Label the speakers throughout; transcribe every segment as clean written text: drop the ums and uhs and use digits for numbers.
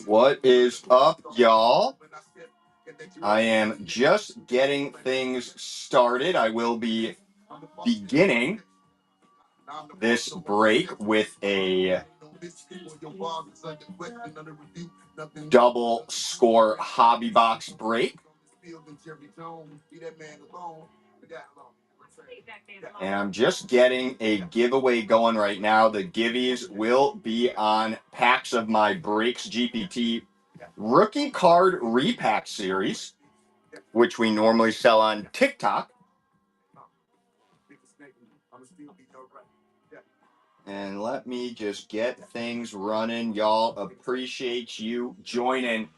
Speaker 1: What is up, y'all? I am just getting things started. I will be beginning this break with a double score hobby box break. And I'm just getting a giveaway going right now. The giveies will be on packs of my Breaks GPT rookie card repack series, which we normally sell on TikTok. And let me just get things running. Y'all, appreciate you joining.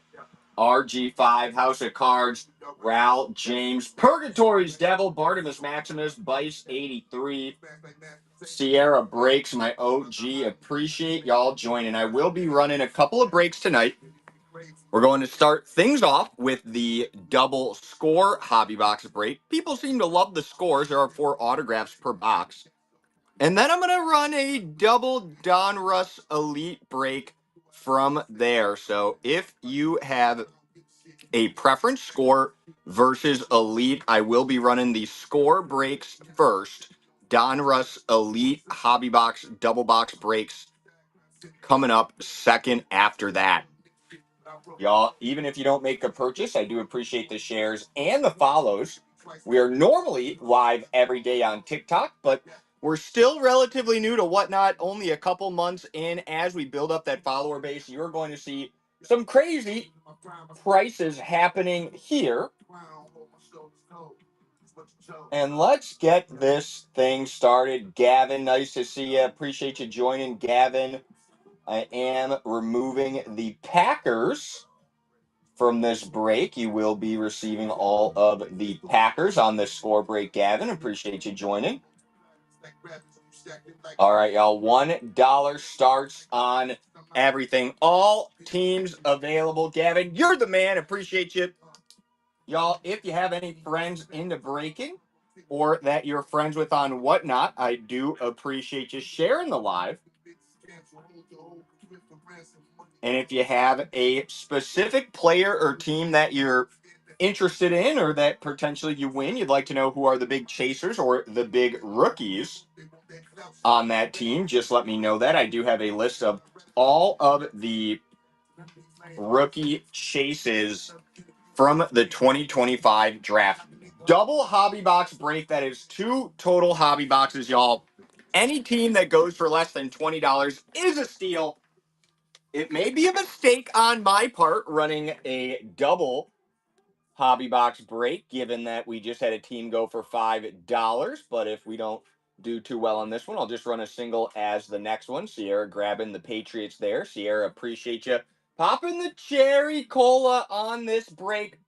Speaker 1: RG5, House of Cards, Ral, James, Purgatory's Devil, Bartimus Maximus, Bice 83, Sierra Breaks, my OG. Appreciate y'all joining. I will be running a couple of breaks tonight. We're going to start things off with the double score hobby box break. People seem to love the scores. There are 4 autographs per box. And then I'm going to run a double Donruss Elite break from there. So if you have a preference, score versus Elite, I will be running the score breaks first. Donruss Elite hobby box double box breaks coming up second after that. Y'all, even if you don't make a purchase, I do appreciate the shares and the follows. We are normally live every day on TikTok, but we're still relatively new to Whatnot, only a couple months in. As we build up that follower base, you're going to see some crazy prices happening here. And let's get this thing started. Gavin, nice to see you. Appreciate you joining, Gavin. I am removing the Packers from this break. You will be receiving all of the Packers on this score break, Gavin. Appreciate you joining. All right, y'all. $1 starts on everything. All teams available. Gavin, you're the man. Appreciate you. Y'all, if you have any friends into breaking or that you're friends with on Whatnot, I do appreciate you sharing the live. And if you have a specific player or team that you're interested in or that potentially you win, you'd like to know who are the big chasers or the big rookies on that team, just let me know that. I do have a list of all of the rookie chases from the 2025 draft. Double hobby box break. That is 2 total hobby boxes, y'all. Any team that goes for less than $20 is a steal. It may be a mistake on my part running a double hobby box break, given that we just had a team go for $5. But if we don't do too well on this one, I'll just run a single as the next one. Sierra grabbing the Patriots there. Sierra, appreciate you popping the cherry cola on this break.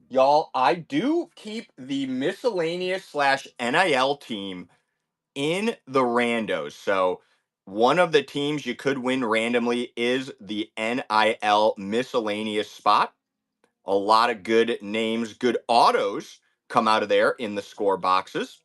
Speaker 1: Y'all, I do keep the miscellaneous / NIL team in the randos. So one of the teams you could win randomly is the NIL miscellaneous spot. A lot of good names, good autos come out of there in the score boxes.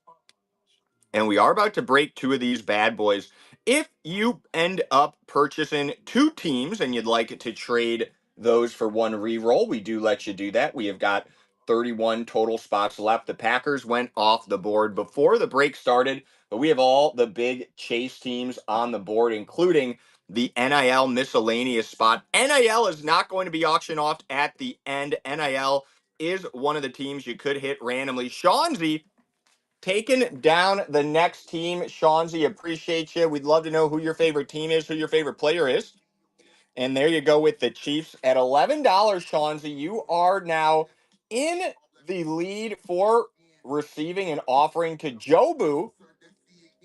Speaker 1: And we are about to break 2 of these bad boys. If you end up purchasing 2 teams and you'd like to trade those for 1 reroll, we do let you do that. We have got 31 total spots left. The Packers went off the board before the break started, but we have all the big chase teams on the board, including the NIL miscellaneous spot. NIL is not going to be auctioned off at the end. NIL is one of the teams you could hit randomly. Shawnzy taking down the next team. Shawnzy, appreciate you. We'd love to know who your favorite team is, who your favorite player is. And there you go with the Chiefs at $11, Shawnzy. You are now in the lead for receiving an offering to Jobu,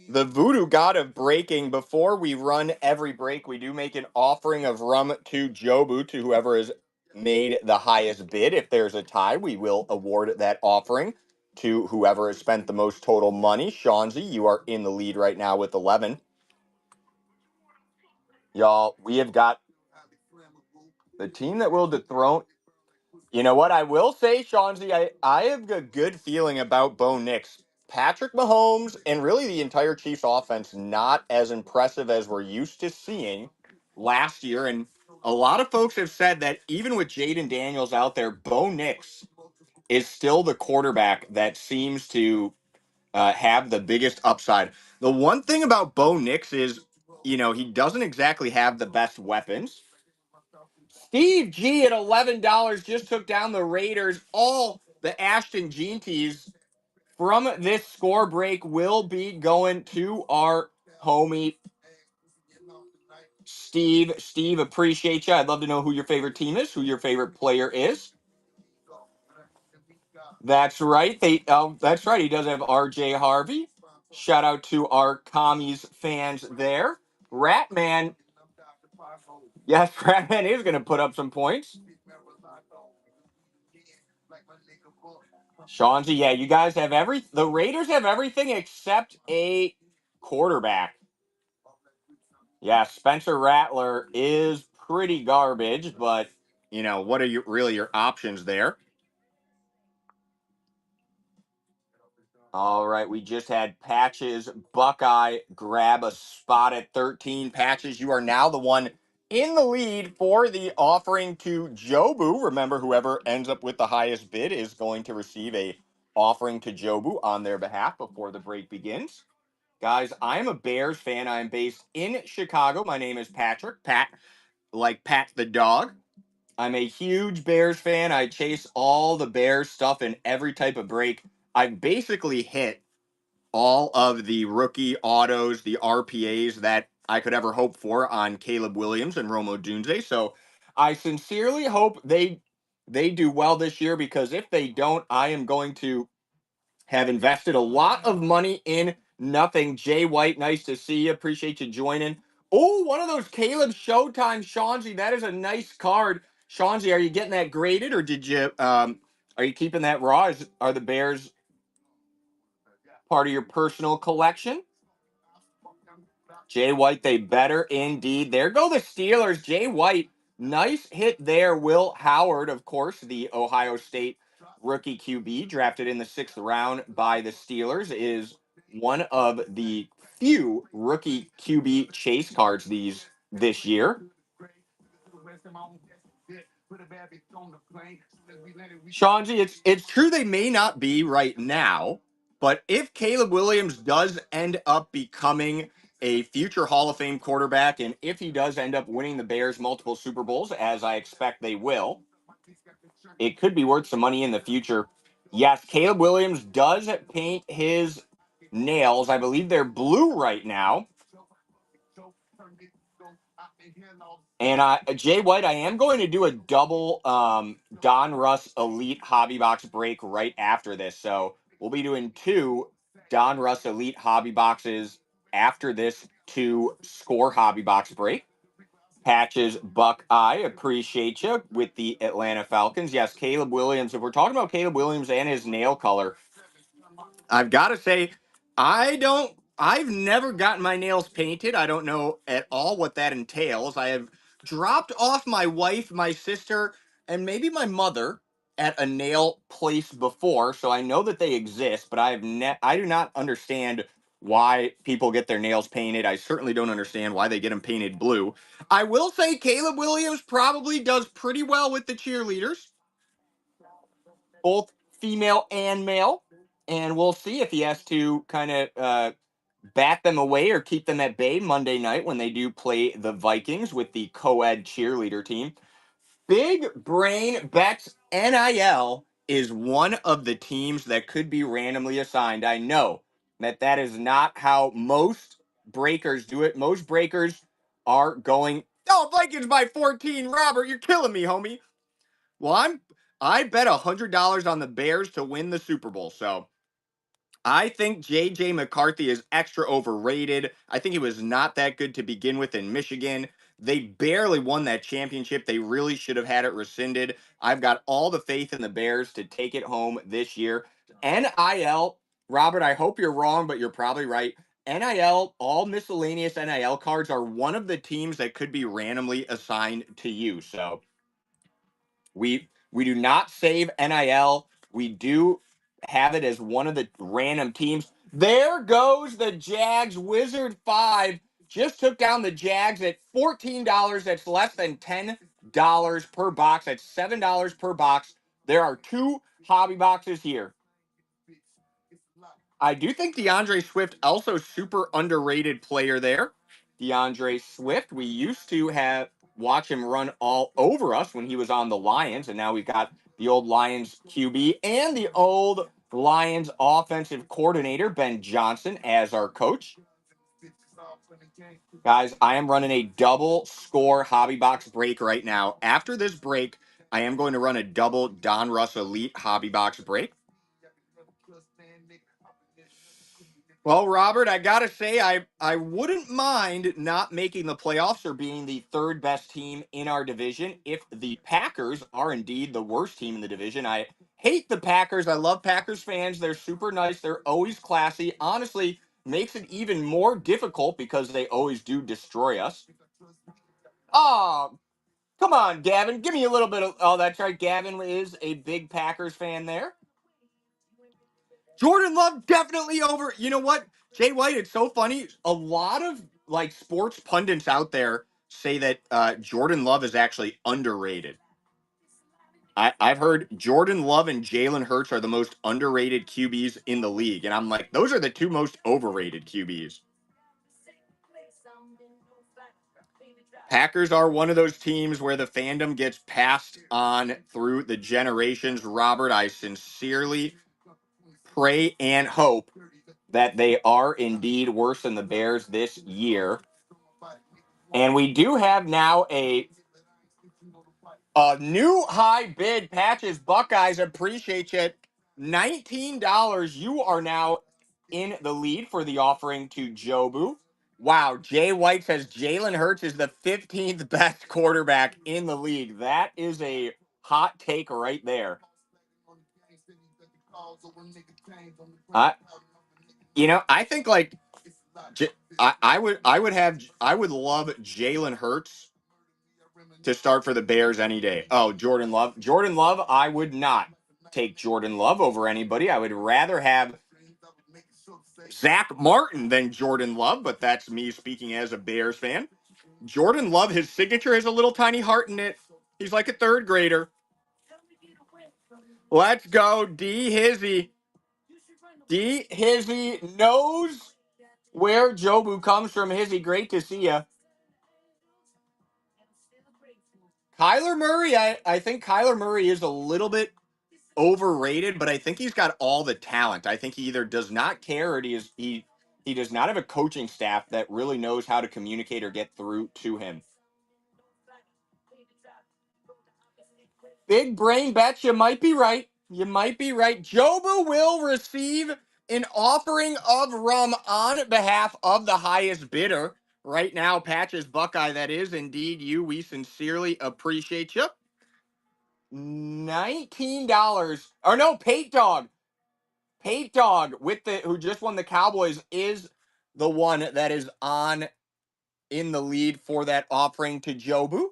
Speaker 1: the voodoo god of breaking. Before we run every break, we do make an offering of rum to Jobu, to whoever has made the highest bid. If there's a tie, we will award that offering to whoever has spent the most total money. Shawnzy, you are in the lead right now with 11. Y'all, we have got the team that will dethrone. You know what? I will say, Shawnzy, I have a good feeling about Bo Nix. Patrick Mahomes and really the entire Chiefs offense not as impressive as we're used to seeing. last year. And a lot of folks have said that even with Jaden Daniels out there, Bo Nix is still the quarterback that seems to have the biggest upside. The one thing about Bo Nix is, he doesn't exactly have the best weapons. Steve G at $11 just took down the Raiders. All the Ashton Gene tees from this score break will be going to our homie Steve. Steve, appreciate you. I'd love to know who your favorite team is, who your favorite player is. That's right. That's right. He does have RJ Harvey. Shout out to our commies fans there. Ratman. Yes, Ratman is going to put up some points. Shawnzy, yeah, you guys have the Raiders have everything except a quarterback. Yeah, Spencer Rattler is pretty garbage, but what are your options there? All right, we just had Patches Buckeye grab a spot at 13. Patches, you are now the one in the lead for the offering to Jobu. Remember, whoever ends up with the highest bid is going to receive a offering to Jobu on their behalf before the break begins. Guys, I'm a Bears fan. I'm based in Chicago. My name is Patrick. Pat, like Pat the dog. I'm a huge Bears fan. I chase all the Bears stuff in every type of break. I've basically hit all of the rookie autos, the RPAs that I could ever hope for on Caleb Williams and Romo Dunze. So I sincerely hope they do well this year, because if they don't, I am going to have invested a lot of money in nothing. Jay White, nice to see you. Appreciate you joining. Oh, one of those Caleb Showtime, Shawnzy. That is a nice card. Shawnzy, are you getting that graded, or are you keeping that raw? Are the Bears part of your personal collection? Jay White, they better indeed. There go the Steelers. Jay White, nice hit there. Will Howard, of course, the Ohio State rookie QB, drafted in the 6th round by the Steelers, is one of the few rookie QB chase cards this year. Shawnzy, it's true they may not be right now, but if Caleb Williams does end up becoming a future Hall of Fame quarterback, and if he does end up winning the Bears multiple Super Bowls, as I expect they will, it could be worth some money in the future. Yes, Caleb Williams does paint his nails. I believe they're blue right now. And Jay White, I am going to do a double Donruss Elite Hobby Box break right after this. So we'll be doing 2 Donruss Elite Hobby Boxes after this 2 Score Hobby Box break. Patches Buckeye, appreciate you with the Atlanta Falcons. Yes, Caleb Williams. If we're talking about Caleb Williams and his nail color, I've got to say, I've never gotten my nails painted. I don't know at all what that entails. I have dropped off my wife, my sister, and maybe my mother at a nail place before, so I know that they exist, but I do not understand why people get their nails painted. I certainly don't understand why they get them painted blue. I will say Caleb Williams probably does pretty well with the cheerleaders, both female and male. And we'll see if he has to kind of bat them away or keep them at bay Monday night when they do play the Vikings with the co-ed cheerleader team. Big Brain Bets NIL is one of the teams that could be randomly assigned. I know that is not how most breakers do it. Most breakers are going, oh, Vikings by 14. Robert, you're killing me, homie. Well, I bet $100 on the Bears to win the Super Bowl. So I think J.J. McCarthy is extra overrated. I think he was not that good to begin with in Michigan. They barely won that championship. They really should have had it rescinded. I've got all the faith in the Bears to take it home this year. NIL, Robert, I hope you're wrong, but you're probably right. NIL, all miscellaneous NIL cards are one of the teams that could be randomly assigned to you. So we do not save NIL. We do have it as one of the random teams. There goes the Jags Wizard 5. just took down the Jags at $14. That's less than $10 per box. That's $7 per box. There are 2 hobby boxes here. I do think DeAndre Swift also super underrated player there. DeAndre Swift, we used to watch him run all over us when he was on the Lions, and now we've got the old Lions QB and the old Lions offensive coordinator Ben Johnson as our coach. Guys, I am running a double score hobby box break right now. After this break, I am going to run a double Donruss Elite hobby box break. Well, Robert, I gotta say, I wouldn't mind not making the playoffs or being the 3rd best team in our division if the Packers are indeed the worst team in the division. I hate the Packers. I love Packers fans. They're super nice. They're always classy. Honestly, makes it even more difficult because they always do destroy us. Oh, come on, Gavin. Give me a little bit of. Oh, that's right. Gavin is a big Packers fan there. Jordan Love definitely over. You know what, Jay White? It's so funny. A lot of like sports pundits out there say that Jordan Love is actually underrated. I've heard Jordan Love and Jalen Hurts are the most underrated QBs in the league, and I'm like, those are the 2 most overrated QBs. Packers are one of those teams where the fandom gets passed on through the generations. Robert, I sincerely pray and hope that they are indeed worse than the Bears this year. And we do have now a new high bid. Patches Buckeyes, appreciate you. $19. You are now in the lead for the offering to Jobu. Wow, Jay White says Jalen Hurts is the 15th best quarterback in the league. That is a hot take right there. I think like I would love Jalen Hurts to start for the Bears any day. Oh, Jordan Love. Jordan Love, I would not take Jordan Love over anybody. I would rather have Zach Martin than Jordan Love, but that's me speaking as a Bears fan. Jordan Love, his signature has a little tiny heart in it. He's like a 3rd grader. Let's go, D Hizzy. D Hizzy knows where Jobu comes from. Hizzy, great to see you. Kyler Murray, I think Kyler Murray is a little bit overrated, but I think he's got all the talent. I think he either does not care or he does not have a coaching staff that really knows how to communicate or get through to him. Big brain bet, you might be right. You might be right. Jobu will receive an offering of rum on behalf of the highest bidder. Right now, Patches Buckeye, that is indeed you. We sincerely appreciate you. $19. Or no, Pate Dog. Pate Dog who just won the Cowboys is the one that is in the lead for that offering to Jobu.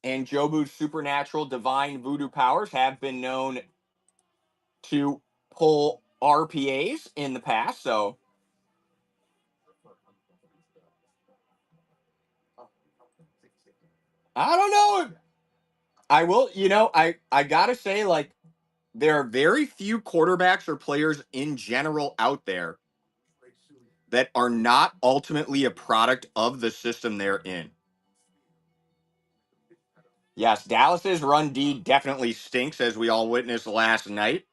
Speaker 1: And Jobu's supernatural divine voodoo powers have been known to pull RPAs in the past, so I don't know. I will, I gotta say, like, there are very few quarterbacks or players in general out there that are not ultimately a product of the system they're in. Yes, Dallas's run D definitely stinks, as we all witnessed last night.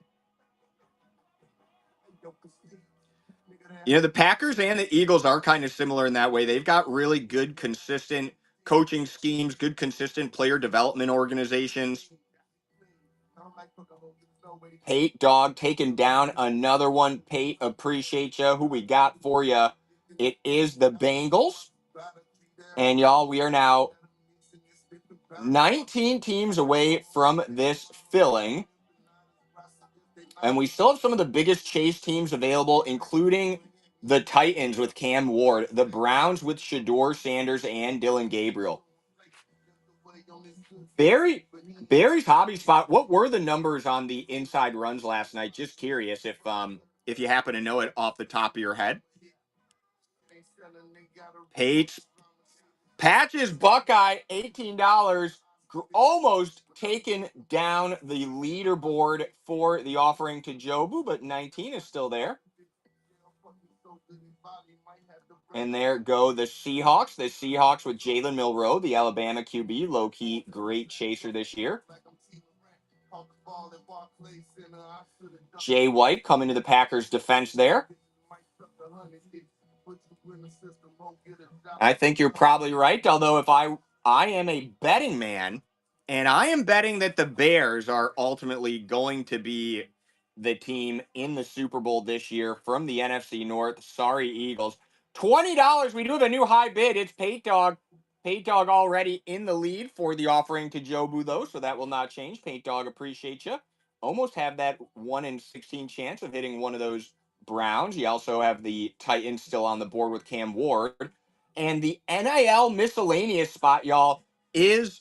Speaker 1: The Packers and the Eagles are kind of similar in that way. They've got really good, consistent coaching schemes, good, consistent player development organizations. Pate Dog taking down another one. Pate, appreciate you. Who we got for you? It is the Bengals. And y'all, we are now 19 teams away from this filling. And we still have some of the biggest chase teams available, including the Titans with Cam Ward, the Browns with Shador Sanders and Dylan Gabriel. Barry's hobby spot. What were the numbers on the inside runs last night? Just curious if you happen to know it off the top of your head. Pates Patches Buckeye, $18, almost taken down the leaderboard for the offering to Jobu, but 19 is still there. And there go the Seahawks. The Seahawks with Jalen Milroe, the Alabama QB, low-key great chaser this year. Jay White coming to the Packers' defense there. I think you're probably right, although if I am a betting man, and I am betting that the Bears are ultimately going to be the team in the Super Bowl this year from the NFC North. Sorry, Eagles. $20. We do have a new high bid. It's Pate Dog. Pate Dog already in the lead for the offering to Jobu, though, so that will not change. Pate Dog, appreciate you. Almost have that 1 in 16 chance of hitting one of those Browns. You also have the Titans still on the board with Cam Ward. And the NIL miscellaneous spot, y'all, is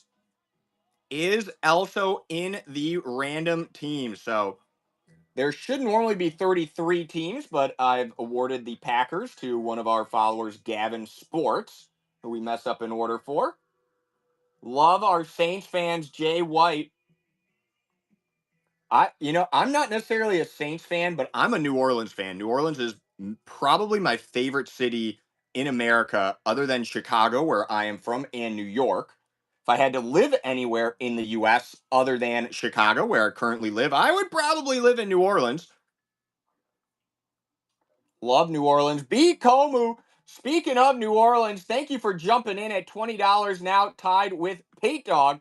Speaker 1: also in the random team. So there should normally be 33 teams, but I've awarded the Packers to one of our followers, Gavin Sports, who we mess up an order for. Love our Saints fans, Jay White. I'm not necessarily a Saints fan, but I'm a New Orleans fan. New Orleans is probably my favorite city in America, other than Chicago, where I am from, and New York. If I had to live anywhere in the U.S. other than Chicago, where I currently live, I would probably live in New Orleans. Love New Orleans. B. Komu. Speaking of New Orleans, thank you for jumping in at $20 now, tied with Pate Dog.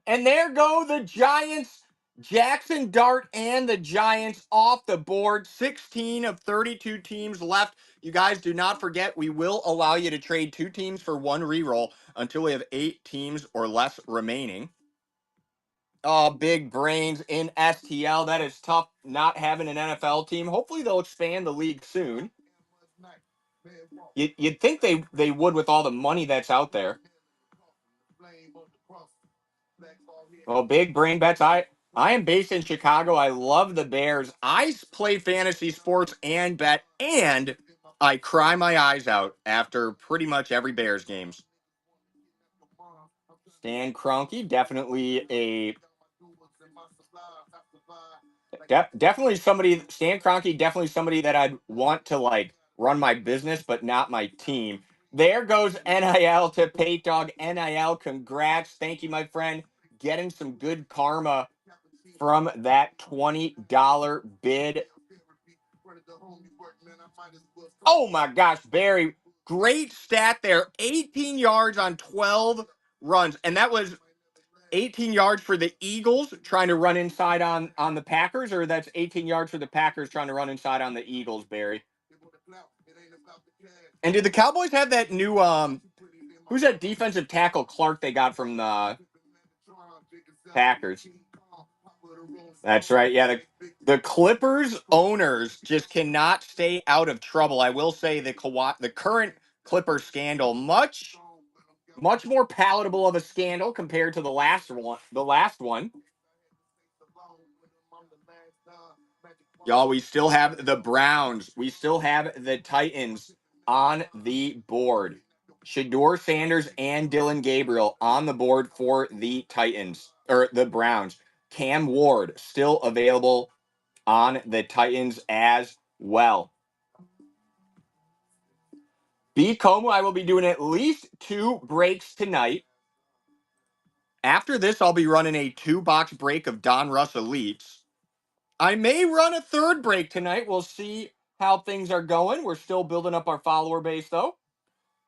Speaker 1: And there go the Giants. Jackson Dart and the Giants off the board. 16 of 32 teams left. You guys do not forget, we will allow you to trade 2 teams for 1 reroll until we have 8 teams or less remaining. Oh, big brains in STL. That is tough not having an NFL team. Hopefully they'll expand the league soon. You'd think they would with all the money that's out there. Well, big brain bets. I am based in Chicago. I love the Bears. I play fantasy sports and bet, and I cry my eyes out after pretty much every Bears games. Stan Kroenke, definitely definitely somebody. Stan Kroenke, definitely somebody that I'd want to like run my business, but not my team. There goes NIL to Pate Dog. NIL, congrats. Thank you, my friend. Getting some good karma from that $20 bid. Oh my gosh, Barry, great stat there. 18 yards on 12 runs. And that was 18 yards for the Eagles trying to run inside on the Packers, or that's 18 yards for the Packers trying to run inside on the Eagles, Barry. And did the Cowboys have that new who's that defensive tackle Clark they got from the Packers? That's right. Yeah, the Clippers owners just cannot stay out of trouble. I will say the current Clippers scandal much more palatable of a scandal compared to the last one. The last one. Y'all, we still have the Browns. We still have the Titans on the board. Shador Sanders and Dylan Gabriel on the board for the Titans or the Browns. Cam Ward still available on the Titans as well. B. Como, I will be doing at least 2 breaks tonight. After this, I'll be running a 2-box break of Donruss Elites. I may run a 3rd break tonight. We'll see how things are going. We're still building up our follower base, though.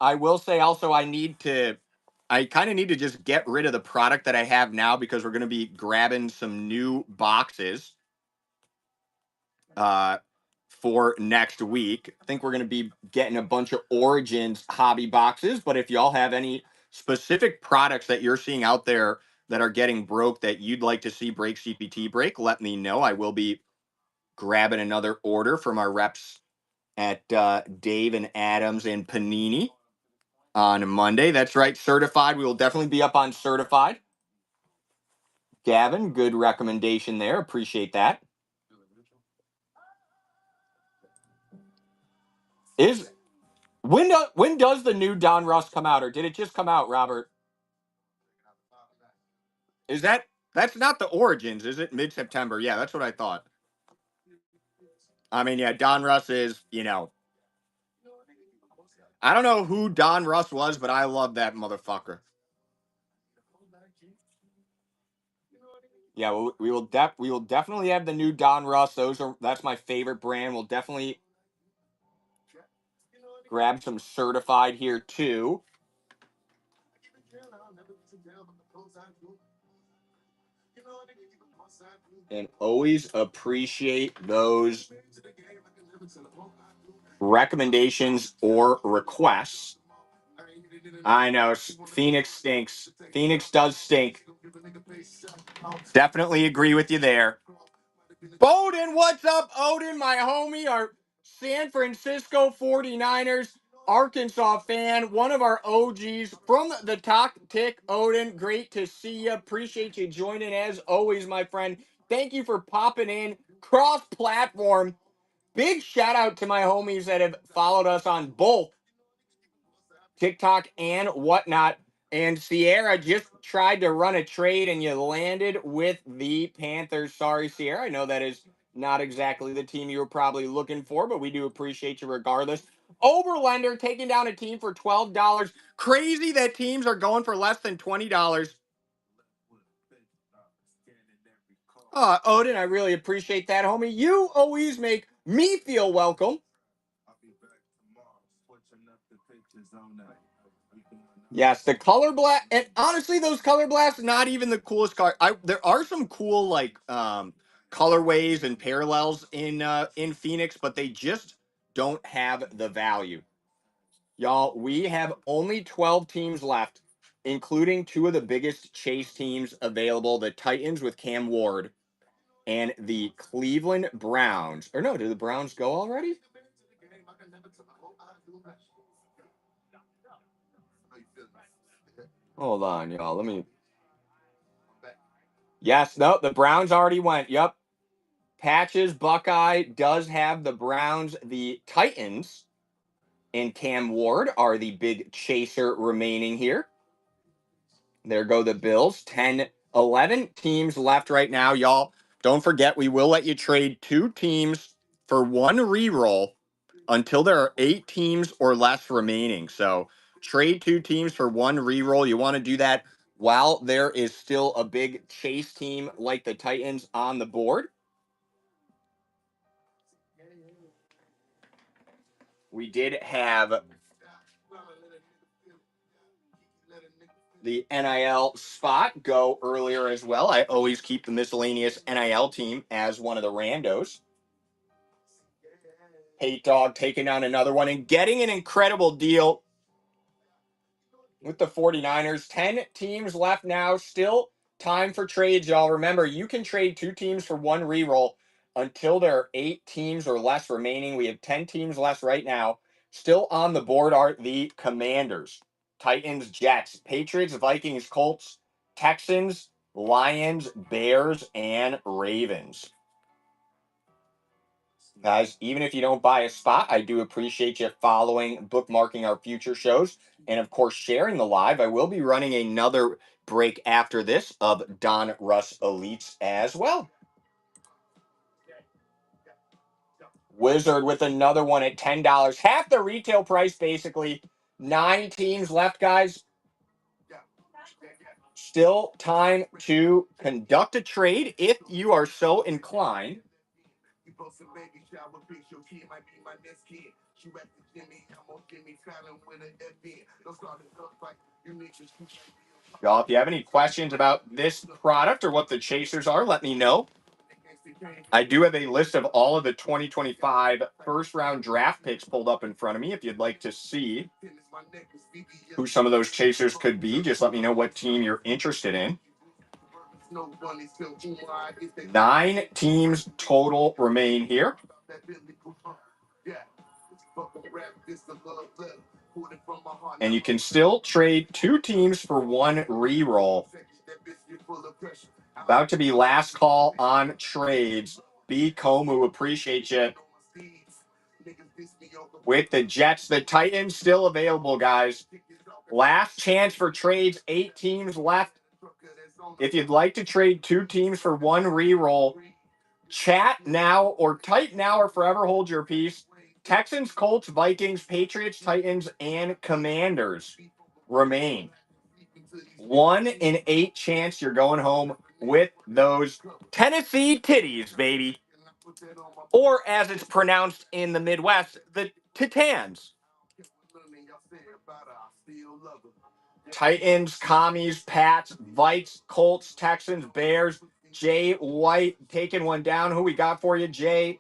Speaker 1: I will say also I kind of need to just get rid of the product that I have now because we're going to be grabbing some new boxes for next week. I think we're going to be getting a bunch of Origins hobby boxes, but if y'all have any specific products that you're seeing out there that are getting broke that you'd like to see Break CPT break, let me know. I will be grabbing another order from our reps at Dave and Adams and Panini on Monday. That's right, Certified. We will definitely be up on Certified. Gavin, good recommendation there. Appreciate that. When does the new Donruss come out, or did it just come out, Robert? Is that's not the Origins, is it? Mid-September. Yeah, that's what I thought. I mean, yeah, Donruss is, I don't know who Donruss was, but I love that motherfucker. Yeah, we will definitely have the new Donruss. That's my favorite brand. We'll definitely grab some certified here too. And always appreciate those recommendations or requests. I know Phoenix stinks. Phoenix does stink. Definitely agree with you there. Bowden, what's up, Odin, my homie, our San Francisco 49ers Arkansas fan, one of our OGs from the Talk Tick. Odin, great to see you. Appreciate you joining as always, my friend. Thank you for popping in cross-platform. Big shout out to my homies that have followed us on both TikTok and whatnot. And Sierra just tried to run a trade and you landed with the Panthers. Sorry, Sierra. I know that is not exactly the team you were probably looking for, but we do appreciate you regardless. Overlender taking down a team for $12. Crazy that teams are going for less than $20. Odin, I really appreciate that, homie. You always make me feel welcome. Yes, the color blast, and honestly, those color blasts not even the coolest car. There are some cool colorways and parallels in Phoenix, but they just don't have the value. Y'all, we have only 12 teams left, including two of the biggest chase teams available: the Titans with Cam Ward and the Cleveland Browns. Or no, did the Browns go already? Hold on, y'all. Let me. Yes, no, the Browns already went. Yep. Patches Buckeye does have the Browns. The Titans and Cam Ward are the big chaser remaining here. There go the Bills. 10, 11 teams left right now. Y'all, don't forget, we will let you trade two teams for one reroll until there are 8 teams or less remaining. So trade two teams for one reroll. You want to do that while there is still a big chase team like the Titans on the board. We did have the NIL spot go earlier as well. I always keep the miscellaneous NIL team as one of the randos. Hate Dog taking on another one and getting an incredible deal with the 49ers. 10 teams left now. Still time for trades, y'all. Remember, you can trade two teams for one reroll until there are 8 teams or less remaining. We have 10 teams left right now. Still on the board are the Commanders, Titans, Jets, Patriots, Vikings, Colts, Texans, Lions, Bears, and Ravens. Guys, even if you don't buy a spot, I do appreciate you following, bookmarking our future shows, and of course, sharing the live. I will be running another break after this of Donruss Elites as well. Wizard with another one at $10. Half the retail price, basically. 9 teams left, guys. Still time to conduct a trade if you are so inclined. Y'all, if you have any questions about this product or what the chasers are, let me know. I do have a list of all of the 2025 first round draft picks pulled up in front of me. If you'd like to see who some of those chasers could be, just let me know what team you're interested in. 9 teams total remain here. And you can still trade 2 teams for one reroll. About to be last call on trades. B. Komu, appreciate you. with the Jets. The Titans still available, guys. Last chance for trades. 8 teams left. If you'd like to trade 2 teams for 1 reroll, chat now or type now or forever hold your peace. Texans, Colts, Vikings, Patriots, Titans, and Commanders remain. 1 in 8 chance you're going home with those Tennessee titties, baby. Or as it's pronounced in the Midwest, the Titans. Titans, Commies, Pats, Vikes, Colts, Texans, Bears. Jay White taking one down. Who we got for you, Jay?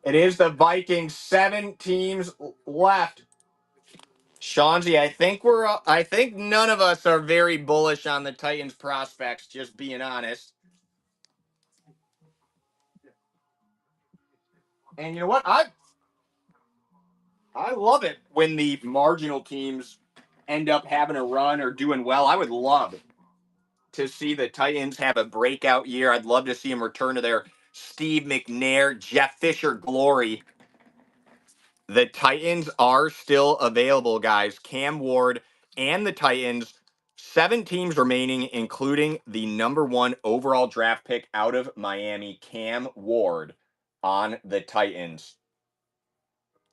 Speaker 1: It is the Vikings. 7 teams left. Shanzi, I think none of us are very bullish on the Titans prospects, just being honest. And you know what? I love it when the marginal teams end up having a run or doing well. I would love to see the Titans have a breakout year. I'd love to see them return to their Steve McNair, Jeff Fisher glory. The Titans are still available, guys. Cam Ward and the Titans. 7 teams remaining, including the #1 overall draft pick out of Miami, Cam Ward, on the Titans.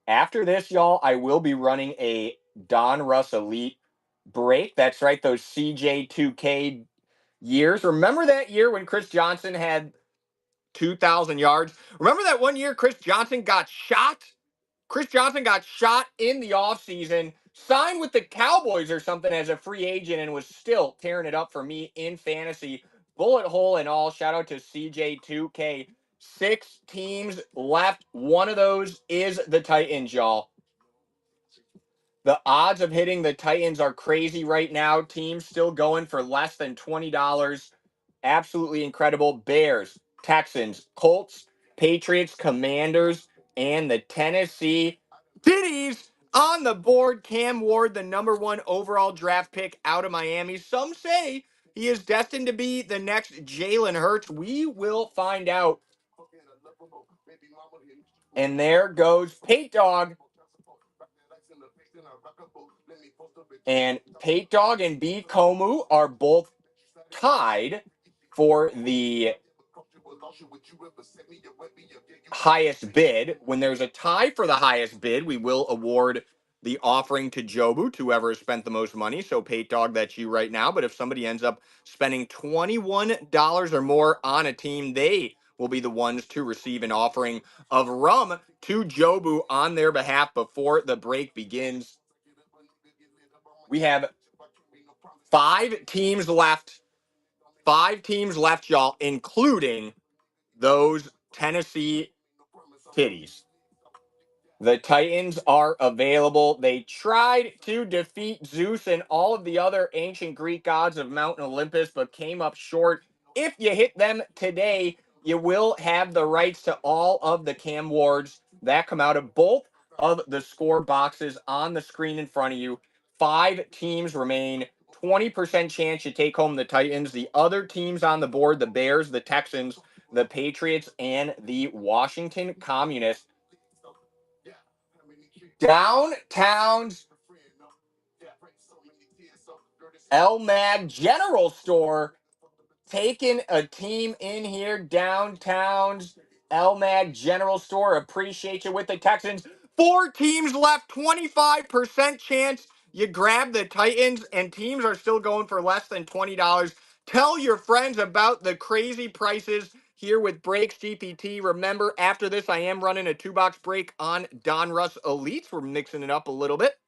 Speaker 1: After this, y'all, I will be running a Donruss Elite break. That's right, those CJ2K years. Remember that year when Chris Johnson had 2,000 yards? Remember that one year Chris Johnson got shot? Chris Johnson got shot in the offseason, signed with the Cowboys or something as a free agent, and was still tearing it up for me in fantasy. Bullet hole and all. Shout out to CJ2K. 6 teams left. One of those is the Titans, y'all. The odds of hitting the Titans are crazy right now. Teams still going for less than $20. Absolutely incredible. Bears, Texans, Colts, Patriots, Commanders, and the Tennessee Titties on the board. Cam Ward, the #1 overall draft pick out of Miami. Some say he is destined to be the next Jalen Hurts. We will find out. And there goes Pate Dog. And Pate Dog and B Komu are both tied for the highest bid. When there's a tie for the highest bid, we will award the offering to Jobu, to whoever has spent the most money. So, Pate Dog, that's you right now. But if somebody ends up spending $21 or more on a team, they will be the ones to receive an offering of rum to Jobu on their behalf before the break begins. We have 5 teams left. 5 teams left, y'all, including those Tennessee Titties. The Titans are available. They tried to defeat Zeus and all of the other ancient Greek gods of Mount Olympus, but came up short. If you hit them today, you will have the rights to all of the Cam Wards that come out of both of the score boxes on the screen in front of you. 5 teams remain. 20% chance you take home the Titans. The other teams on the board, the Bears, the Texans, the Patriots, and the Washington Communists. Downtown's El Mag General Store taking a team in here. Downtown's El Mag General Store. Appreciate you with the Texans. 4 teams left, 25% chance you grab the Titans, and teams are still going for less than $20. Tell your friends about the crazy prices here with Breaks GPT. Remember, after this, I am running a 2-box break on Donruss Elites. We're mixing it up a little bit.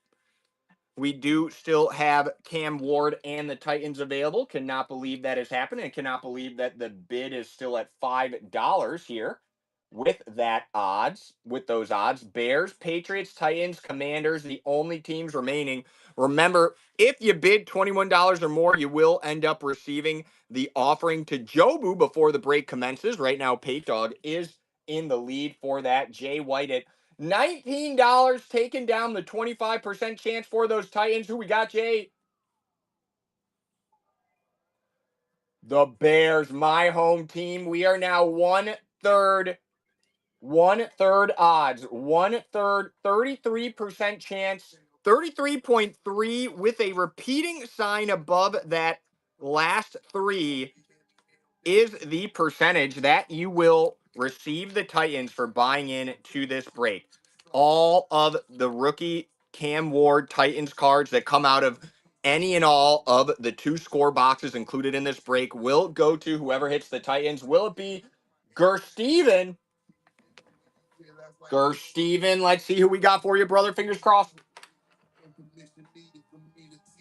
Speaker 1: We do still have Cam Ward and the Titans available. Cannot believe that has happened, and cannot believe that the bid is still at $5 here with those odds. Bears, Patriots, Titans, Commanders, the only teams remaining. Remember, if you bid $21 or more, you will end up receiving the offering to Jobu before the break commences. Right now, Pate Dog is in the lead for that. Jay White at $19, taking down the 25% chance for those Titans. Who we got, Jay? The Bears, my home team. We are now 1 third, one third odds, one third, 33% chance, 33.3 with a repeating sign above that last three is the percentage that you will receive the Titans for buying in to this break. All of the rookie Cam Ward Titans cards that come out of any and all of the two score boxes included in this break will go to whoever hits the Titans. Will it be Gersteven? Gersteven, let's see who we got for you, brother. Fingers crossed.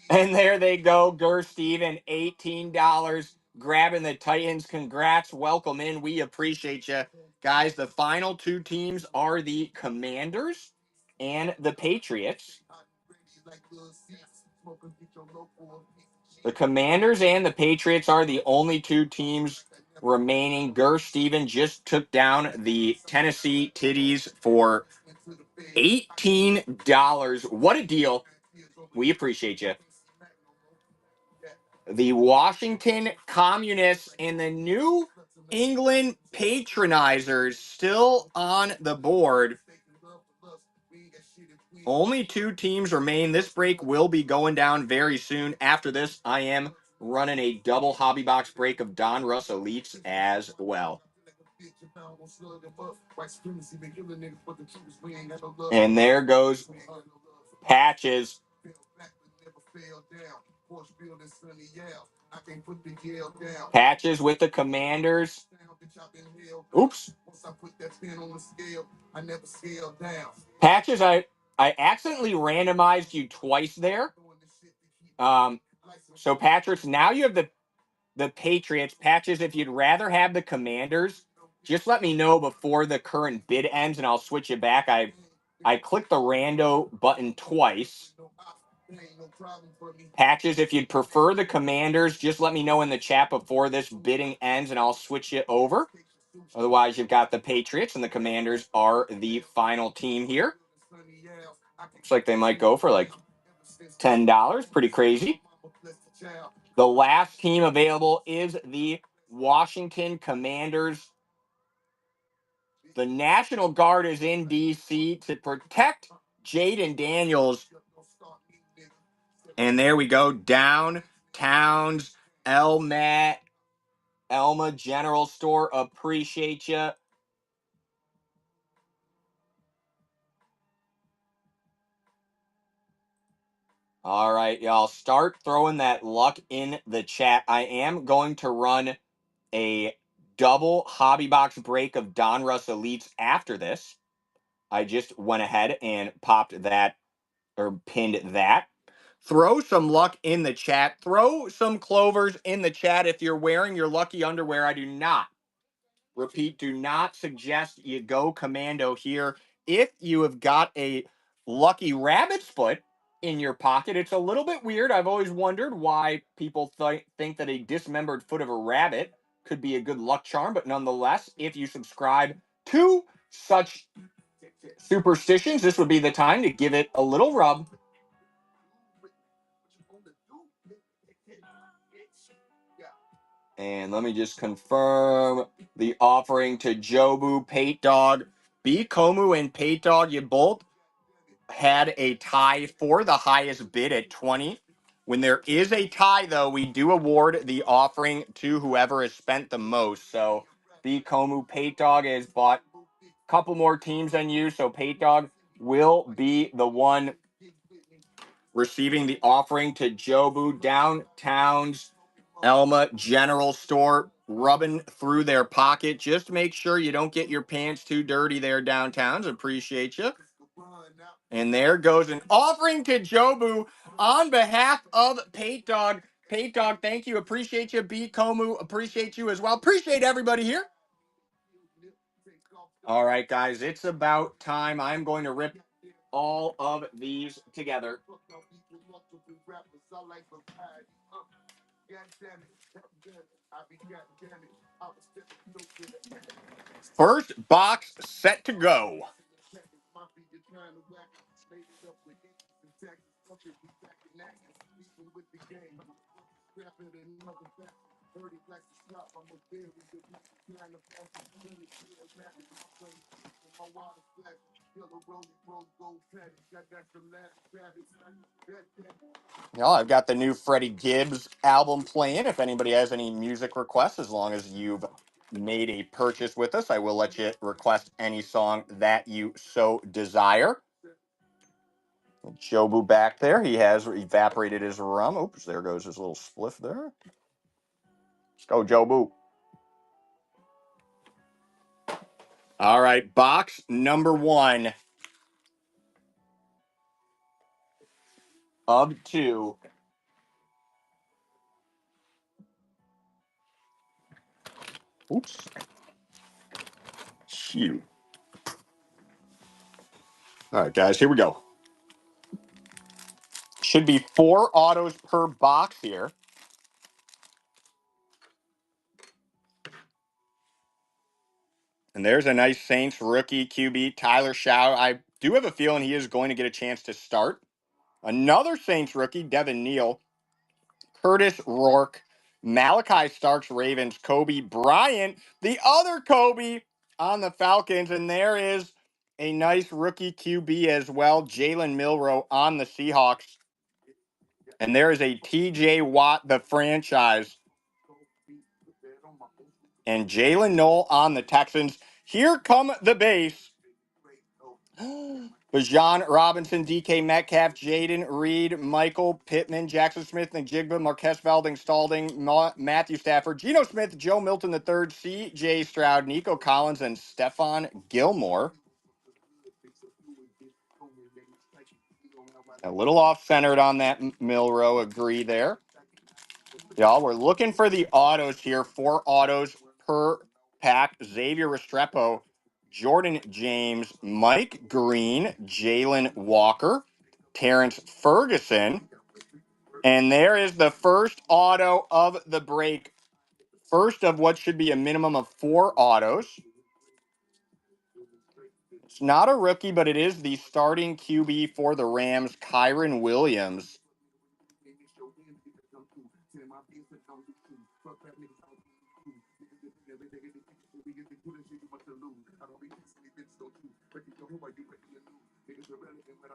Speaker 1: And there they go, Gersteven, $18, grabbing the Titans. Congrats, welcome in. We appreciate you. Guys, the final two teams are the Commanders and the Patriots. The Commanders and the Patriots are the only two teams remaining. Gersteven just took down the Tennessee Titties for $18. What a deal. We appreciate you. The Washington Communists and the New England Patronizers still on the board. Only two teams remain. This break will be going down very soon. After this, I am running a double hobby box break of Donruss Elites as well. And there goes Patches. Patches with the Commanders. Oops. Patches, I accidentally randomized you twice there. So Patriots, now you have the Patriots. Patches, if you'd rather have the Commanders, just let me know before the current bid ends and I'll switch it back. I clicked the rando button twice. Patches, if you'd prefer the Commanders, just let me know in the chat before this bidding ends and I'll switch it over. Otherwise, you've got the Patriots and the Commanders are the final team here. Looks like they might go for like $10. Pretty crazy. The last team available is the Washington Commanders. The National Guard is in D.C. to protect Jaden Daniels. And there we go. Downtowns, Elma General Store. Appreciate you. All right, y'all. Start throwing that luck in the chat. I am going to run a double hobby box break of Donruss Elites after this. I just went ahead and popped that or pinned that. Throw some luck in the chat. Throw some clovers in the chat if you're wearing your lucky underwear. I do not, repeat, do not suggest you go commando here. If you have got a lucky rabbit's foot in your pocket, it's a little bit weird. I've always wondered why people think that a dismembered foot of a rabbit could be a good luck charm, but nonetheless, if you subscribe to such superstitions, this would be the time to give it a little rub. And let me just confirm the offering to Jobu, Pate Dog, B. Komu, and Pate Dog. You both had a tie for the highest bid at 20. When there is a tie, though, we do award the offering to whoever has spent the most. So B. Komu, Pate Dog has bought a couple more teams than you, so Pate Dog will be the one receiving the offering to Jobu. Downtown's Elma General Store, rubbing through their pocket. Just make sure you don't get your pants too dirty there, Downtowns. Appreciate you. And there goes an offering to Jobu on behalf of Pate Dog. Pate Dog, thank you. Appreciate you. B. Komu, appreciate you as well. Appreciate everybody here. All right, guys, it's about time. I'm going to rip all of these together. First box set to go. I've got the new Freddie Gibbs album playing. If anybody has any music requests, as long as you've made a purchase with us, I will let you request any song that you so desire. Jobu back there. He has evaporated his rum. Oops, there goes his little spliff there. Let's go, Jobu. All right, box number 1 of 2. Oops. Shoot. All right, guys, here we go. Should be 4 autos per box here. And there's a nice Saints rookie QB, Tyler Shaw. I do have a feeling he is going to get a chance to start. Another Saints rookie, Devin Neal. Curtis Rourke. Malachi Starks, Ravens. Kobe Bryant, the other Kobe on the Falcons. And there is a nice rookie QB as well, Jalen Milroe on the Seahawks. And there is a TJ Watt, the franchise. And Jalen Noel on the Texans. Here come the base. Bajan Robinson, DK Metcalf, Jaden Reed, Michael Pittman, Jackson Smith, Njigba, Marquez Valding, Spalding, Matthew Stafford, Geno Smith, Joe Milton III, C.J. Stroud, Nico Collins, and Stephon Gilmore. A little off-centered on that Milroe. Agree there. Y'all, we're looking for the autos here. 4 autos per pack. Xavier Restrepo, Jordan James, Mike Green, Jalen Walker, Terrence Ferguson. And there is the first auto of the break. First of what should be a minimum of 4 autos. It's not a rookie, but it is the starting QB for the Rams, Kyron Williams.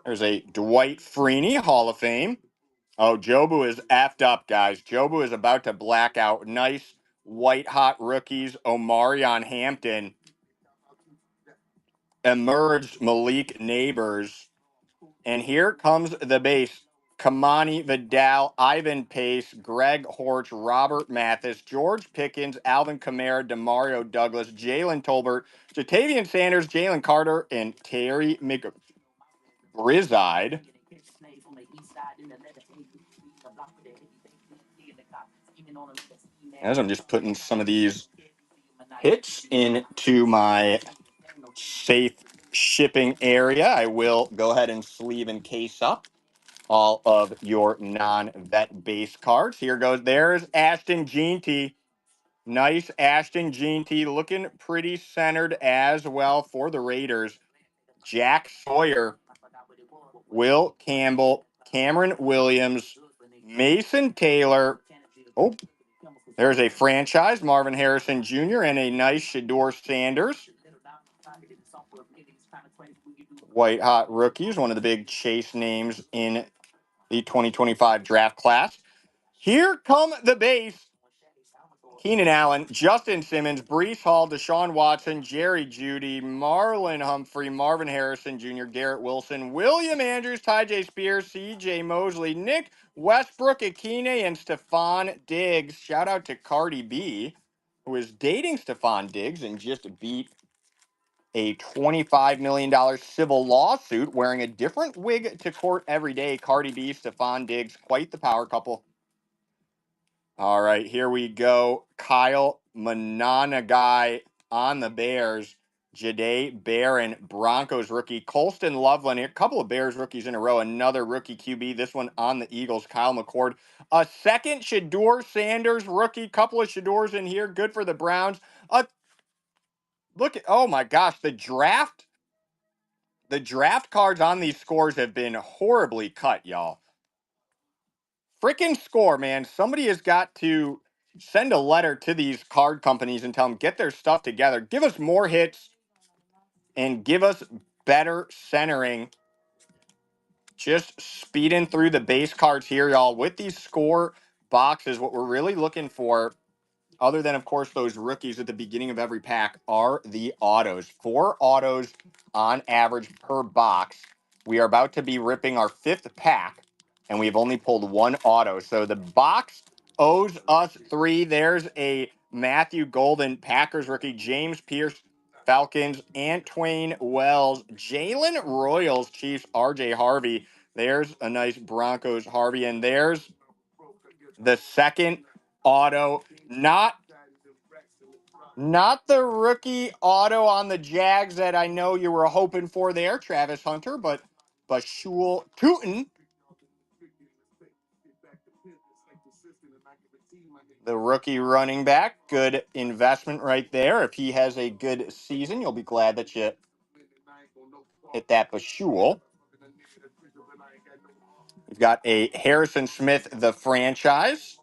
Speaker 1: There's a Dwight Freeney, Hall of Fame. Oh, Jobu is effed up, guys. Jobu is about to black out. Nice white hot rookies. Omarion Hampton. Emerged Malik Neighbors. And here comes the base. Kamani Vidal, Ivan Pace, Greg Horch, Robert Mathis, George Pickens, Alvin Kamara, Demario Douglas, Jalen Tolbert, Jatavian Sanders, Jalen Carter, and Terry McBrizide. As I'm just putting some of these hits into my safe shipping area, I will go ahead and sleeve and case up all of your non-vet base cards. Here goes. There's Ashton Jeanty. Nice Ashton Jeanty, looking pretty centered as well for the Raiders. Jack Sawyer, Will Campbell, Cameron Williams, Mason Taylor. Oh, there's a franchise, Marvin Harrison Jr., and a nice Shador Sanders. White hot rookies, one of the big chase names in the 2025 draft class. Here come the base. Keenan Allen, Justin Simmons, Breece Hall, Deshaun Watson, Jerry Jeudy, Marlon Humphrey, Marvin Harrison Jr., Garrett Wilson, William Andrews, Tyjae Spears, C.J. Mosley, Nick Westbrook, Akine, and Stephon Diggs. Shout out to Cardi B, who is dating Stephon Diggs and just beat a $25 million civil lawsuit wearing a different wig to court every day. Cardi B, Stephon Diggs, quite the power couple. All right, here we go. Kyle Monanagai on the Bears. Jade Barron, Broncos rookie. Colston Loveland, a couple of Bears rookies in a row. Another rookie QB. This one on the Eagles, Kyle McCord. A second Shador Sanders rookie. Couple of Shadors in here. Good for the Browns. Look at, oh my gosh, the draft cards on these scores have been horribly cut, y'all. Frickin' score, man. Somebody has got to send a letter to these card companies and tell them get their stuff together. Give us more hits and give us better centering. Just speeding through the base cards here, y'all. With these score boxes, what we're really looking for, other than, of course, those rookies at the beginning of every pack, are the autos. 4 autos on average per box. We are about to be ripping our 5th pack, and we've only pulled 1 auto. So the box owes us 3. There's a Matthew Golden, Packers rookie, James Pierce, Falcons, Antwain Wells, Jalen Royals, Chiefs, RJ Harvey. There's a nice Broncos Harvey, and there's the second auto. Not the rookie auto on the Jags that I know you were hoping for there, Travis Hunter, but Bashul Tootin, the rookie running back. Good investment right there. If he has a good season, you'll be glad that you hit that Bashul. We've got a Harrison Smith, the franchise.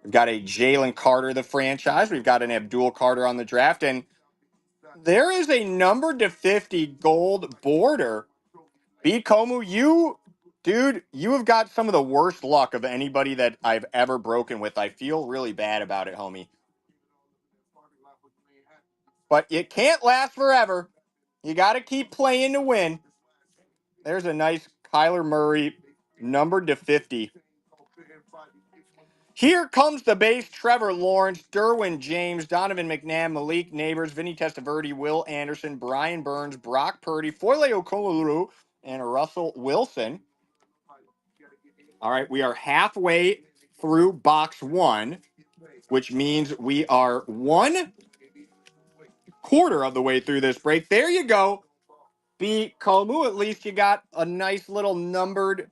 Speaker 1: We've got a Jalen Carter, the franchise. We've got an Abdul Carter on the draft. And there is a number to 50 gold border. B. Komu, you have got some of the worst luck of anybody that I've ever broken with. I feel really bad about it, homie. But it can't last forever. You got to keep playing to win. There's a nice Kyler Murray, numbered to 50. Here comes the base. Trevor Lawrence, Derwin James, Donovan McNabb, Malik Neighbors, Vinny Testaverde, Will Anderson, Brian Burns, Brock Purdy, Foyle Okolulu, and Russell Wilson. All right, we are halfway through box 1, which means we are 1/4 of the way through this break. There you go. B. Komu, at least you got a nice little numbered.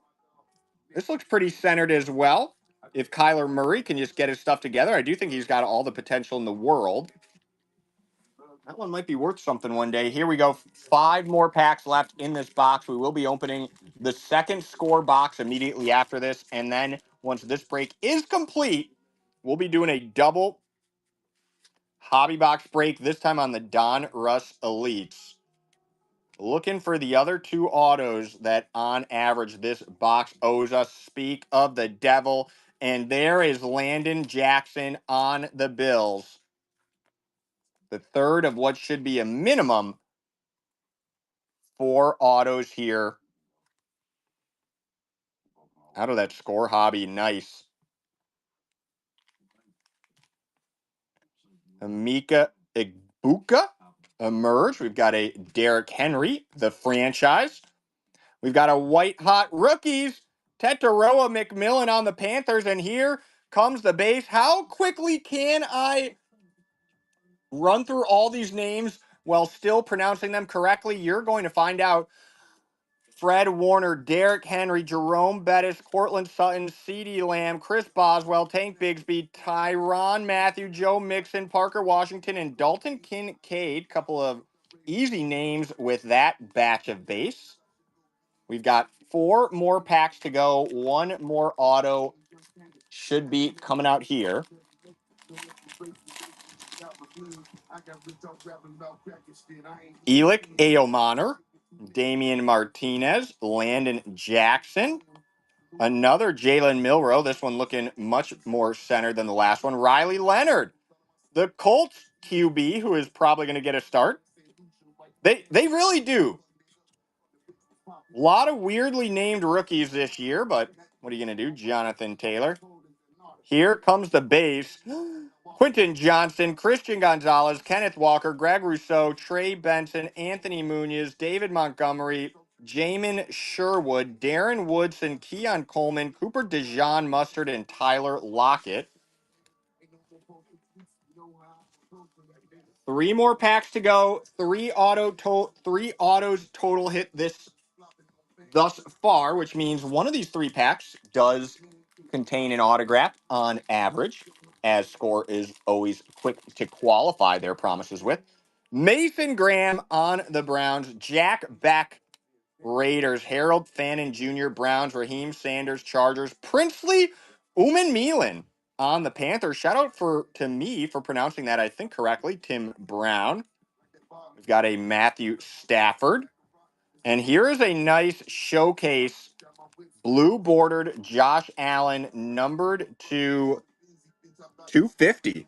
Speaker 1: This looks pretty centered as well. If Kyler Murray can just get his stuff together, I do think he's got all the potential in the world. That one might be worth something one day. Here we go. 5 more packs left in this box. We will be opening the second score box immediately after this. And then once this break is complete, we'll be doing a double hobby box break, this time on the Donruss Elites. Looking for the other 2 autos that on average this box owes us. Speak of the devil. And there is Landon Jackson on the Bills. The third of what should be a minimum 4 autos here out of that score hobby. Nice. Amika Ibuka emerge. We've got a Derrick Henry, the franchise. We've got a white hot rookies. Tetaroa McMillan on the Panthers. And here comes the base. How quickly can I run through all these names while still pronouncing them correctly? You're going to find out. Fred Warner, Derrick Henry, Jerome Bettis, Cortland Sutton, CeeDee Lamb, Chris Boswell, Tank Bigsby, Tyrann Mathieu, Joe Mixon, Parker Washington, and Dalton Kincaid. Couple of easy names with that batch of base. We've got 4 more packs to go. 1 more auto should be coming out here. Elic Aomaner, Damian Martinez, Landon Jackson, another Jalen Milroe. This one looking much more centered than the last one. Riley Leonard, the Colts QB, who is probably going to get a start. They really do. A lot of weirdly named rookies this year, but what are you going to do, Jonathan Taylor? Here comes the base. Quentin Johnston, Christian Gonzalez, Kenneth Walker, Greg Rousseau, Trey Benson, Anthony Munoz, David Montgomery, Jamin Sherwood, Darren Woodson, Keon Coleman, Cooper DeJean Mustard, and Tyler Lockett. 3 more packs to go. 3 autos total hit this thus far, which means one of these 3 packs does contain an autograph on average, as Score is always quick to qualify their promises with. Mason Graham on the Browns, Jack Beck, Raiders, Harold Fannin Jr., Browns, Raheem Sanders, Chargers, Princely Uman Milan, on the Panthers. Shout out to me for pronouncing that, I think, correctly. Tim Brown. We've got a Matthew Stafford. And here is a nice showcase blue bordered Josh Allen, numbered to 250.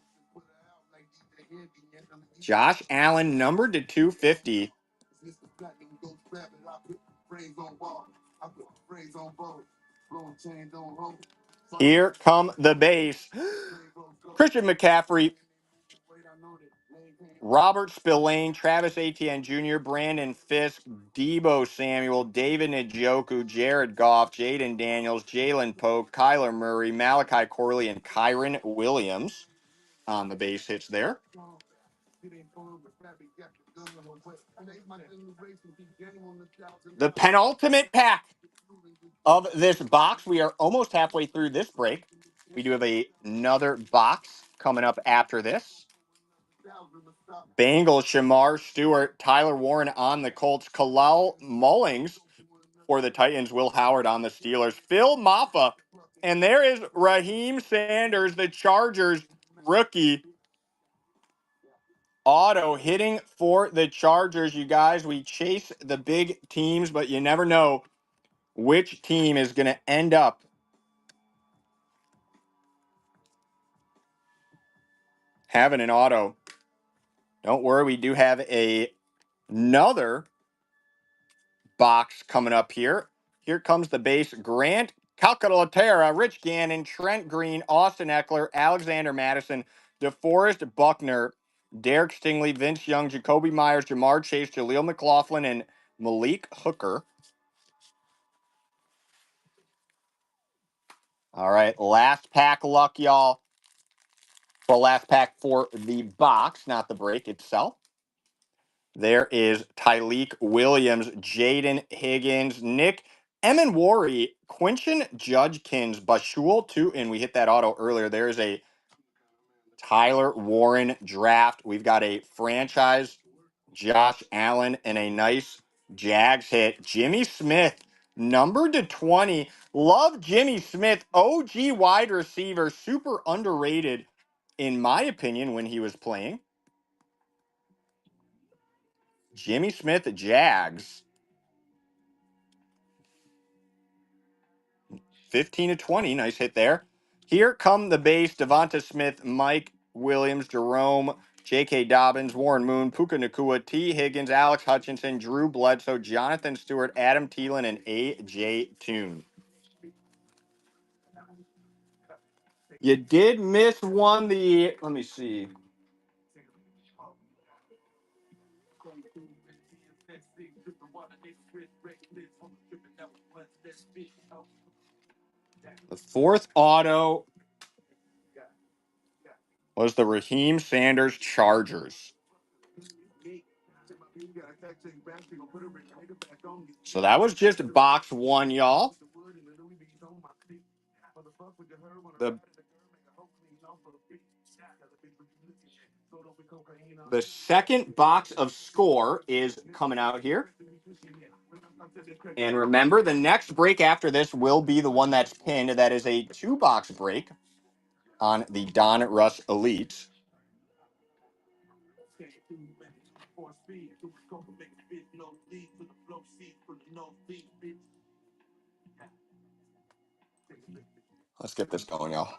Speaker 1: Josh Allen, numbered to 250. Here come the base. Christian McCaffrey, Robert Spillane, Travis Etienne Jr., Brandon Fisk, Debo Samuel, David Njoku, Jared Goff, Jaden Daniels, Jalen Pope, Kyler Murray, Malachi Corley, and Kyron Williams on the base hits there. The penultimate pack of this box. We are almost halfway through this break. We do have another box coming up after this. Bengals, Shamar Stewart, Tyler Warren on the Colts, Kalal Mullings for the Titans, Will Howard on the Steelers, Phil Maffa, and there is Raheem Sanders, the Chargers rookie auto hitting for the Chargers. You guys, we chase the big teams, but you never know which team is going to end up having an auto. Don't worry, we do have another box coming up here. Here comes the base. Grant Calcaterra, Rich Gannon, Trent Green, Austin Eckler, Alexander Madison, DeForest Buckner, Derek Stingley, Vince Young, Jacoby Myers, Jamar Chase, Jaleel McLaughlin, and Malik Hooker. All right, last pack luck, y'all. Well, last pack for the box, not the break itself. There is Tyleek Williams, Jaden Higgins, Nick Emenwari, Quinton Judkins, Bashul, too, and we hit that auto earlier. There is a Tyler Warren draft. We've got a franchise, Josh Allen, and a nice Jags hit. Jimmy Smith, numbered to 20. Love Jimmy Smith, OG wide receiver, super underrated, in my opinion, when he was playing. Jimmy Smith, Jags. 15 to 20. Nice hit there. Here come the base. Devonta Smith, Mike Williams, Jerome, J.K. Dobbins, Warren Moon, Puka Nakua, T. Higgins, Alex Hutchinson, Drew Bledsoe, Jonathan Stewart, Adam Thielen, and A.J. Toon. You did miss one. Let me see. The fourth auto was the Raheem Sanders Chargers. So that was just box one, y'all. The second box of score is coming out here. And remember, the next break after this will be the one that's pinned. That is a 2-box break on the Donruss Elite. Let's get this going, y'all.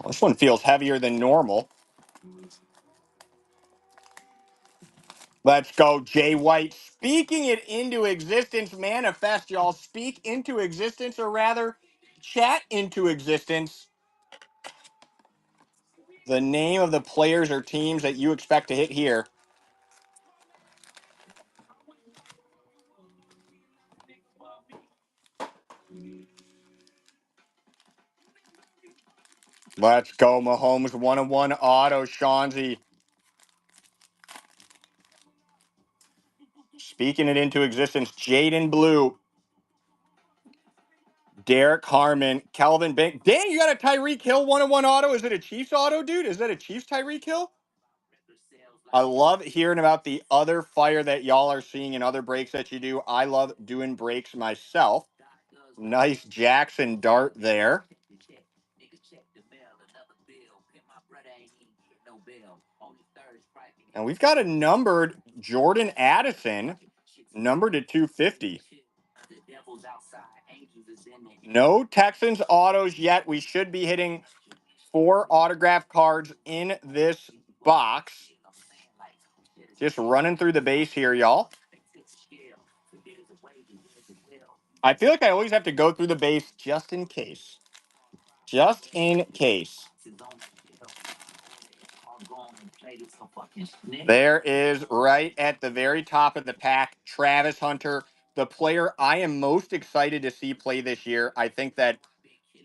Speaker 1: Well, this one feels heavier than normal. Let's go, Jay White. Speaking it into existence, manifest, y'all. Speak into existence, or rather, chat into existence the name of the players or teams that you expect to hit here. Let's go, Mahomes. 1-1 auto, Shawnzy. Speaking it into existence, Jaden Blue, Derek Harmon, Calvin Bank. Dang, you got a Tyreek Hill 1-1 auto. Is it a Chiefs auto, dude? Is that a Chiefs Tyreek Hill? I love hearing about the other fire that y'all are seeing in other breaks that you do. I love doing breaks myself. Nice Jackson Dart there. And we've got a numbered Jordan Addison, numbered to 250. No Texans autos yet. We should be hitting 4 autograph cards in this box. Just running through the base here, y'all. I feel like I always have to go through the base just in case. Just in case. There is right at the very top of the pack, Travis Hunter, the player I am most excited to see play this year. I think that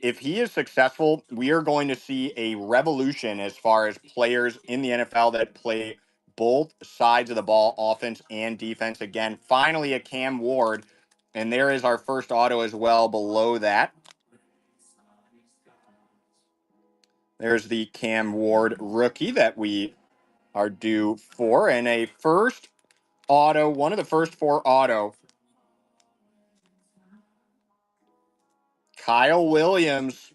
Speaker 1: if he is successful, we are going to see a revolution as far as players in the NFL that play both sides of the ball, offense and defense. Again, finally a Cam Ward, and there is our first auto as well below that. There's the Cam Ward rookie that we are due for, and a first auto, one of the first 4 auto. Kyle Williams.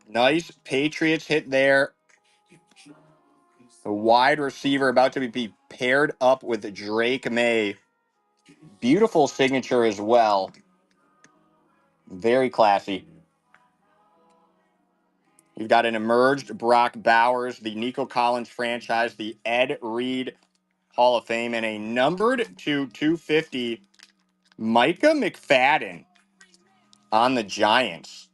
Speaker 1: Nice Patriots hit there. The wide receiver about to be paired up with Drake May. Beautiful signature as well. Very classy. We've got an emerged Brock Bowers, the Nico Collins franchise, the Ed Reed Hall of Fame, and a numbered to 250 Micah McFadden on the Giants.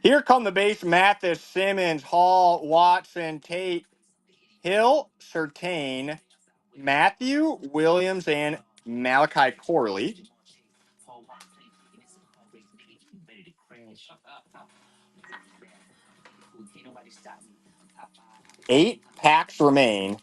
Speaker 1: Here come the base: Mathis, Simmons, Hall, Watson, Tate, Hill, Surtain, Matthew Williams, and Malachi Corley. 8 packs remain.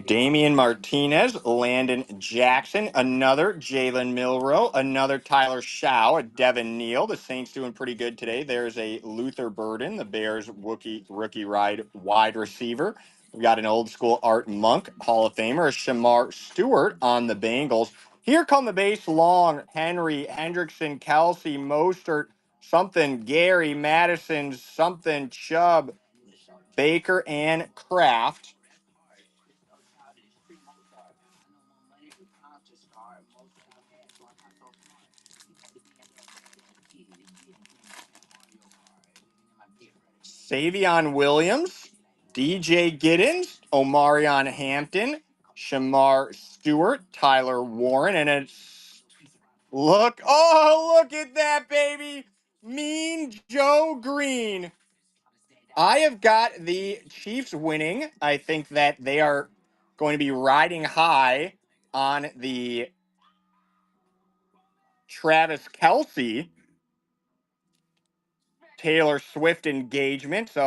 Speaker 1: Damian Martinez, Landon Jackson, another Jalen Milroe, another Tyler Shaw, a Devin Neal. The Saints doing pretty good today. There's a Luther Burden, the Bears rookie ride wide receiver. We've got an old school Art Monk, Hall of Famer, a Shamar Stewart on the Bengals. Here come the base: Long, Henry, Hendrickson, Kelsey, Mostert, something Gary, Madison, something Chubb, Baker, and Kraft. Savion Williams, DJ Giddens, Omarion Hampton, Shamar Stewart, Tyler Warren, and it's look at that, baby. Mean Joe Green. I have got the Chiefs winning. I think that they are going to be riding high on the Travis Kelce Taylor Swift engagement. So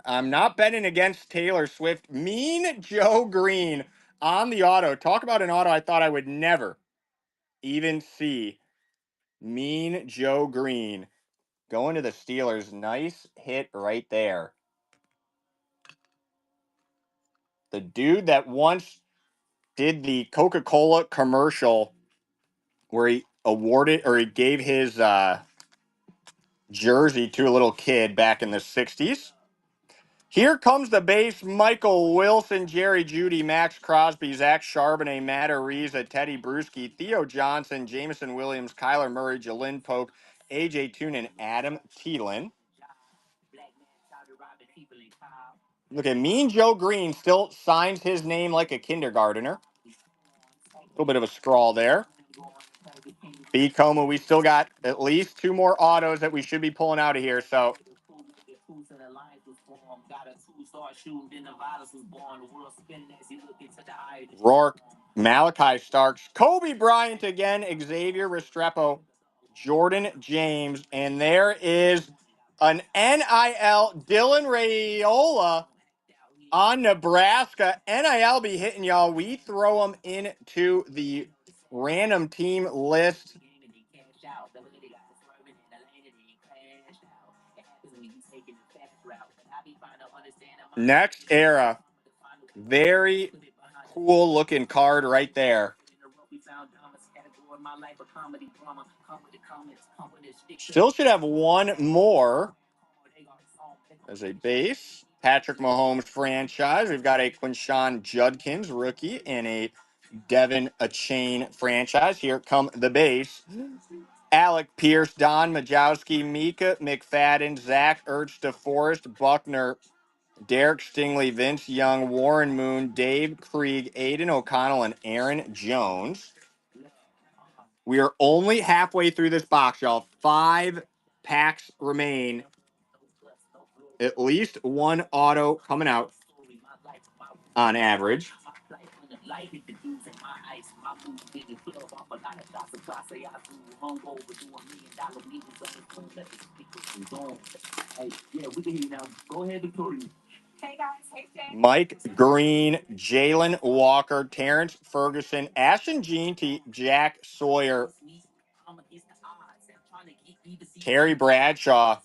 Speaker 1: I'm not betting against Taylor Swift. Mean Joe Green on the auto. Talk about an auto I thought I would never even see. Mean Joe Green going to the Steelers. Nice hit right there. The dude that once did the Coca-Cola commercial where he gave his jersey to a little kid back in the 60s. Here comes the base: Michael Wilson, Jerry Jeudy, Max Crosby, Zach Charbonnet, Matt Ariza, Teddy Bruschi, Theo Johnson, Jameson Williams, Kyler Murray, Jalen Polk, A.J. Toon, and Adam Thielen. Look at Mean Joe Green still signs his name like a kindergartner. A little bit of a scrawl there. B. Coma, we still got at least 2 more autos that we should be pulling out of here. So Rourke, Malachi Starks, Kobe Bryant again, Xavier Restrepo, Jordan James, and there is an NIL Dylan Raiola on Nebraska. NIL be hitting y'all. We throw them into the random team list. Next era. Very cool looking card right there. Still should have one more as a base. Patrick Mahomes franchise. We've got a Quinshawn Judkins rookie and a Devin Achane franchise. Here come the base. Alec Pierce, Don Majowski, Mika McFadden, Zach Ertz, DeForest Buckner, Derek Stingley, Vince Young, Warren Moon, Dave Krieg, Aiden O'Connell, and Aaron Jones. We are only halfway through this box, y'all. 5 packs remain. At least one auto coming out on average. Mike Green, Jalen Walker, Terrence Ferguson, Ashton Jeanty, Jack Sawyer, Terry Bradshaw,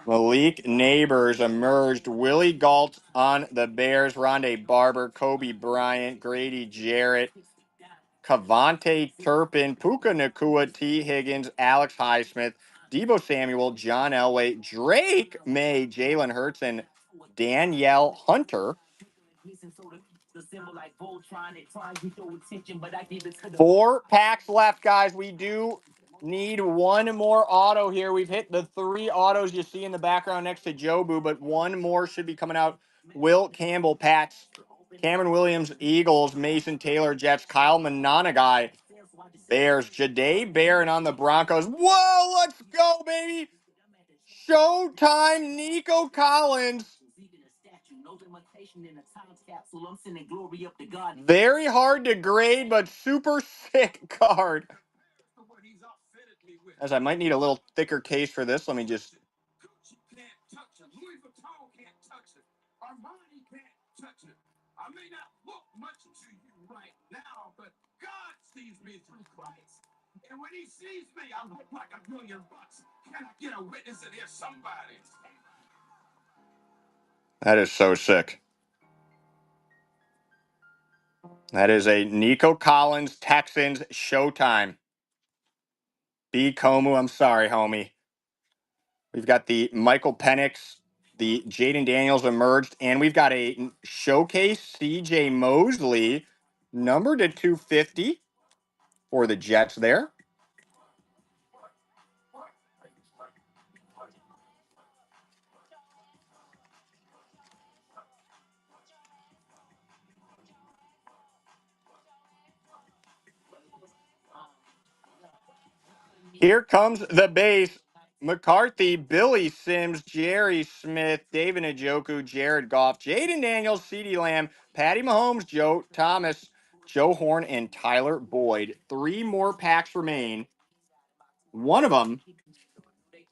Speaker 1: Malik Neighbors emerged, Willie Galt on the Bears, Rondé Barber, Kobe Bryant, Grady Jarrett, Cavante Turpin, Puka Nakua, T. Higgins, Alex Highsmith, Debo Samuel, John Elway, Drake May, Jalen Hurts, and Danielle Hunter. 4 packs left, guys. We do need one more auto here. We've hit the 3 autos you see in the background next to Jobu, but one more should be coming out. Will Campbell, Pats, Cameron Williams, Eagles, Mason Taylor, Jets, Kyle Monanagai, Bears, Jade Barron on the Broncos. Whoa, let's go, baby. Showtime, Nico Collins. Very hard to grade, but super sick card. As I might need a little thicker case for this. Let me just... That is so sick. That is a Nico Collins, Texans, Showtime. B. Komu, I'm sorry, homie. We've got the Michael Penix, the Jaden Daniels emerged, and we've got a showcase CJ Mosley, numbered to 250 for the Jets there. Here comes the base. McCarthy, Billy Sims, Jerry Smith, David Njoku, Jared Goff, Jaden Daniels, CeeDee Lamb, Patty Mahomes, Joe Thomas, Joe Horn, and Tyler Boyd. 3 more packs remain. One of them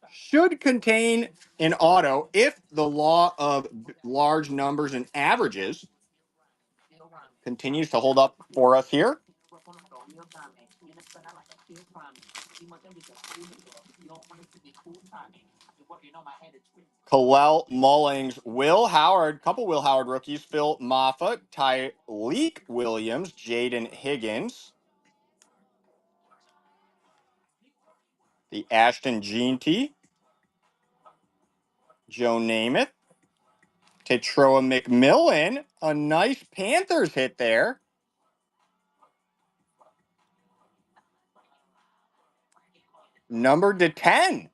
Speaker 1: should contain an auto if the law of large numbers and averages continues to hold up for us here. Kalel Mullings, Will Howard, couple Will Howard rookies, Phil Moffa, Tyleek Williams, Jaden Higgins, the Ashton Jeanty, Joe Namath, Tetroa McMillan, a nice Panthers hit there. Numbered to 10.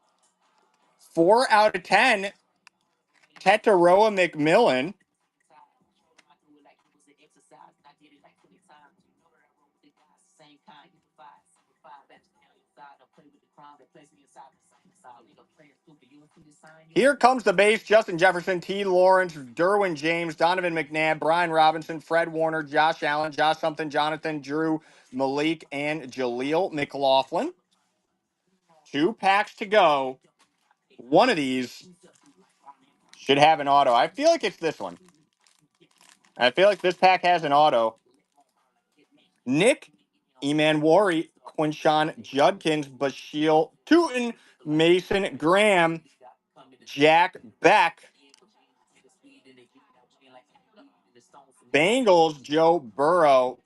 Speaker 1: 4 out of 10. Teteroa McMillan. Here comes the base. Justin Jefferson, T. Lawrence, Derwin James, Donovan McNabb, Brian Robinson, Fred Warner, Josh Allen, Josh something, Jonathan, Drew, Malik, and Jaleel McLaughlin. 2 packs to go. One of these should have an auto. I feel like it's this one. I feel like this pack has an auto. Nick Emanwari, Quinshawn Judkins, Bashil Tootin, Mason Graham, Jack Beck, Bengals, Joe Burrow.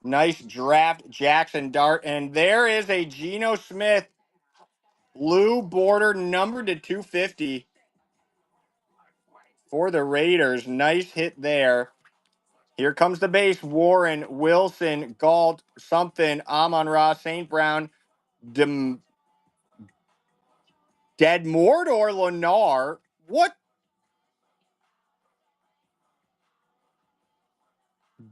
Speaker 1: Nice draft, Jackson Dart. And there is a Geno Smith blue border numbered to 250 for the Raiders. Nice hit there. Here comes the base. Warren, Wilson, Galt, something, Amon-Ra, St. Brown, Deadmord or Lennar. What?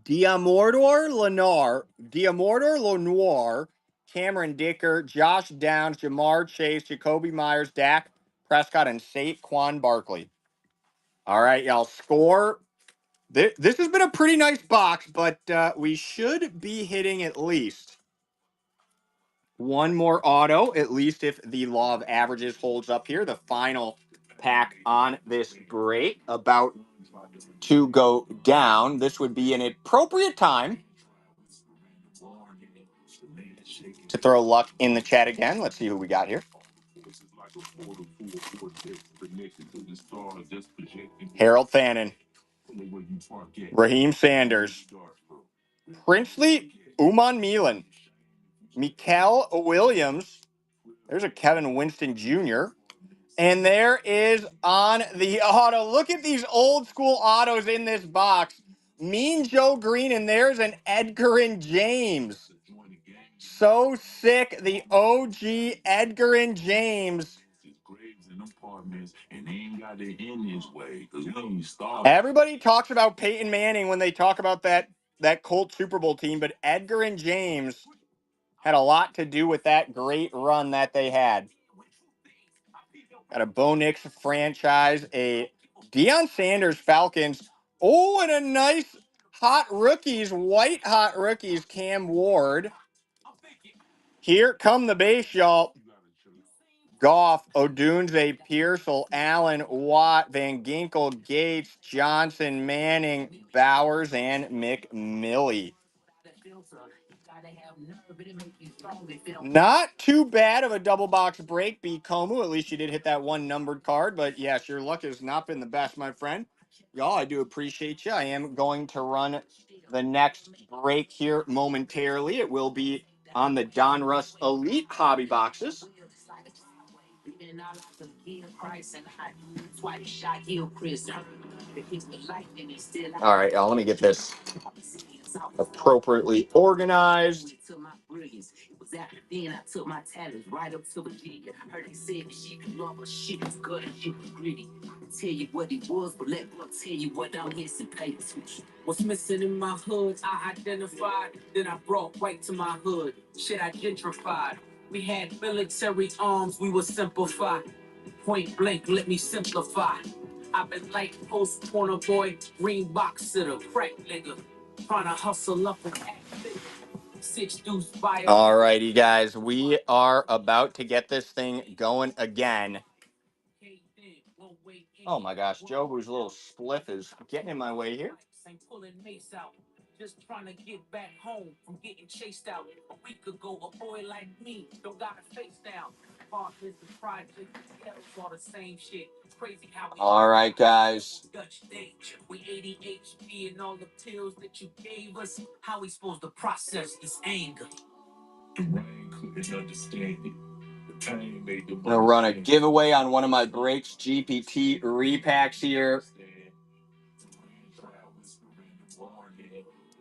Speaker 1: Diamordor Lennar. Diamordor Lenoir. Cameron Dicker, Josh Downs, Jamar Chase, Jacoby Myers, Dak Prescott, and Saquon Barkley. All right, y'all. Score. This has been a pretty nice box, but we should be hitting at least one more auto, at least if the law of averages holds up here. The final pack on this break about to go down. This would be an appropriate time to throw luck in the chat again. Let's see who we got here. Harold Fannin, Raheem Sanders, Princely Uman Milan, Mikael Williams. There's a Kevin Winston Jr. And there is on the auto. Look at these old school autos in this box. Mean Joe Green, and there's an Edgar and James. So sick. The OG Edgar and James. Everybody talks about Peyton Manning when they talk about that Colts Super Bowl team, but Edgar and James had a lot to do with that great run that they had. Got a Bo Nix franchise, a Deion Sanders Falcons. Oh, and a nice hot rookies, white hot rookies, Cam Ward. Here come the base, y'all. Goff, Odunze, Pearsall, Allen, Watt, Van Ginkel, Gates, Johnson, Manning, Bowers, and McMillie. Not too bad of a double box break, B. Como. At least you did hit that one numbered card. But yes, your luck has not been the best, my friend. Y'all, I do appreciate you. I am going to run the next break here momentarily. It will be on the Donruss Elite Hobby Boxes. All right, y'all, let me get this appropriately organized. Tell you what he was, but let me tell you what I'm missing. What's missing in my hood, I identified, then I brought white to my hood. Shit, I gentrified. We had military arms, we were simplified. Point blank, let me simplify. I've been like post corner boy, green box sitter, crack nigga, trying to hustle up and act big. All righty, guys, we are about to get this thing going again. Oh my gosh, Jobu's little spliff is getting in my way here. Just trying to get back home from getting chased out a week ago. A boy like me don't got a face down. Partners and projects, all the same shit. Crazy how we all right, guys. We 80 HP and all the pills that you gave us. How we supposed to process this anger? Couldn't understand it. I'm gonna run a giveaway on one of my breaks GPT repacks here.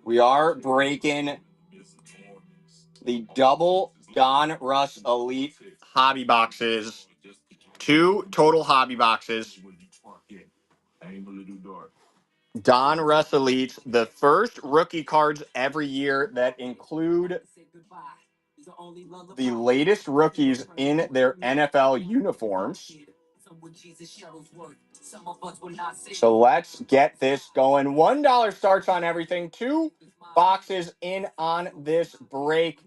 Speaker 1: We are breaking the double Donruss Elite hobby boxes. 2 total hobby boxes. Donruss Elites, the first rookie cards every year that include the latest rookies in their NFL uniforms. So let's get this going. $1 starts on everything. 2 boxes in on this break.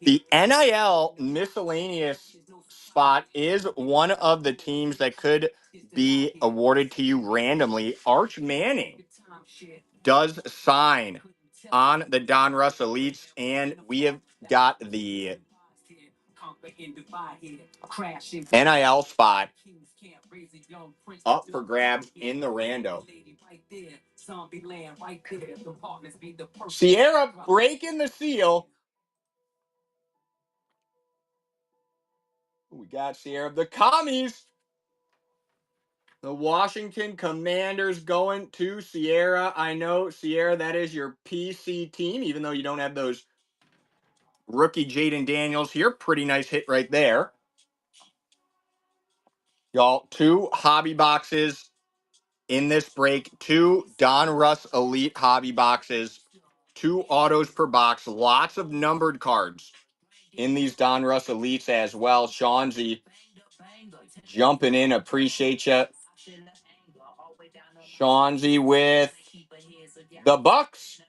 Speaker 1: The NIL miscellaneous spot is one of the teams that could be awarded to you randomly. Arch Manning does sign on the Donruss Elites, and we have got the NIL spot up for grabs in the rando. Sierra breaking the seal. We got Sierra. The commies. The Washington Commanders going to Sierra. I know, Sierra, that is your PC team, even though you don't have those rookie Jaden Daniels here. Pretty nice hit right there. Y'all, 2 hobby boxes in this break. 2 Donruss Elite hobby boxes. 2 autos per box. Lots of numbered cards in these Donruss Elites as well. Shawnzy jumping in. Appreciate you. Shawnzy with the Bucks.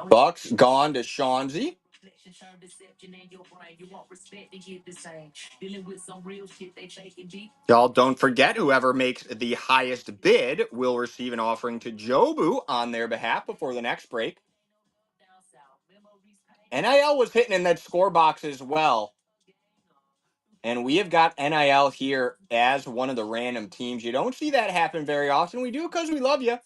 Speaker 1: Bucks gone to Shawnzy. Y'all don't forget, whoever makes the highest bid will receive an offering to Jobu on their behalf before the next break. NIL was hitting in that score box as well. And we have got NIL here as one of the random teams. You don't see that happen very often. We do because we love you.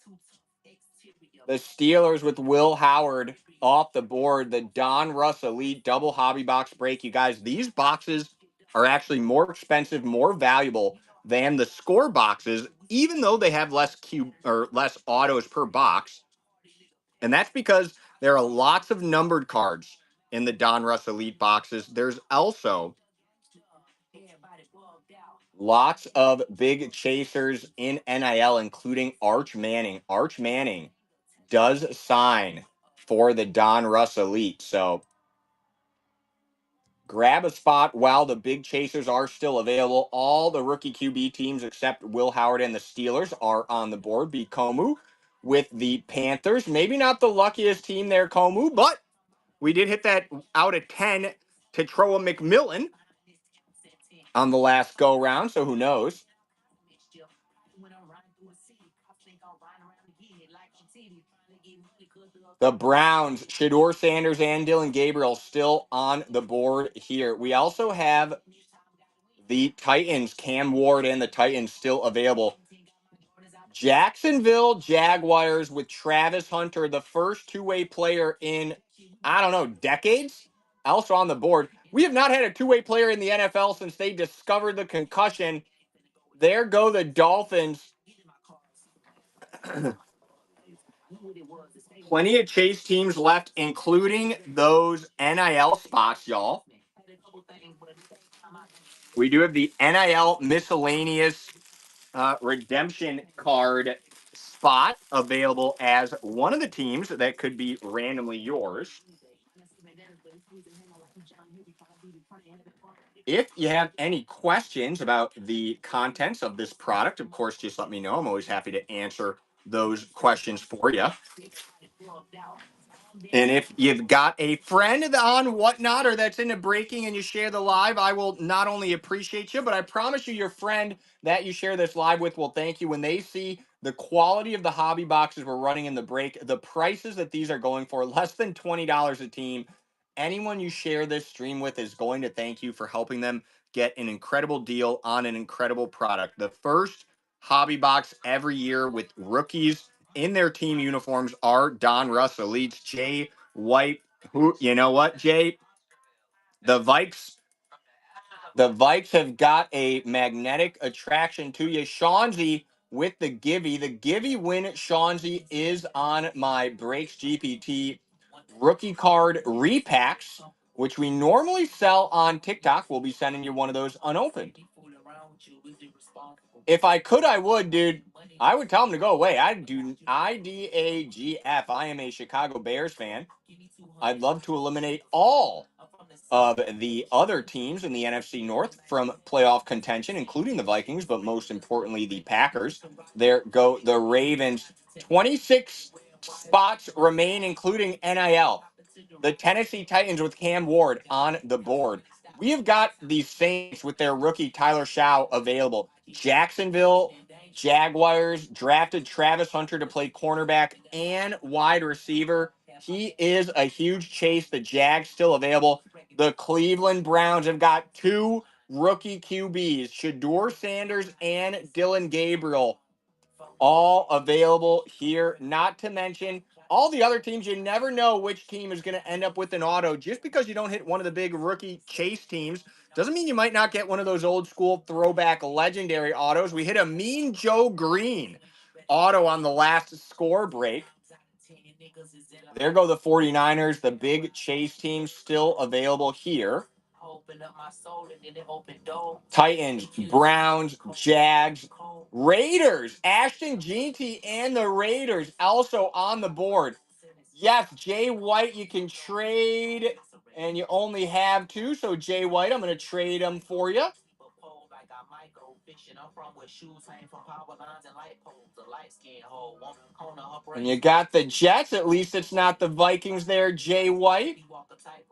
Speaker 1: The Steelers with Will Howard off the board. The Donruss Elite double hobby box break. You guys, these boxes are actually more expensive, more valuable than the score boxes, even though they have less cube or less autos per box. And that's because there are lots of numbered cards in the Donruss Elite boxes. There's also lots of big chasers in NIL, including Arch Manning. Arch Manning does sign for the Donruss Elite. So grab a spot while the big chasers are still available. All the rookie QB teams except Will Howard and the Steelers are on the board. Komu with the Panthers. Maybe not the luckiest team there, Komu, but we did hit that out of 10 to Troa McMillan on the last go round, so who knows? The Browns, Shedeur Sanders and Dylan Gabriel still on the board here. We also have the Titans, Cam Ward and the Titans still available. Jacksonville Jaguars with Travis Hunter, the first two-way player in, I don't know, decades, also on the board. We have not had a two-way player in the NFL since they discovered the concussion. There go the Dolphins. Plenty of chase teams left, including those NIL spots, y'all. We do have the NIL miscellaneous redemption card spot available as one of the teams that could be randomly yours. If you have any questions about the contents of this product, of course, just let me know. I'm always happy to answer those questions for you. And if you've got a friend on Whatnot or that's into breaking and you share the live, I will not only appreciate you, but I promise you your friend that you share this live with will thank you when they see the quality of the hobby boxes we're running in the break, the prices that these are going for, less than $20 a team. Anyone you share this stream with is going to thank you for helping them get an incredible deal on an incredible product. The first hobby box every year with rookies in their team uniforms are Donruss Elites. Jay White, who, you know what, Jay? The Vikes have got a magnetic attraction to you. Shawnzy with the Givey. The Givey win, Shawnzy, is on my Breaks GPT rookie card repacks, which we normally sell on TikTok. We'll be sending you one of those unopened. If I could, I would, dude. I would tell them to go away. I'd do IDAGF. I am a Chicago Bears fan. I'd love to eliminate all of the other teams in the NFC North from playoff contention, including the Vikings, but most importantly, the Packers. There go the Ravens. 26 spots remain, including NIL. The Tennessee Titans with Cam Ward on the board. We have got the Saints with their rookie Tyler Shaw available. Jacksonville Jaguars drafted Travis Hunter to play cornerback and wide receiver. He is a huge chase. The Jags still available. The Cleveland Browns have got two rookie QBs, Shador Sanders and Dylan Gabriel, all available here. Not to mention all the other teams. You never know which team is going to end up with an auto. Just because you don't hit one of the big rookie chase teams doesn't mean you might not get one of those old school throwback legendary autos. We hit a Mean Joe Green auto on the last score break. There go the 49ers, the big chase team still available here. Titans, Browns, Jags, Raiders, Ashton Jeanty and the Raiders also on the board. Yes, Jay White, you can trade, and you only have two. So Jay White, I'm going to trade him for you. And you got the Jets. At least it's not the Vikings there, Jay White.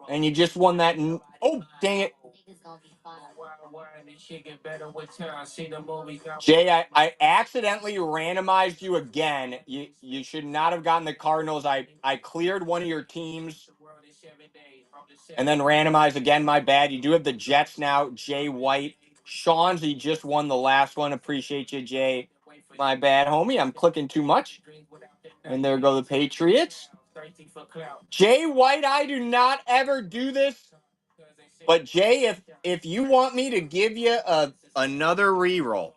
Speaker 1: And you just won that. Oh, dang it. Jay, I accidentally randomized you again. You should not have gotten the Cardinals. I cleared one of your teams and then randomized again. My bad. You do have the Jets now, Jay White. Sean's, just won the last one. Appreciate you, Jay. My bad, homie. I'm clicking too much. And there go the Patriots. Jay White, I do not ever do this. But Jay, if you want me to give you another reroll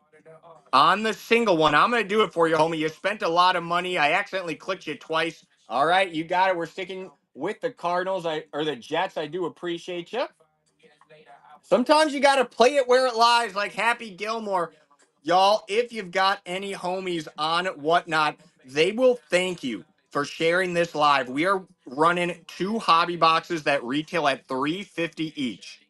Speaker 1: on the single one, I'm going to do it for you, homie. You spent a lot of money. I accidentally clicked you twice. All right, you got it. We're sticking with the Cardinals or the Jets. I do appreciate you. Sometimes you got to play it where it lies, like Happy Gilmore. Y'all, if you've got any homies on Whatnot, they will thank you for sharing this live. We are running two hobby boxes that retail at $3.50 each.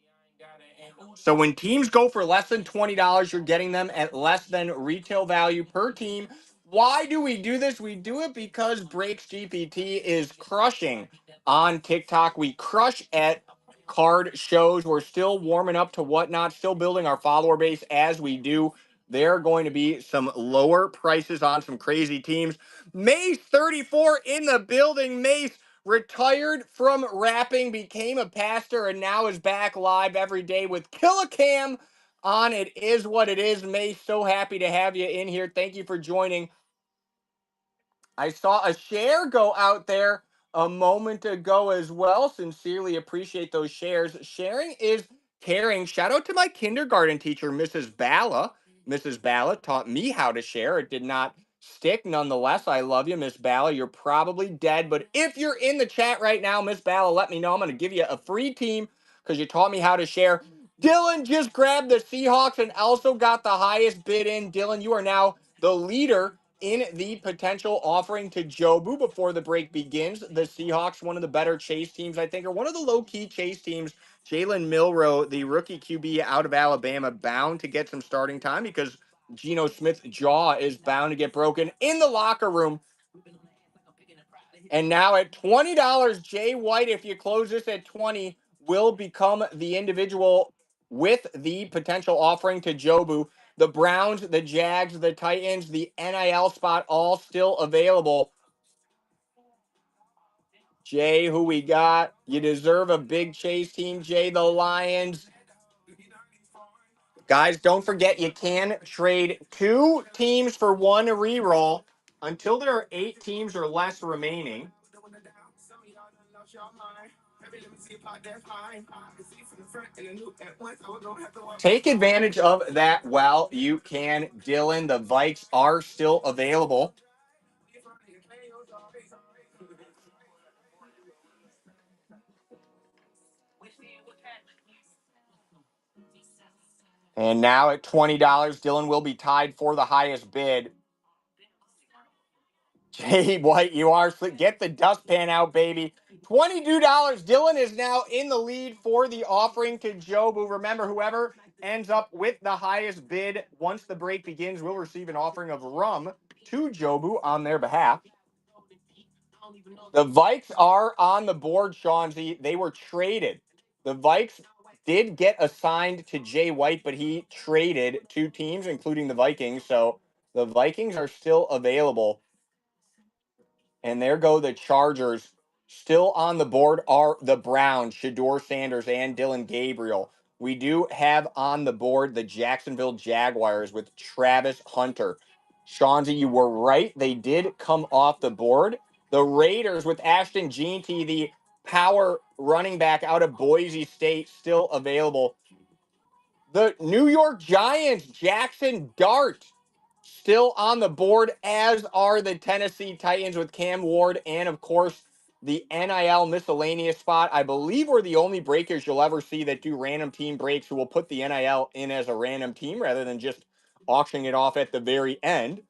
Speaker 1: So when teams go for less than $20, you're getting them at less than retail value per team. Why do we do this? We do it because Breaks GPT is crushing on TikTok. We crush at card shows. We're still warming up to Whatnot, still building our follower base as we do. There are going to be some lower prices on some crazy teams. Mace 34 in the building. Mace retired from rapping, became a pastor, and now is back live every day with Killicam on It Is What It Is. Mace, so happy to have you in here. Thank you for joining. I saw a share go out there a moment ago as well. Sincerely appreciate those shares. Sharing is caring. Shout out to my kindergarten teacher, Mrs. Bala. Mrs. Bala taught me how to share. It did not stick. Nonetheless, I love you, Miss Bala. You're probably dead, but if you're in the chat right now, Miss Bala, let me know. I'm going to give you a free team because you taught me how to share. Dylan just grabbed the Seahawks and also got the highest bid in. Dylan, you are now the leader in the potential offering to Jobu before the break begins. The Seahawks, one of the better chase teams, I think, are one of the low-key chase teams. Jalen Milroe, the rookie QB out of Alabama, bound to get some starting time because Geno Smith's jaw is bound to get broken in the locker room. And now at $20, Jay White, if you close this at 20, will become the individual with the potential offering to Jobu. The Browns, the Jags, the Titans, the NIL spot, all still available. Jay, who we got? You deserve a big chase team, Jay. The Lions. Guys, don't forget you can trade two teams for one reroll until there are 8 teams or less remaining. Take advantage of that while you can, Dylan. The Vikes are still available. And now at $20, Dylan will be tied for the highest bid. Jay White, you are get the dustpan out, baby. $22. Dylan is now in the lead for the offering to Jobu. Remember, whoever ends up with the highest bid once the break begins will receive an offering of rum to Jobu on their behalf. The Vikes are on the board, Shawnzy. They were traded. The Vikes did get assigned to Jay White, but he traded 2 teams, including the Vikings. So The Vikings are still available. And there go the Chargers. Still on the board are the Browns, Shador Sanders, and Dylan Gabriel. We do have on the board the Jacksonville Jaguars with Travis Hunter. Shanzi, you were right. They did come off the board. The Raiders with Ashton Jeanty, the power running back out of Boise State, still available. The New York Giants, Jackson Dart, still on the board, as are the Tennessee Titans with Cam Ward and, of course, the NIL miscellaneous spot. I believe we're the only breakers you'll ever see that do random team breaks who will put the NIL in as a random team rather than just auctioning it off at the very end.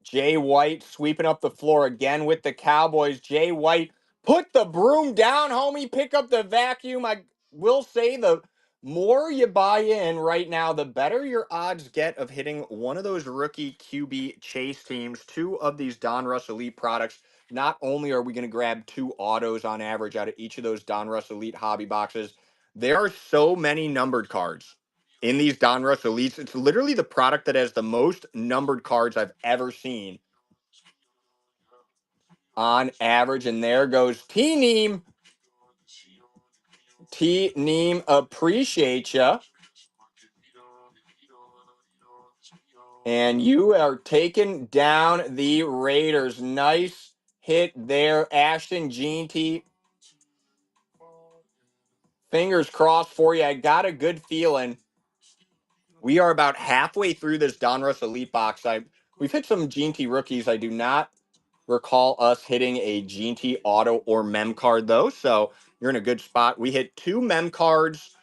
Speaker 1: Jay White sweeping up the floor again with the Cowboys. Jay White, put the broom down, homie. Pick up the vacuum. I will say the more you buy in right now, the better your odds get of hitting one of those rookie QB chase teams, two of these Donruss Elite products. Not only are we going to grab 2 autos on average out of each of those Donruss Elite hobby boxes, there are so many numbered cards in these Donruss Elites. It's literally the product that has the most numbered cards I've ever seen on average. And there goes T Neem. T Neem, appreciate ya. And you are taking down the Raiders. Nice hit there, Ashton Jeanty. Fingers crossed for you. I got a good feeling. We are about halfway through this Donruss Elite box. We've hit some Jeanty rookies. I do not recall us hitting a Jeanty auto or mem card, though, so you're in a good spot. We hit 2 mem cards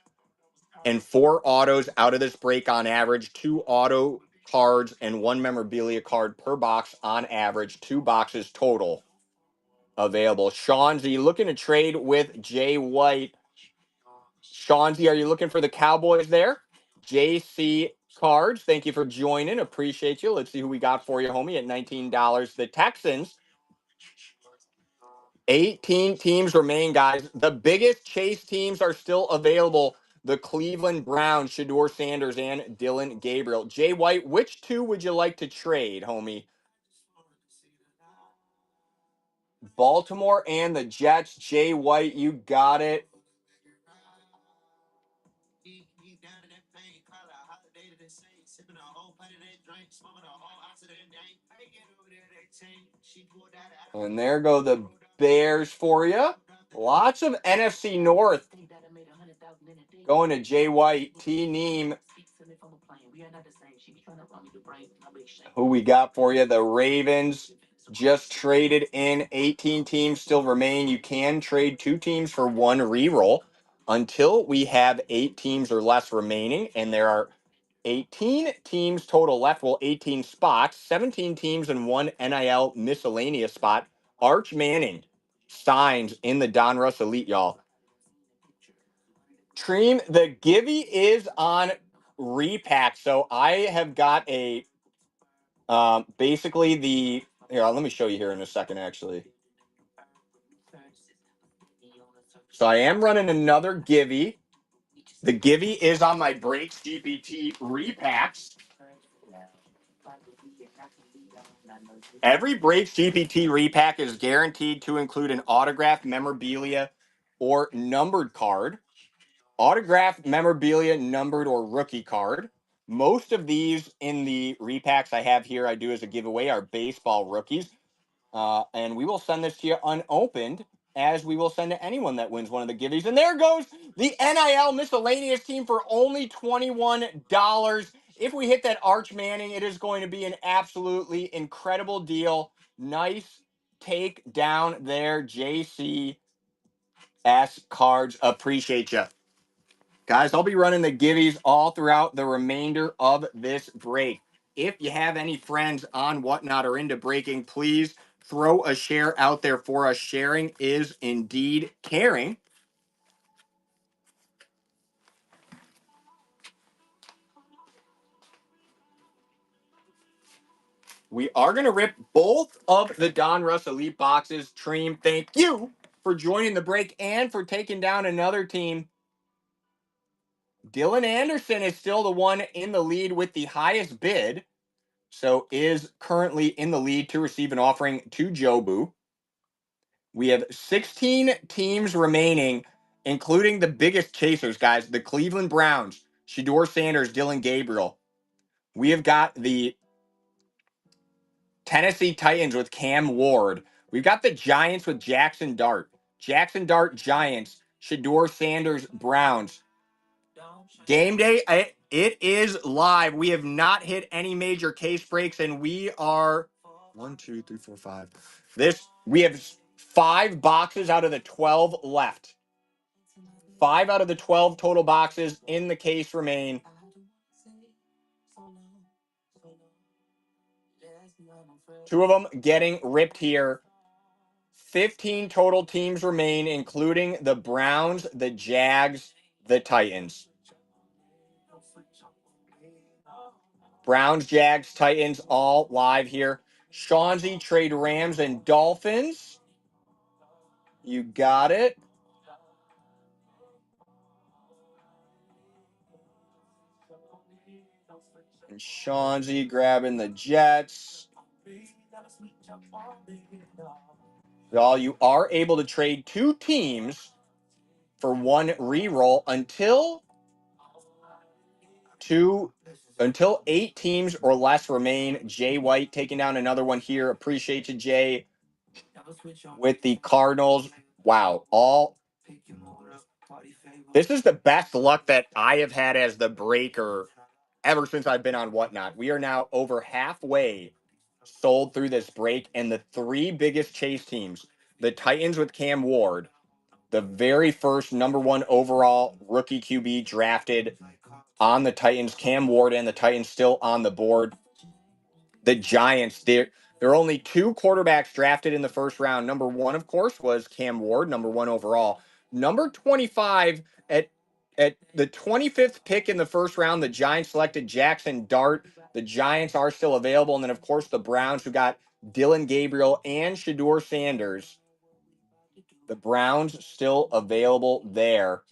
Speaker 1: and 4 autos out of this break on average. 2 auto cards and 1 memorabilia card per box on average. 2 boxes total available. Shawnzy looking to trade with Jay White. Shawnzy, are you looking for the Cowboys there? JC Cards, thank you for joining. Appreciate you. Let's see who we got for you, homie, at $19. The Texans, 18 teams remain, guys. The biggest chase teams are still available. The Cleveland Browns, Shador Sanders, and Dylan Gabriel. Jay White, which 2 would you like to trade, homie? Baltimore and the Jets. Jay White, you got it. And there go the Bears for you. Lots of NFC North going to Jay White. T Neem, who we got for you? The Ravens just traded in. 18 teams still remain. You can trade 2 teams for 1 reroll until we have 8 teams or less remaining. And there are 18 teams total left. Well, 18 spots, 17 teams and 1 NIL miscellaneous spot. Arch Manning signs in the Donruss Elite, y'all. Treem, the Givey is on repack. So I have got a basically the here. Let me show you here in a second. Actually, so I am running another Givey. The Givey is on my Breaks GPT repacks. Every Breaks GPT repack is guaranteed to include an autographed memorabilia or numbered card. Autographed memorabilia, numbered, or rookie card. Most of these in the repacks I have here, I do as a giveaway, are baseball rookies. And we will send this to you unopened, as we will send to anyone that wins one of the giveaways. And there goes the NIL miscellaneous team for only $21. If we hit that Arch Manning, it is going to be an absolutely incredible deal. Nice take down there, JCS Cards. Appreciate you. Guys, I'll be running the givvies all throughout the remainder of this break. If you have any friends on Whatnot or into breaking, please throw a share out there for us. Sharing is indeed caring. We are going to rip both of the Donruss Elite boxes. Treem, thank you for joining the break and for taking down another team. Dylan Anderson is still the one in the lead with the highest bid. So is currently in the lead to receive an offering to Jobu. We have 16 teams remaining, including the biggest chasers, guys. The Cleveland Browns, Shedeur Sanders, Dylan Gabriel. We have got the Tennessee Titans with Cam Ward. We've got the Giants with Jackson Dart. Jackson Dart, Giants. Shedeur Sanders, Browns. Game day, it is live. We have not hit any major case breaks, and we are 1, 2, 3, 4, 5. We have 5 boxes out of the 12 left. 5 out of the 12 total boxes in the case remain. Two of them getting ripped here. 15 total teams remain, including the Browns, the Jags, the Titans. Browns, Jags, Titans, all live here. Shawnzy trade Rams and Dolphins. You got it. And Shawnzy grabbing the Jets. Y'all, you are able to trade 2 teams for 1 reroll until 8 teams or less remain. Jay White taking down another one here. Appreciate you, Jay. With the Cardinals. Wow. This is the best luck that I have had as the breaker ever since I've been on Whatnot. We are now over halfway sold through this break, and the 3 biggest chase teams, the Titans with Cam Ward, the very first number 1 overall rookie QB drafted on the Titans, Cam Ward, and the Titans still on the board. The Giants, there are only 2 quarterbacks drafted in the first round. Number 1, of course, was Cam Ward, number 1 overall. Number 25 at the 25th pick in the first round, the Giants selected Jackson Dart. The Giants are still available, and then of course the Browns, who got Dylan Gabriel and Shedeur Sanders. The Browns still available there.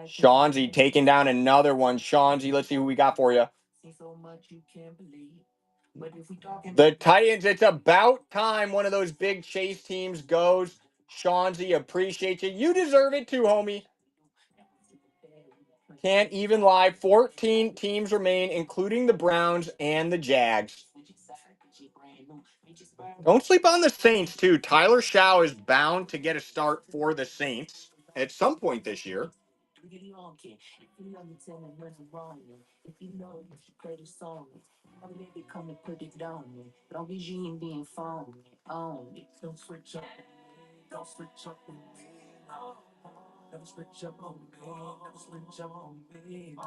Speaker 1: Shawnzy taking down another one. Shawnzy, let's see who we got for you. The Titans, it's about time one of those big chase teams goes. Shawnzy, appreciate you. You deserve it too, homie. Can't even lie. 14 teams remain, including the Browns and the Jags. Don't sleep on the Saints, too. Tyler Shaw is bound to get a start for the Saints at some point this year.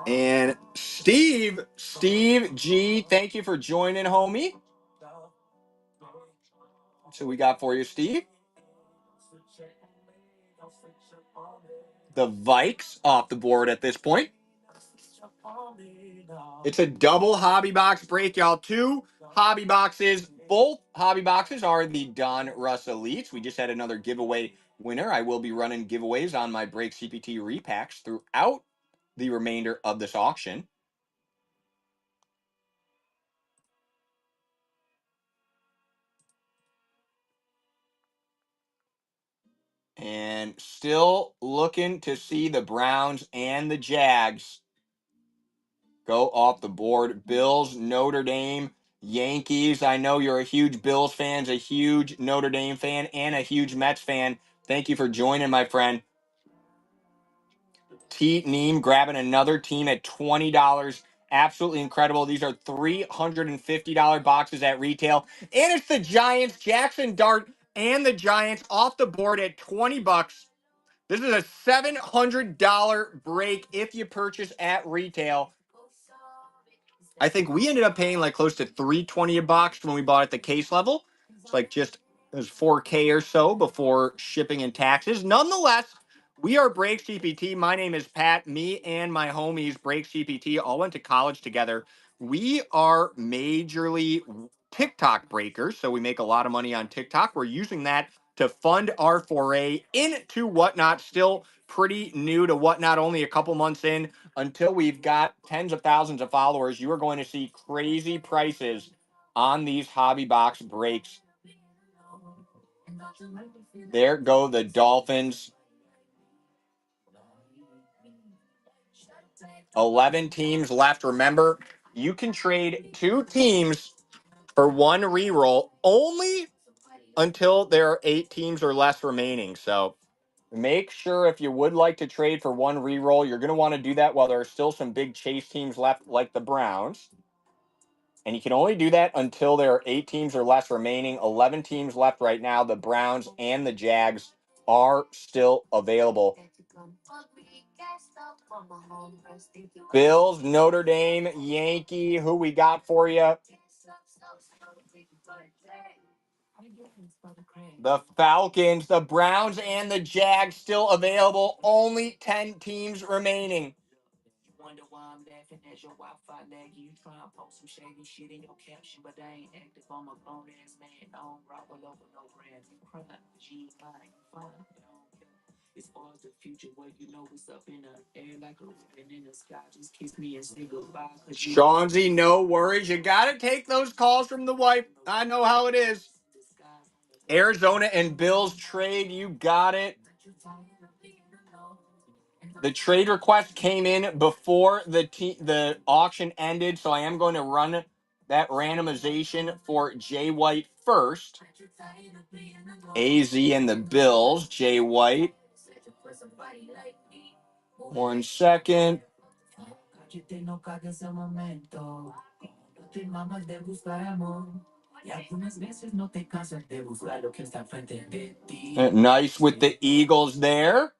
Speaker 1: And Steve G, thank you for joining, homie. So we got for you, Steve. The Vikes off the board at this point. It's a double hobby box break, y'all. 2 hobby boxes. Both hobby boxes are the Donruss Elites. We just had another giveaway winner. I will be running giveaways on my Break CPT repacks throughout the remainder of this auction. And still looking to see the Browns and the Jags go off the board. Bills, Notre Dame, Yankees. I know you're a huge Bills fan, a huge Notre Dame fan, and a huge Mets fan. Thank you for joining, my friend. T. Neem grabbing another team at $20. Absolutely incredible. These are $350 boxes at retail. And it's the Giants, Jackson Dart, and the Giants off the board at $20. This is a $700 break if you purchase at retail. I think we ended up paying like close to $320 a box when we bought at the case level. It's like just it was $4K or so before shipping and taxes. Nonetheless, we are Break CPT. My name is Pat. Me and my homies Break CPT all went to college together. We are majorly TikTok breakers, so we make a lot of money on TikTok. We're using that to fund our foray into Whatnot. Still pretty new to Whatnot, only a couple months in. Until we've got tens of thousands of followers, you are going to see crazy prices on these hobby box breaks. There go the Dolphins. 11 teams left. Remember, you can trade 2 teams for 1 reroll only until there are 8 teams or less remaining. So make sure if you would like to trade for 1 reroll, you're going to want to do that while there are still some big chase teams left, like the Browns. And you can only do that until there are 8 teams or less remaining. 11 teams left right now. The Browns and the Jags are still available. Bills, Notre Dame, Yankee, who we got for you? The Falcons, the Browns, and the Jags still available. Only 10 teams remaining. Wonder why I'm laughing at your Wi-Fi laggy. You try and post some shady shit in your caption, but I ain't active. I'm a grown ass man. I don't rock all over no brand. You cry, she ain't lying. You fine, I don't care. As far as the future, where you know what's up in the air like a ribbon in the sky. Just kiss me and say goodbye. Chauncey, no worries. You gotta take those calls from the wife. I know how it is. Arizona and Bills trade. You got it. The trade request came in before the auction ended, so I am going to run that randomization for Jay White first. AZ and the Bills, Jay White. 1 second. Nice with the Eagles there.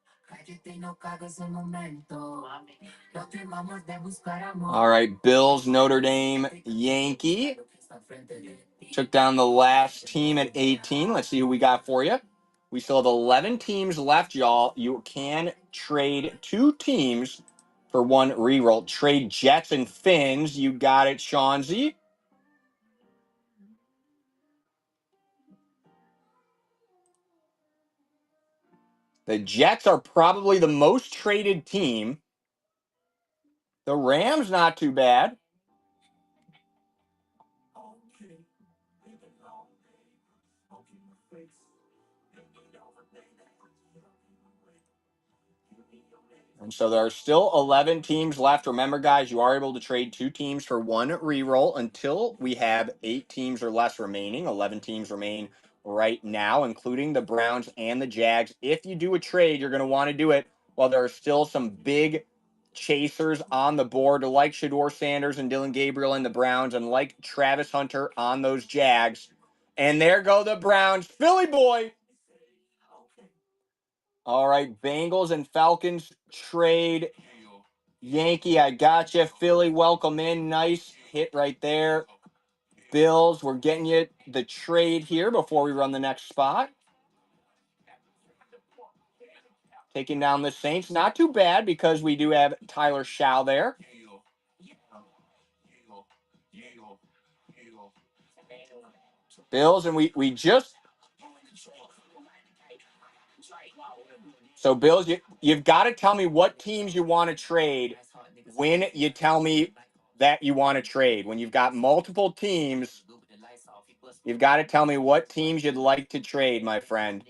Speaker 1: All right, Bills, Notre Dame, Yankee. Took down the last team at 18. Let's see who we got for you. We still have 11 teams left, y'all. You can trade 2 teams for 1 reroll. Trade Jets and Finns. You got it, Chauncey. The Jets are probably the most traded team. The Rams, not too bad. And so there are still 11 teams left. Remember, guys, you are able to trade 2 teams for 1 reroll until we have 8 teams or less remaining. 11 teams remain right now, including the Browns and the Jags. If you do a trade, you're going to want to do it while there are still some big chasers on the board, like Shador Sanders and Dylan Gabriel and the Browns, and like Travis Hunter on those Jags. And there go the Browns. Philly boy. All right, Bengals and Falcons trade. Yankee, I gotcha. Philly, welcome in. Nice hit right there. Bills, we're getting you the trade here before we run the next spot. Taking down the Saints. Not too bad because we do have Tyler Shaw there. Bills, and we just... So, Bills, you've got to tell me what teams you want to trade when you tell me that you want to trade. When you've got multiple teams, you've got to tell me what teams you'd like to trade, my friend.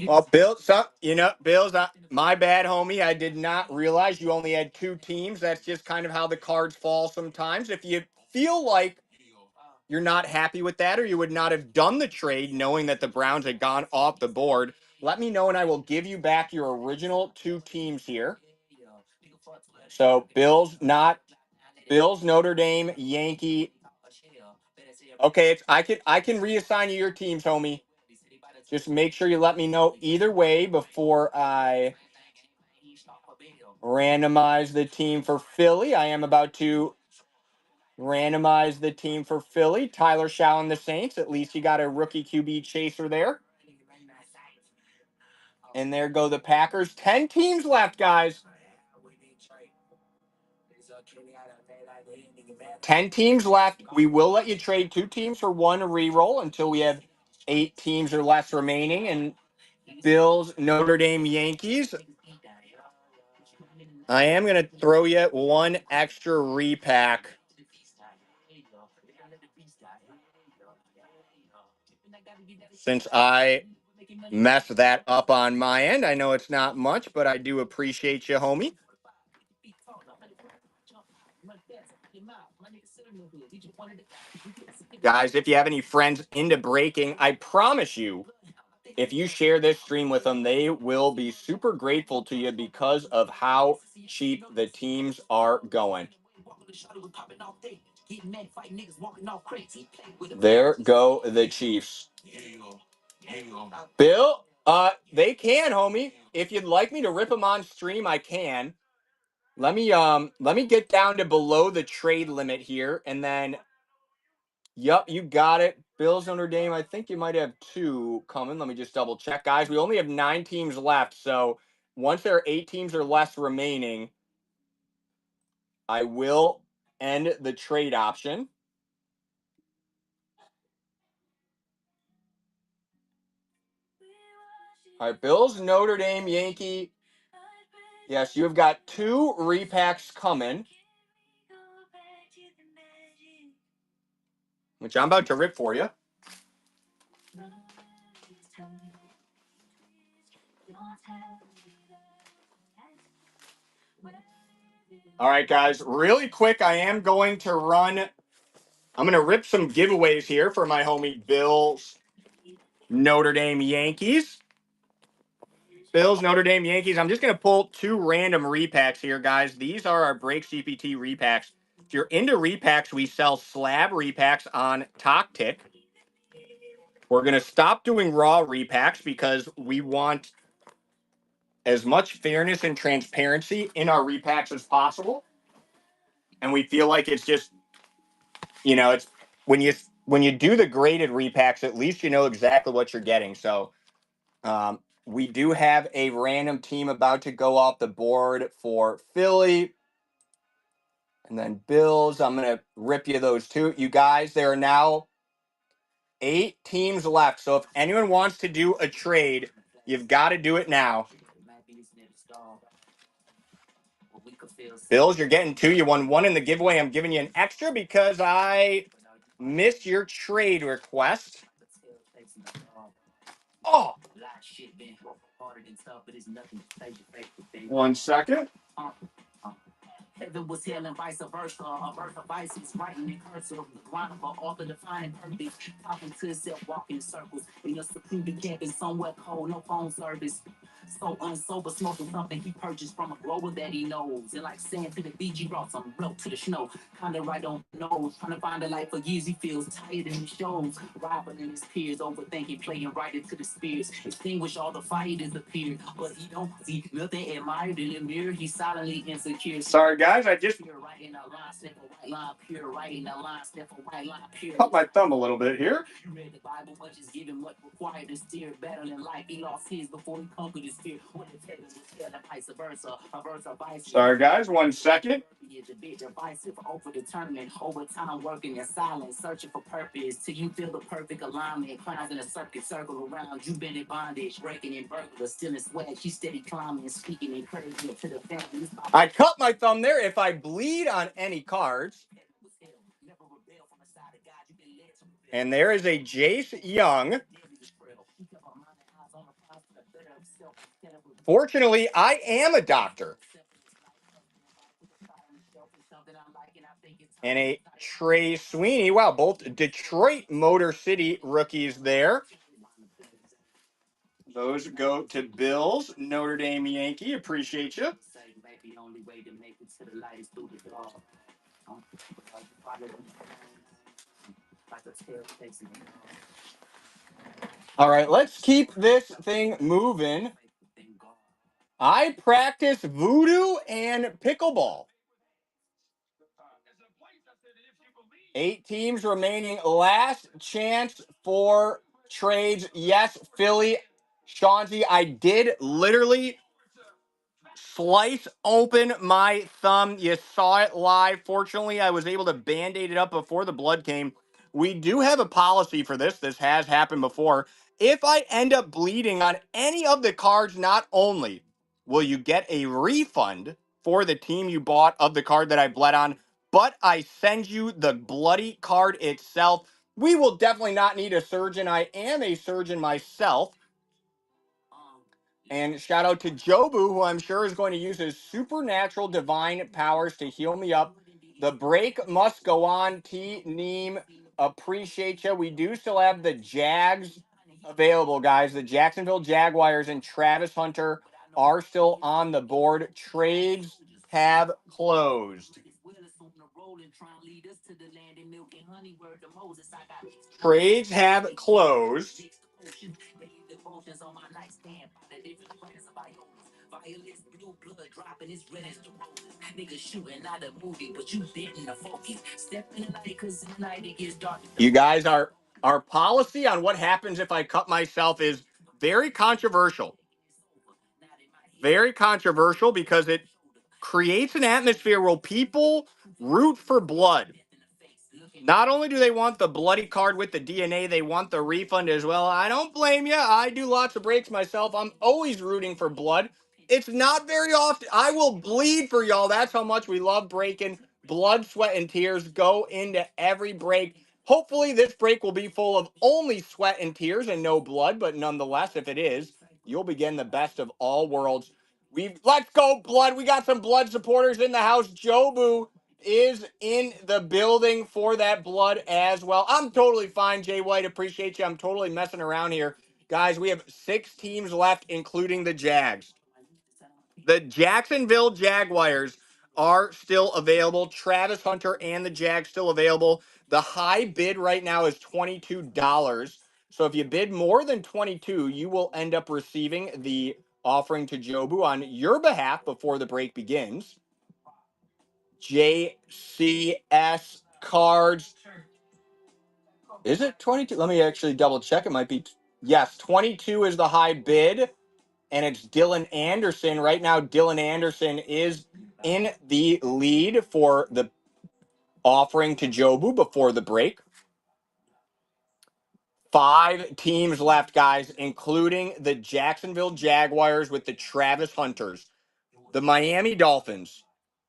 Speaker 1: Well, Bills, my bad, homie. I did not realize you only had 2 teams. That's just kind of how the cards fall sometimes. If you feel like you're not happy with that, or you would not have done the trade knowing that the Browns had gone off the board, let me know and I will give you back your original 2 teams here. So Bills, Notre Dame, Yankee. Okay, I can reassign you your teams, homie. Just make sure you let me know either way before I randomize the team for Philly. I am about to randomize the team for Philly. Tyler Shaw and the Saints. At least you got a rookie QB chaser there. And there go the Packers. 10 teams left, guys. 10 teams left. We will let you trade 2 teams for 1 reroll until we have 8 teams or less remaining. And Bills, Notre Dame, Yankees. I am going to throw you 1 extra repack. Since I messed that up on my end. I know it's not much, but I do appreciate you, homie. Guys, if you have any friends into breaking, I promise you, if you share this stream with them, they will be super grateful to you because of how cheap the teams are going. There go the Chiefs. Bill, they can, homie. If you'd like me to rip them on stream, I can. Let me get down to below the trade limit here, and then yep, you got it. Bills, Notre Dame. I think you might have 2 coming. Let me just double check, guys. We only have 9 teams left, so once there are 8 teams or less remaining, I will end the trade option. All right, Bills, Notre Dame, Yankee. Yes, you've got 2 repacks coming, which I'm about to rip for you. All right, guys, really quick, I'm going to rip some giveaways here for my homie Bills, Notre Dame, Yankees. Bills, Notre Dame, Yankees. I'm just going to pull 2 random repacks here, guys. These are our Break CPT repacks. If you're into repacks, we sell slab repacks on TokTick. We're going to stop doing raw repacks because we want as much fairness and transparency in our repacks as possible. And we feel like it's just, it's when you do the graded repacks, at least you know exactly what you're getting. So we do have a random team about to go off the board for Philly. And then Bills, I'm going to rip you those 2. You guys, there are now 8 teams left. So if anyone wants to do a trade, you've got to do it now. Bills, you're getting 2. You won 1 in the giveaway. I'm giving you an extra because I missed your trade request. Oh. 1 second. If it was hell and vice versa, a verse of vice is writing in cursive. The grind of an author defining purpose. Talking to himself, walking in circles. In your secluded cabin, somewhere cold, no phone service. So unsober, smoking something he purchased from a grower that he knows. And like sand to the beach, he brought some milk to the snow. Kinda right on the nose. Trying to find a life for years, he feels tired in his shows. Rivaling his peers, overthinking, playing right into the spirits. Extinguish all the fighters appeared. But he don't see nothing admired in the mirror. He's silently insecure. Sorry, guys, I just cut my thumb a little bit here. You read the Bible, but just give him what required to steer. Battling life, he lost his before he conquered his fear. Sorry, guys, 1 second. Over time, working in silence, searching for purpose. Till you feel the perfect alignment. Crowns in a circle around. You been in bondage, breaking in burglar, still in swag. She steady climbing, speaking encouragement to the family. I cut my thumb there. If I bleed on any cards. And there is a Jace Young. Fortunately, I am a doctor. And a Trey Sweeney. Wow, both Detroit Motor City rookies there. Those go to Bills, Notre Dame Yankee. Appreciate you. All right, let's keep this thing moving. I practice voodoo and pickleball. 8 teams remaining. Last chance for trades. Yes, Philly. Chauncey, I did literally slice open my thumb. You saw it live. Fortunately, I was able to band-aid it up before the blood came. We do have a policy for this. This has happened before. If I end up bleeding on any of the cards, not only will you get a refund for the team you bought of the card that I bled on, but I send you the bloody card itself. We will definitely not need a surgeon. I am a surgeon myself. And shout out to Jobu, who I'm sure is going to use his supernatural divine powers to heal me up. The break must go on. T. Neem, appreciate you. We do still have the Jags available, guys. The Jacksonville Jaguars and Travis Hunter are still on the board. Trades have closed. Trades have closed. You guys, our policy on what happens if I cut myself is very controversial. Very controversial because it creates an atmosphere where people root for blood. Not only do they want the bloody card with the DNA, they want the refund as well. I don't blame you. I do lots of breaks myself. I'm always rooting for blood. It's not very often. I will bleed for y'all. That's how much we love breaking. Blood, sweat, and tears go into every break. Hopefully, this break will be full of only sweat and tears and no blood. But nonetheless, if it is, you'll be getting the best of all worlds. Let's go, blood. We got some blood supporters in the house. Jobu is in the building for that blood as well. I'm totally fine, Jay White. Appreciate you. I'm totally messing around here. Guys, we have 6 teams left, including the Jags. The Jacksonville Jaguars are still available. Travis Hunter and the Jags still available. The high bid right now is $22. So if you bid more than 22, you will end up receiving the offering to Jobu on your behalf before the break begins. JCS cards. Is it 22? Let me actually double check. It might be. Yes, 22 is the high bid, and it's Dylan Anderson. Right now, Dylan Anderson is in the lead for the offering to Jobu before the break. 5 teams left, guys, including the Jacksonville Jaguars with the Travis Hunters, the Miami Dolphins,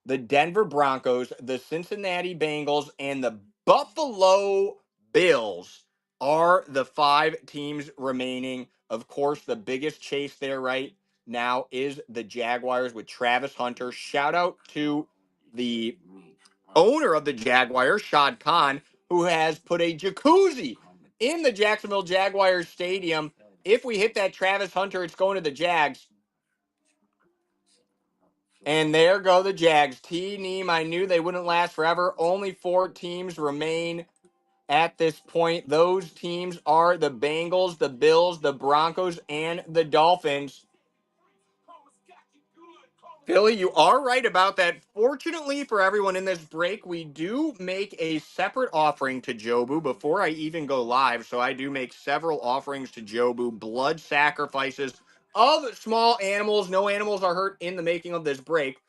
Speaker 1: the Denver Broncos, the Cincinnati Bengals, and the Buffalo Bills are the 5 teams remaining. Of course, the biggest chase there right now is the Jaguars with Travis Hunter. Shout out to the owner of the Jaguars, Shad Khan, who has put a jacuzzi in the Jacksonville Jaguars stadium. If we hit that Travis Hunter, it's going to the Jags. And there go the Jags. T. Neem, I knew they wouldn't last forever. Only 4 teams remain at this point. Those teams are the Bengals, the Bills, the Broncos, and the Dolphins. Philly, you are right about that. Fortunately for everyone in this break, we do make a separate offering to Jobu before I even go live. So I do make several offerings to Jobu, blood sacrifices of small animals. No animals are hurt in the making of this break.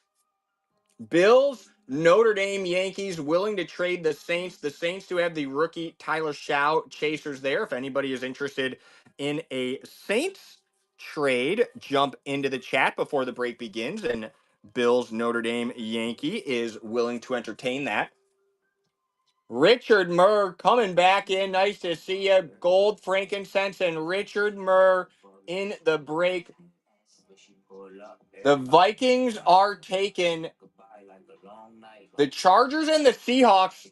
Speaker 1: Bills, Notre Dame, Yankees willing to trade the Saints. The Saints do have the rookie Tyler Shaw chasers there. If anybody is interested in a Saints trade, jump into the chat before the break begins. And Bills, Notre Dame, Yankee is willing to entertain that. Richard Murr coming back in. Nice to see you. Gold, frankincense, and Richard Murr in the break. The Vikings are taken. The Chargers and the Seahawks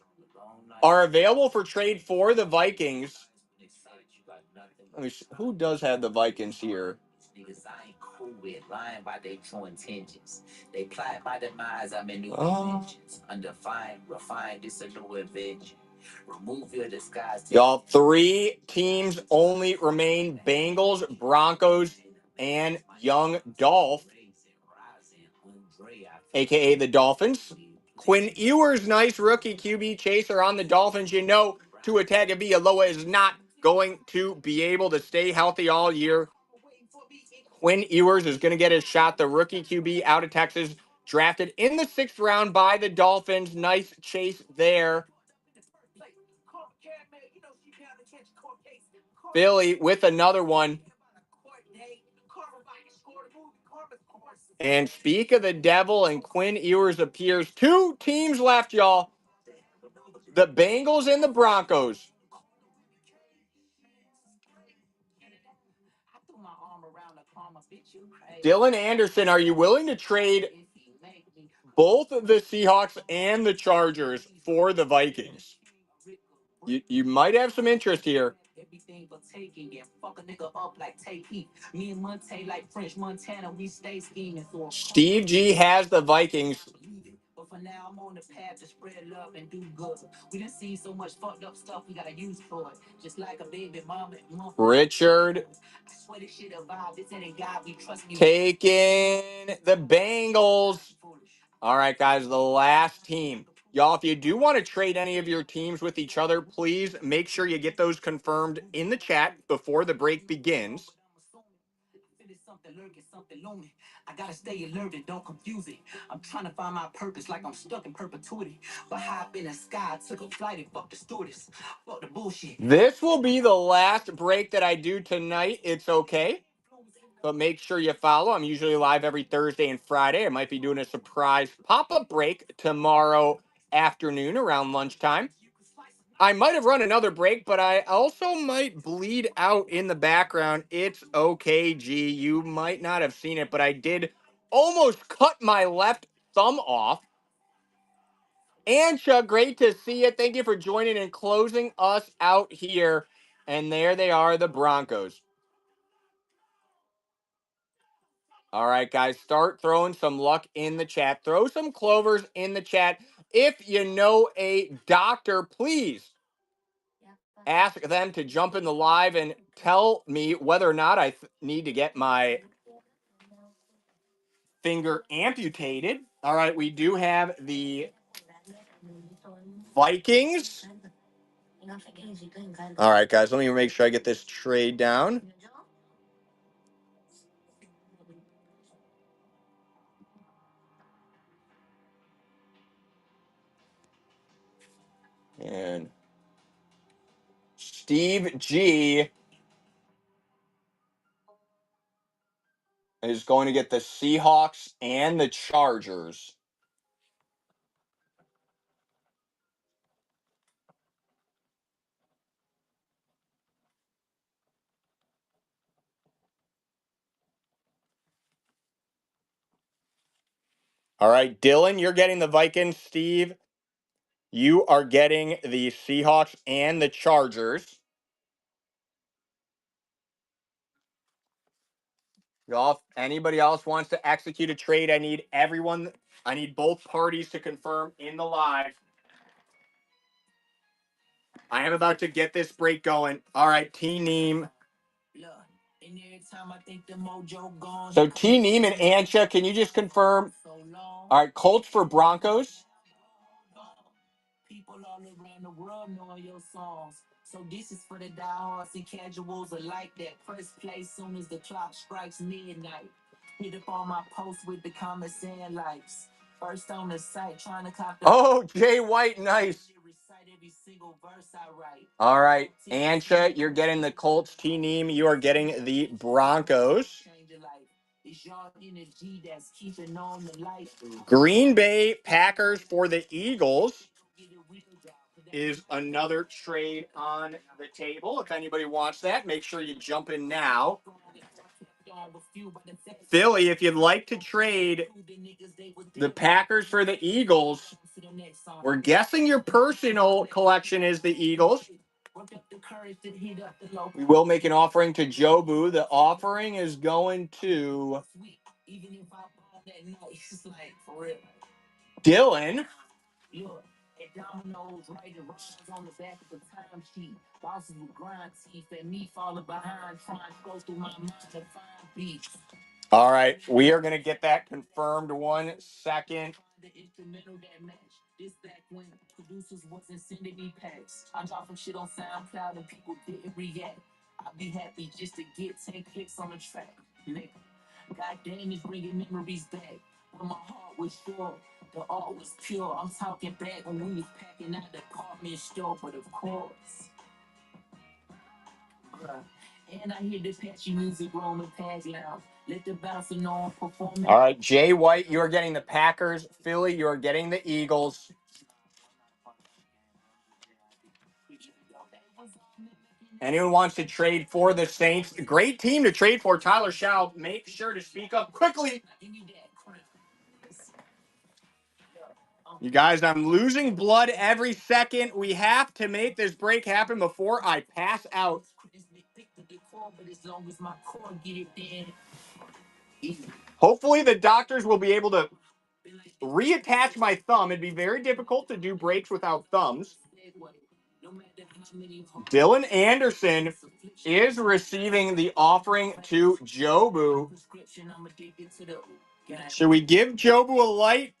Speaker 1: are available for trade for the Vikings. Let me see. Who does have the Vikings here? Y'all, 3 teams only remain: Bengals, Broncos, and Young Dolph, aka the Dolphins. Quinn Ewers, nice rookie QB chaser on the Dolphins. You know, Tua Tagovailoa is not going to be able to stay healthy all year. Quinn Ewers is going to get his shot. The rookie QB out of Texas, drafted in the 6th round by the Dolphins. Nice chase there. Philly with another one. And speak of the devil, and Quinn Ewers appears. 2 teams left, y'all. The Bengals and the Broncos. Dylan Anderson, are you willing to trade both the Seahawks and the Chargers for the Vikings? You might have some interest here. Steve G has the Vikings. But for now, I'm on the path to spread love and do good. We done seen so much fucked up stuff we gotta use for it. Just like a baby mama. Richard. I swear this shit evolved. This ain't God, we trust me. Taking the Bengals. All right, guys, the last team. Y'all, if you do want to trade any of your teams with each other, please make sure you get those confirmed in the chat before the break begins. I gotta stay alert and don't confuse it. I'm trying to find my purpose like I'm stuck in perpetuity. But high up in the sky, took a flight and fuck the stewardess. Fuck the bullshit. This will be the last break that I do tonight. It's okay. But make sure you follow. I'm usually live every Thursday and Friday. I might be doing a surprise pop-up break tomorrow afternoon around lunchtime. I might have run another break, but I also might bleed out in the background. It's okay, G. You might not have seen it, but I did almost cut my left thumb off. Ansha, great to see you. Thank you for joining and closing us out here. And there they are, the Broncos. All right, guys, start throwing some luck in the chat. Throw some clovers in the chat. If you know a doctor, please ask them to jump in the live and tell me whether or not I need to get my finger amputated. All right, we do have the Vikings. All right, guys, let me make sure I get this trade down. And Steve G is going to get the Seahawks and the Chargers. All right, Dylan, you're getting the Vikings. Steve, you are getting the Seahawks and the Chargers. Y'all, if anybody else wants to execute a trade, I need both parties to confirm in the live. I am about to get this break going. All right, T Neem. So T Neem and Ansha, can you just confirm? All right, Colts for Broncos. People all around the world knowing your songs. So this is for the diehards and casuals alike that press play soon as the clock strikes midnight. Hit up on my post with the comments and likes. First on the site trying to cop the. Oh, Jay White, nice. All right, Ansha, you're getting the Colts. T Neem, you are getting the Broncos. Green Bay Packers for the Eagles is another trade on the table. If anybody wants that, make sure you jump in now. Philly, if you'd like to trade the Packers for the Eagles, we're guessing your personal collection is the Eagles. We will make an offering to Jobu. The offering is going to Dylan. On the back of the time sheet, bosses with grind teeth and me falling behind, trying to go through my mind to find beats. All right, we are going to get that confirmed 1 second. The instrumental that match. This back when producers wasn't sending me packs. I dropped some shit on SoundCloud and people didn't react. I'd be happy just to get 10 clicks on the track. Nigga. All right, Jay White, you're getting the Packers. Philly, you're getting the Eagles. Anyone wants to trade for the Saints? Great team to trade for. Tyler Shaw, make sure to speak up quickly. You guys, I'm losing blood every second. We have to make this break happen before I pass out. Hopefully, the doctors will be able to reattach my thumb. It'd be very difficult to do breaks without thumbs. Dylan Anderson is receiving the offering to Jobu. Should we give Jobu a light?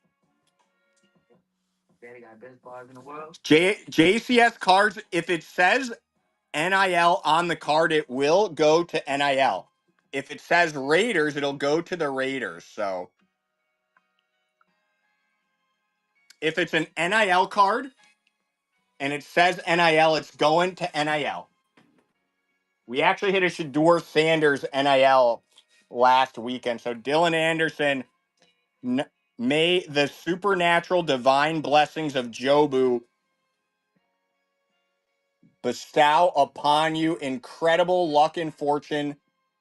Speaker 1: JCS cards, if it says NIL on the card, it will go to NIL. If it says Raiders, it'll go to the Raiders. So if it's an NIL card and it says NIL, it's going to NIL. We actually hit a Shador Sanders NIL last weekend. So Dylan Anderson, may the supernatural divine blessings of Jobu bestow upon you incredible luck and fortune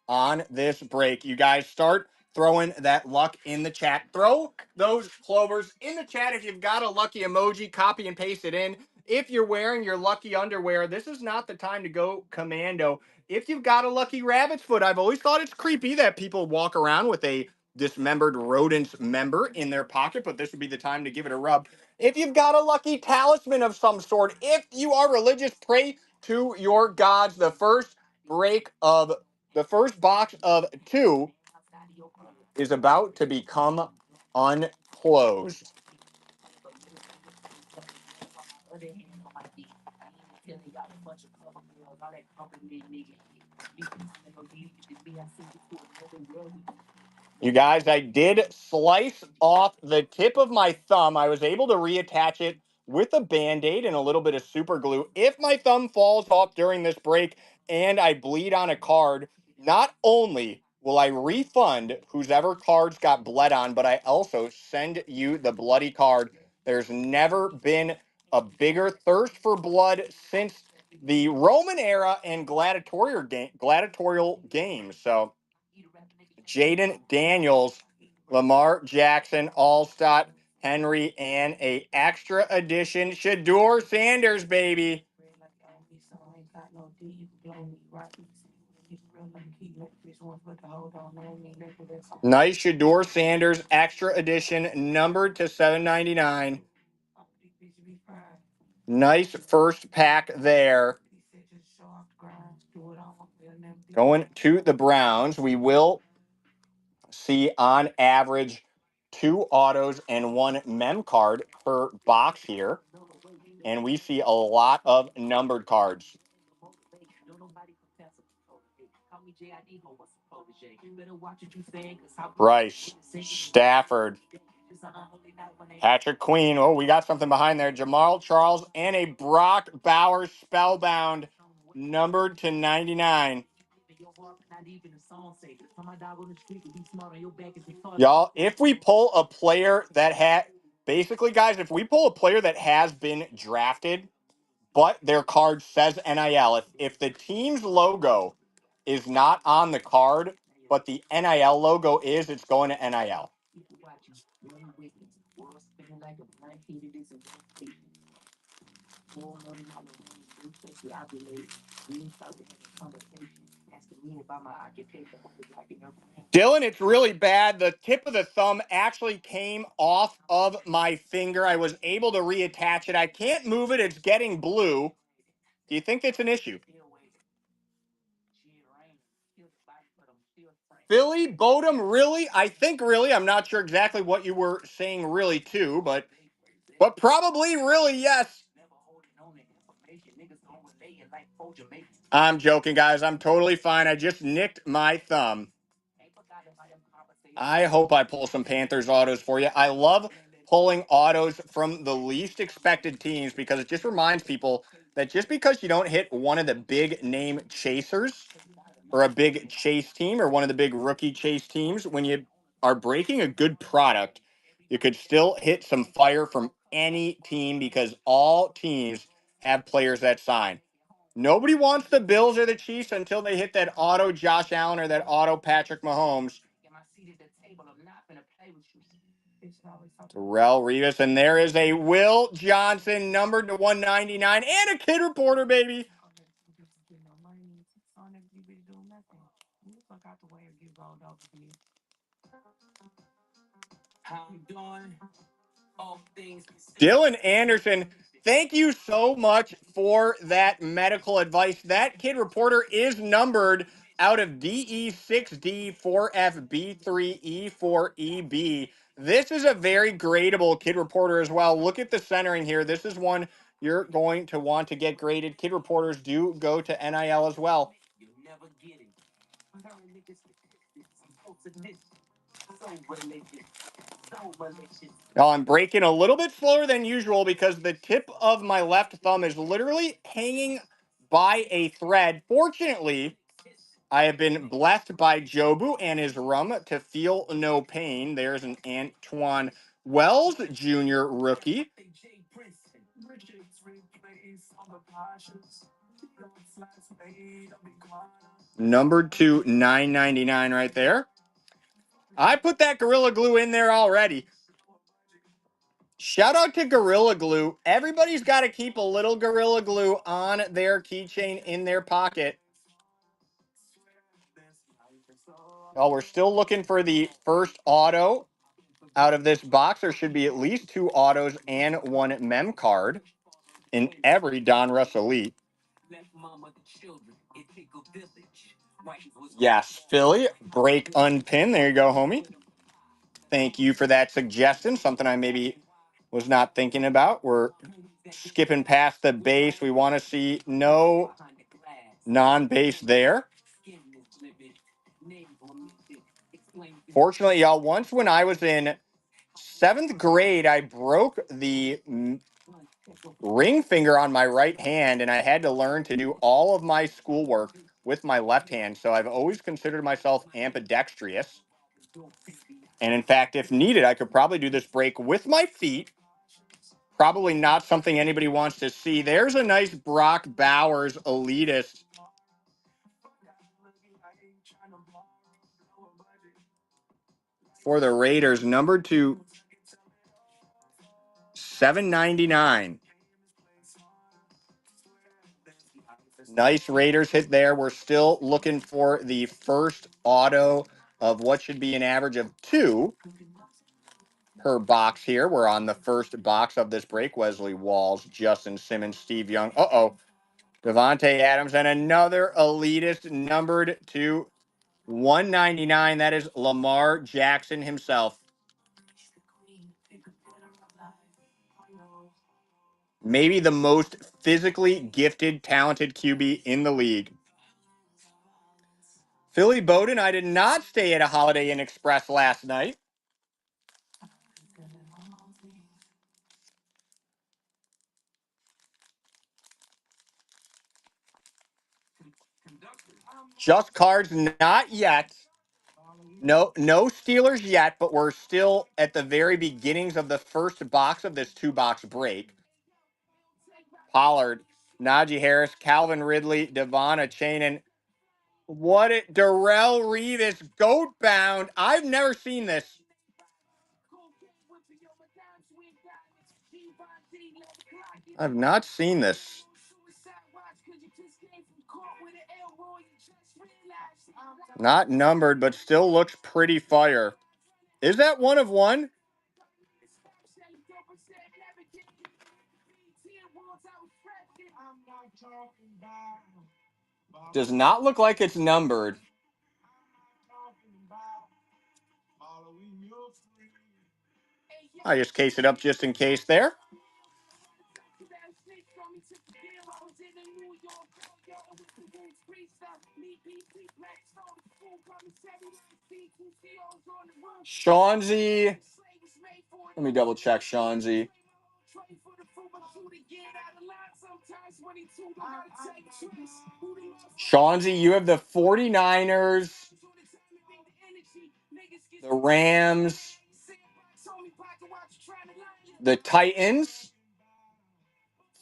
Speaker 1: on this break. You guys start throwing that luck in the chat. Throw those clovers in the chat. If you've got a lucky emoji, copy and paste it in. If you're wearing your lucky underwear, this is not the time to go commando. If you've got a lucky rabbit's foot, I've always thought it's creepy that people walk around with a dismembered rodent's member in their pocket, but this would be the time to give it a rub. If you've got a lucky talisman of some sort, if you are religious, pray to your gods. The first box of 2 is about to become unclosed. You guys, I did slice off the tip of my thumb. I was able to reattach it with a Band-Aid and a little bit of super glue. If my thumb falls off during this break and I bleed on a card, not only will I refund whoever cards got bled on, but I also send you the bloody card. There's never been a bigger thirst for blood since the Roman era and gladiatorial games. So Jaden Daniels, Lamar Jackson, Allstott, Henry, and a extra edition Shador Sanders, baby. Nice Shador Sanders, extra edition, numbered to 799. Nice first pack there. Going to the Browns, we will see on average 2 autos and 1 mem card per box here. And we see a lot of numbered cards. Rice, Stafford, Patrick Queen. Oh, we got something behind there. Jamal Charles and a Brock Bowers Spellbound, numbered to 99. Y'all, if we pull a player that basically, guys, if we pull a player that has been drafted, but their card says NIL, if the team's logo is not on the card, but the NIL logo is, it's going to NIL. Dylan, it's really bad. The tip of the thumb actually came off of my finger. I was able to reattach it. I can't move it. It's getting blue. Do you think that's an issue? Philly, Bodum, really? I think really. I'm not sure exactly what you were saying really too, but probably really, yes. I'm joking, guys. I'm totally fine. I just nicked my thumb. I hope I pull some Panthers autos for you. I love pulling autos from the least expected teams because it just reminds people that just because you don't hit one of the big name chasers or a big chase team or one of the big rookie chase teams, when you are breaking a good product, you could still hit some fire from any team because all teams have players that sign. Nobody wants the Bills or the Chiefs until they hit that auto Josh Allen or that auto Patrick Mahomes. Terrell Revis, and there is a Will Johnson numbered to 199 and a kid reporter, baby. Dylan Anderson, thank you so much for that medical advice. That kid reporter is numbered out of DE6D4FB3E4EB. This is a very gradable kid reporter as well. Look at the centering here. This is one you're going to want to get graded. Kid reporters do go to NIL as well. Now I'm breaking a little bit slower than usual because the tip of my left thumb is literally hanging by a thread. Fortunately, I have been blessed by Jobu and his rum to feel no pain. There's an Antoine Wells Jr. rookie. Numbered to 999 right there. I put that Gorilla Glue in there already. Shout out to Gorilla Glue. Everybody's got to keep a little Gorilla Glue on their keychain in their pocket. Oh, we're still looking for the first auto out of this box. There should be at least 2 autos and 1 mem card in every Donruss Elite. Yes, Philly, break unpin. There you go, homie. Thank you for that suggestion. Something I maybe was not thinking about. We're skipping past the base. We want to see no non-base there. Fortunately, y'all, once when I was in 7th grade, I broke the ring finger on my right hand, and I had to learn to do all of my schoolwork with my left hand. So I've always considered myself ambidextrous. And in fact, if needed, I could probably do this break with my feet. Probably not something anybody wants to see. There's a nice Brock Bowers elitist. For the Raiders, numbered to 799. Nice Raiders hit there. We're still looking for the first auto of what should be an average of 2 per box here. We're on the first box of this break. Wesley Walls, Justin Simmons, Steve Young. Devontae Adams, and another elitist numbered to 199. That is Lamar Jackson himself. Maybe the most physically gifted, talented QB in the league. Philly Bowden, I did not stay at a Holiday Inn Express last night. Just cards, not yet. No Steelers yet, but we're still at the very beginnings of the first box of this 2-box break. Pollard, Najee Harris, Calvin Ridley, Devon Achane, what it, Darrell Revis, goat bound. I've never seen this. I've not seen this. Not numbered, but still looks pretty fire. Is that 1 of 1? Does not look like it's numbered. I just case it up just in case there. Shawnzy. Let me double check Shawnzy. Shawnzy, you have the 49ers, the Rams, the Titans,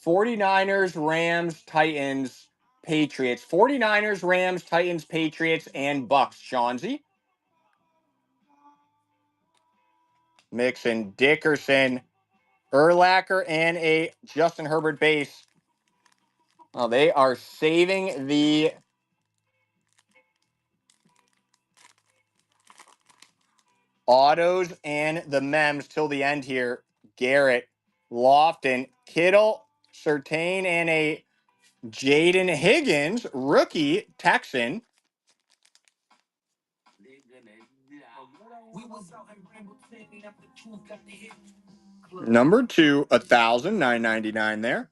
Speaker 1: 49ers, Rams, Titans, Patriots. 49ers, Rams, Titans, Patriots, and Bucks. Shawnzy. Mixon, Dickerson, Urlacher, and a Justin Herbert base. Oh, they are saving the autos and the mems till the end here. Garrett, Lofton, Kittle, Surtain, and a Jaden Higgins, rookie Texan. Number 2, 1,999 there.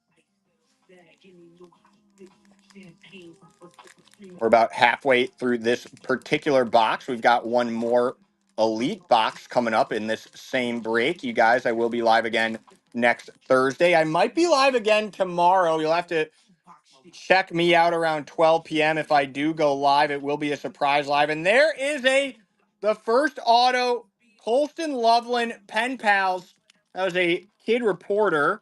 Speaker 1: We're about halfway through this particular box. We've got one more elite box coming up in this same break. You guys, I will be live again next Thursday. I might be live again tomorrow. You'll have to check me out around 12 p.m. If I do go live. It will be a surprise live. And there is the first auto, Colston Loveland Pen Pals. That was a kid reporter.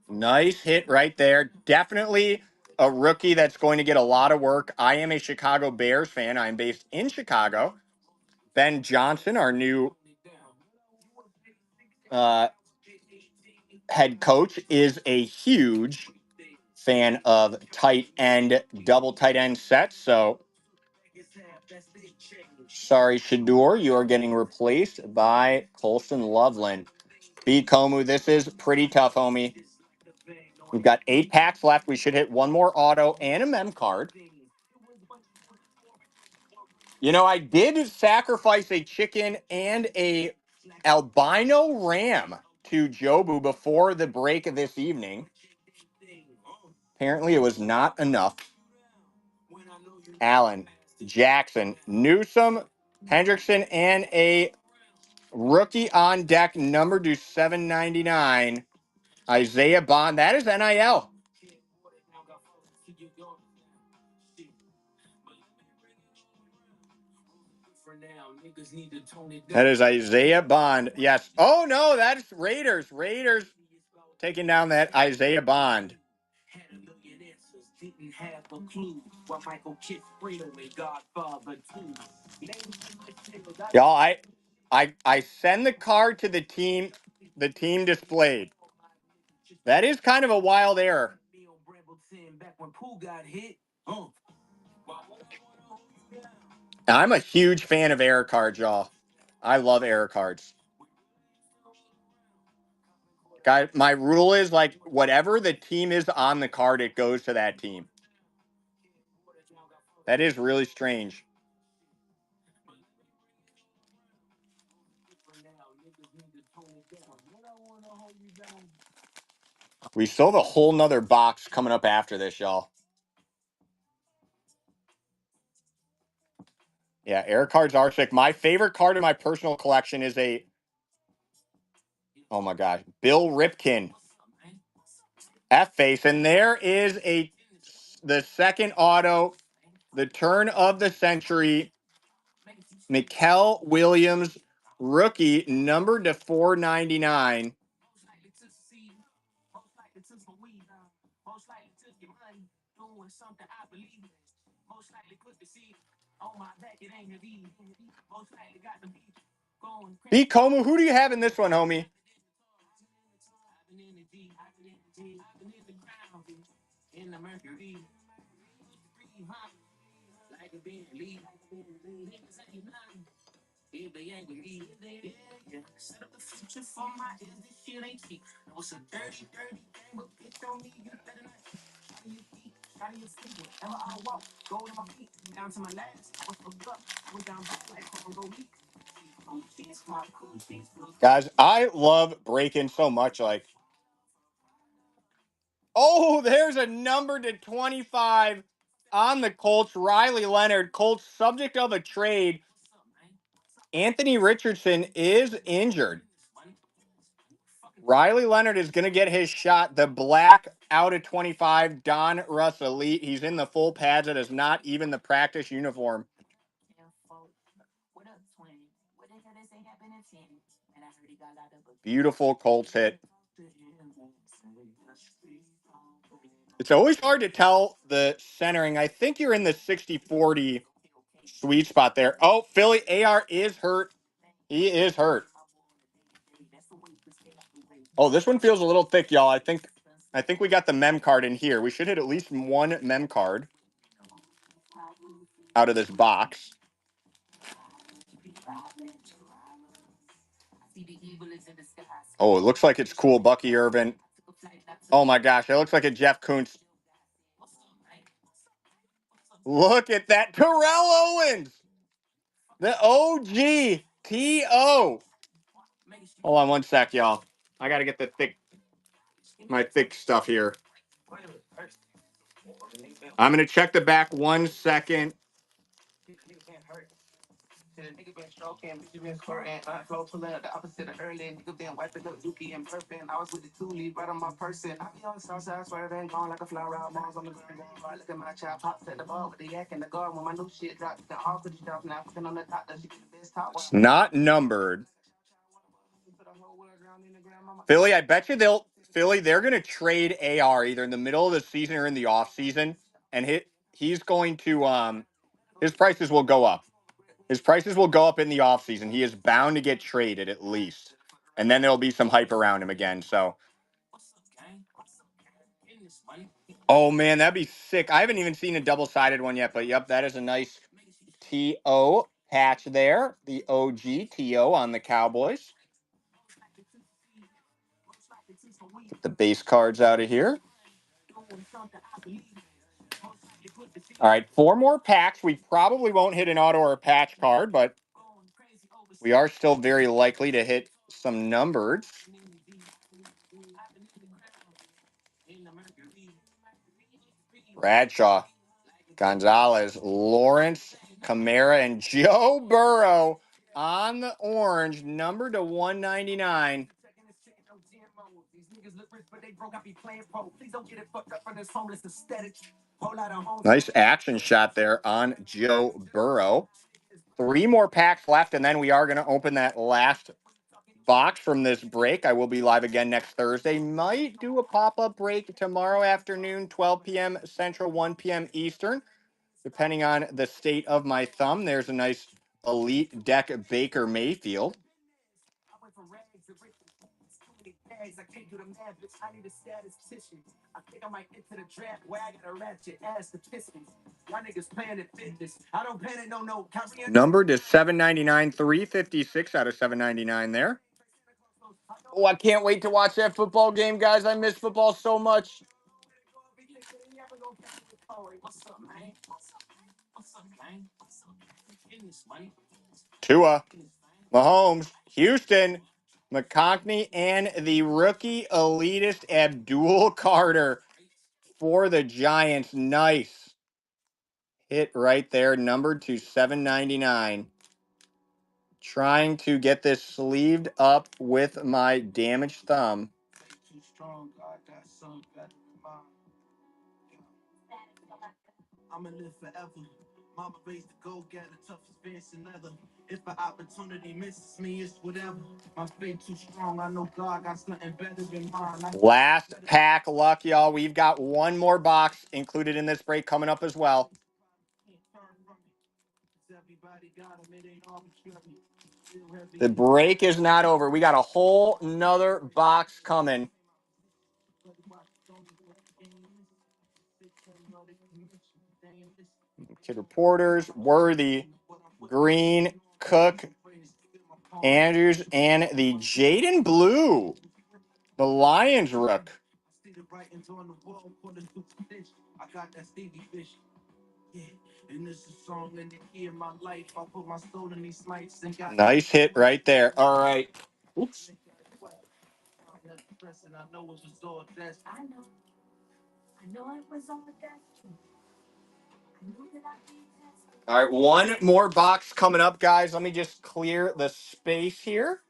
Speaker 1: Nice hit right there. Definitely a rookie that's going to get a lot of work. I am a Chicago Bears fan. I am based in Chicago. Ben Johnson, our new head coach, is a huge fan of double tight end sets. So, sorry, Shador, you are getting replaced by Colston Loveland. B. Komu, this is pretty tough, homie. We've got 8 packs left. We should hit one more auto and a mem card. You know, I did sacrifice a chicken and a albino ram to Jobu before the break of this evening. Apparently, it was not enough. Allen, Jackson, Newsom, Hendrickson, and a rookie on deck, number to 799, Isaiah Bond. That is NIL. That is Isaiah Bond. Yes. Oh, no, that's Raiders. Raiders taking down that Isaiah Bond. Y'all, I send the card to the team displayed. That is kind of a wild error. I'm a huge fan of error cards, y'all. I love error cards. Guy, my rule is like whatever the team is on the card, it goes to that team. That is really strange. We still have a whole nother box coming up after this, y'all. Yeah, error cards are sick. My favorite card in my personal collection is oh my gosh, Bill Ripken F face, and there is the second auto, the turn of the century, Mikael Williams, rookie, numbered to 499. B. Como, who do you have in this one, homie? Guys, I love breaking so much. Like, oh, there's a number to 25 on the Colts. Riley Leonard, Colts subject of a trade. Anthony Richardson is injured. Riley Leonard is going to get his shot. The black out of 25, Donruss Elite. He's in the full pads. It is not even the practice uniform. Beautiful Colts hit. It's always hard to tell the centering. I think you're in the 60-40 sweet spot there. Oh, Philly AR is hurt. He is hurt. Oh, this one feels a little thick, y'all. I think we got the mem card in here. We should hit at least one mem card out of this box. Oh, it looks like it's cool. Bucky Irvin. Oh my gosh, it looks like a Jeff Kuntz. Look at that. Terrell Owens. The OG TO. Hold on one sec, y'all. I got to get my thick stuff here. I'm going to check the back 1 second. It's not numbered. Philly, I bet you they're going to trade AR either in the middle of the season or in the off season, and he's going to his prices will go up. His prices will go up in the offseason. He is bound to get traded at least. And then there'll be some hype around him again. So, oh man, that'd be sick. I haven't even seen a double-sided one yet, but yep, that is a nice TO patch there. The OG TO on the Cowboys. Get the base cards out of here. All right, 4 more packs. We probably won't hit an auto or a patch card, but we are still very likely to hit some numbered. Bradshaw, Gonzalez, Lawrence, Kamara, and Joe Burrow on the orange, number to 199. Nice action shot there on Joe Burrow. 3 more packs left, and then we are going to open that last box from this break. I will be live again next Thursday. Might do a pop-up break tomorrow afternoon, 12 p.m. Central, 1 p.m. Eastern, depending on the state of my thumb. There's a nice elite deck Baker Mayfield. Numbered to 799, 356 out of 799 there. Oh, I can't wait to watch that football game, guys. I miss football so much. Tua, Mahomes, Houston, McConkey, and the rookie elitist Abdul Carter for the Giants. Nice hit right there, numbered to 799. Trying to get this sleeved up with my damaged thumb. I'ma live forever. Mama raised the go getter, toughest fence than leather. If an opportunity misses me, it's whatever. My faith too strong. I know God got something better than mine. Last pack luck, y'all. We've got 1 more box included in this break coming up as well. The break is not over. We got a whole nother box coming. Kid Reporters, Worthy, Green, Cook, Andrews, and the Jaden Blue, the Lions rook. Nice hit right there. All right. Oops. All right, one more box coming up, guys. Let me just clear the space here.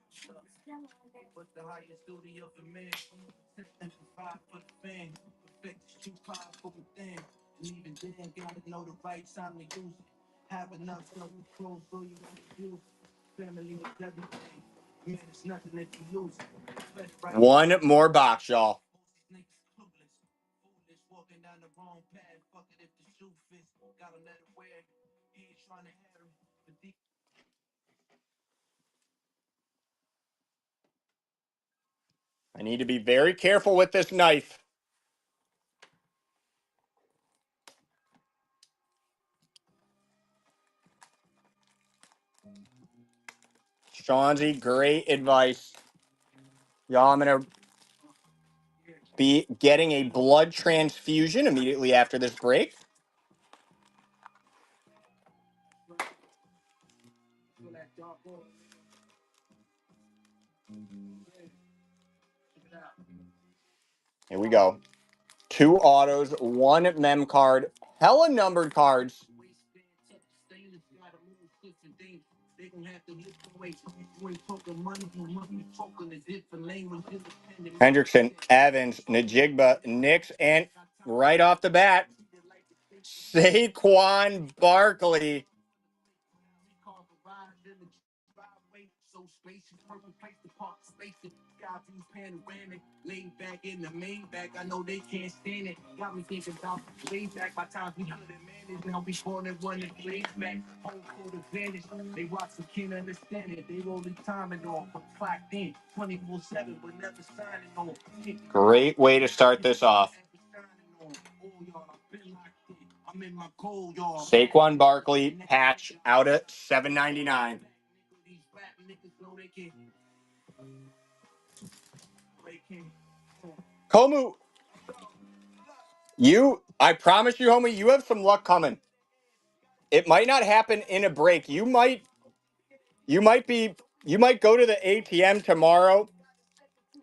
Speaker 1: One more box, y'all. I need to be very careful with this knife. Chauncey, great advice. Y'all, I'm going to be getting a blood transfusion immediately after this break. Here we go. 2 autos, 1 mem card, hella numbered cards. Hendrickson, Evans, Najigba, Nix, and right off the bat, Saquon Barkley. Great way to start this off. Saquon Barkley patch out at $7.99. Komu, I promise you, homie, you have some luck coming. It might not happen in a break. You might go to the ATM tomorrow,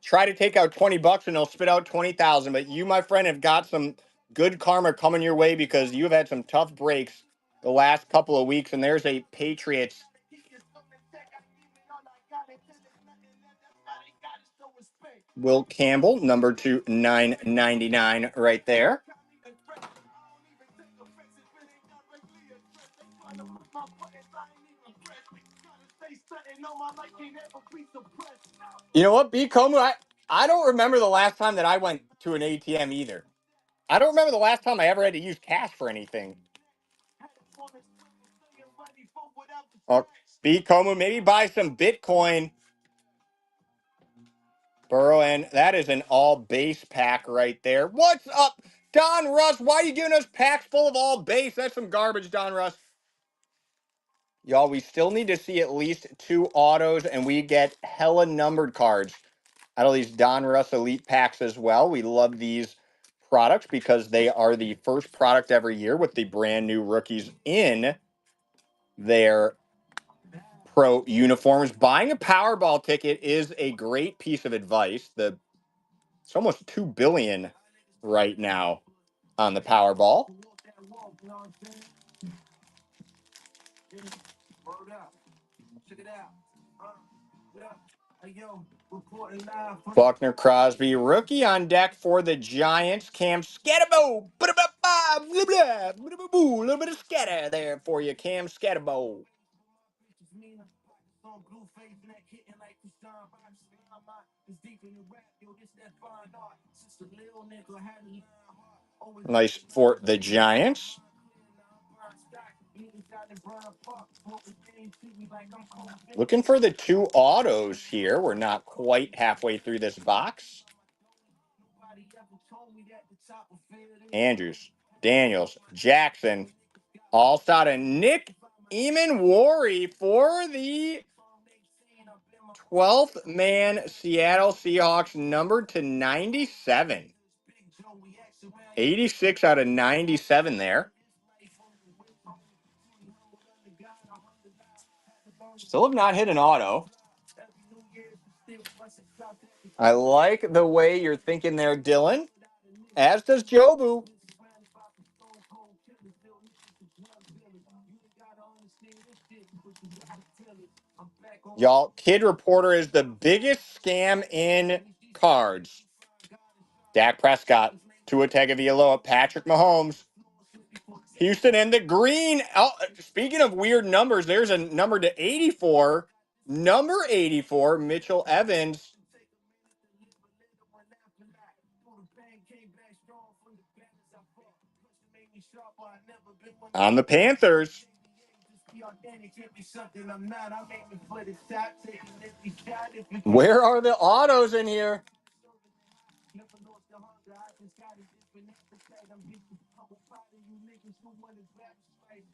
Speaker 1: try to take out $20 and they'll spit out 20,000. But you, my friend, have got some good karma coming your way because you've had some tough breaks the last couple of weeks. And there's a Patriots. Will Campbell, number 2/999 right there. You know what, B. Como, I don't remember the last time that I went to an ATM either. I don't remember the last time I ever had to use cash for anything. B. Como, maybe buy some Bitcoin. Burrow, and that is an all base pack right there. What's up, Donruss? Why are you giving us packs full of all base? That's some garbage, Donruss. Y'all, we still need to see at least 2 autos, and we get hella numbered cards out of these Donruss Elite packs as well. We love these products because they are the first product every year with the brand new rookies in their pro uniforms. Buying a Powerball ticket is a great piece of advice. It's almost $2 billion right now on the Powerball. Buckner, Crosby, rookie on deck for the Giants. Cam Scatterbo. A little bit of scatter there for you, Cam Scatterbo. Nice for the Giants. Looking for the 2 autos here. We're not quite halfway through this box. Andrews, Daniels, Jackson, All-Star, and Nick Eamon-Wari for the 12th man Seattle Seahawks, numbered to 97. 86 out of 97 there. Still have not hit an auto. I like the way you're thinking there, Dylan. As does Jobu. Y'all, Kid Reporter is the biggest scam in cards. Dak Prescott, Tua Tagovailoa, Patrick Mahomes, Houston, and the green. Oh, speaking of weird numbers, there's a number to 84. Number 84, Mitchell Evans. On the Panthers. Where are the autos in here?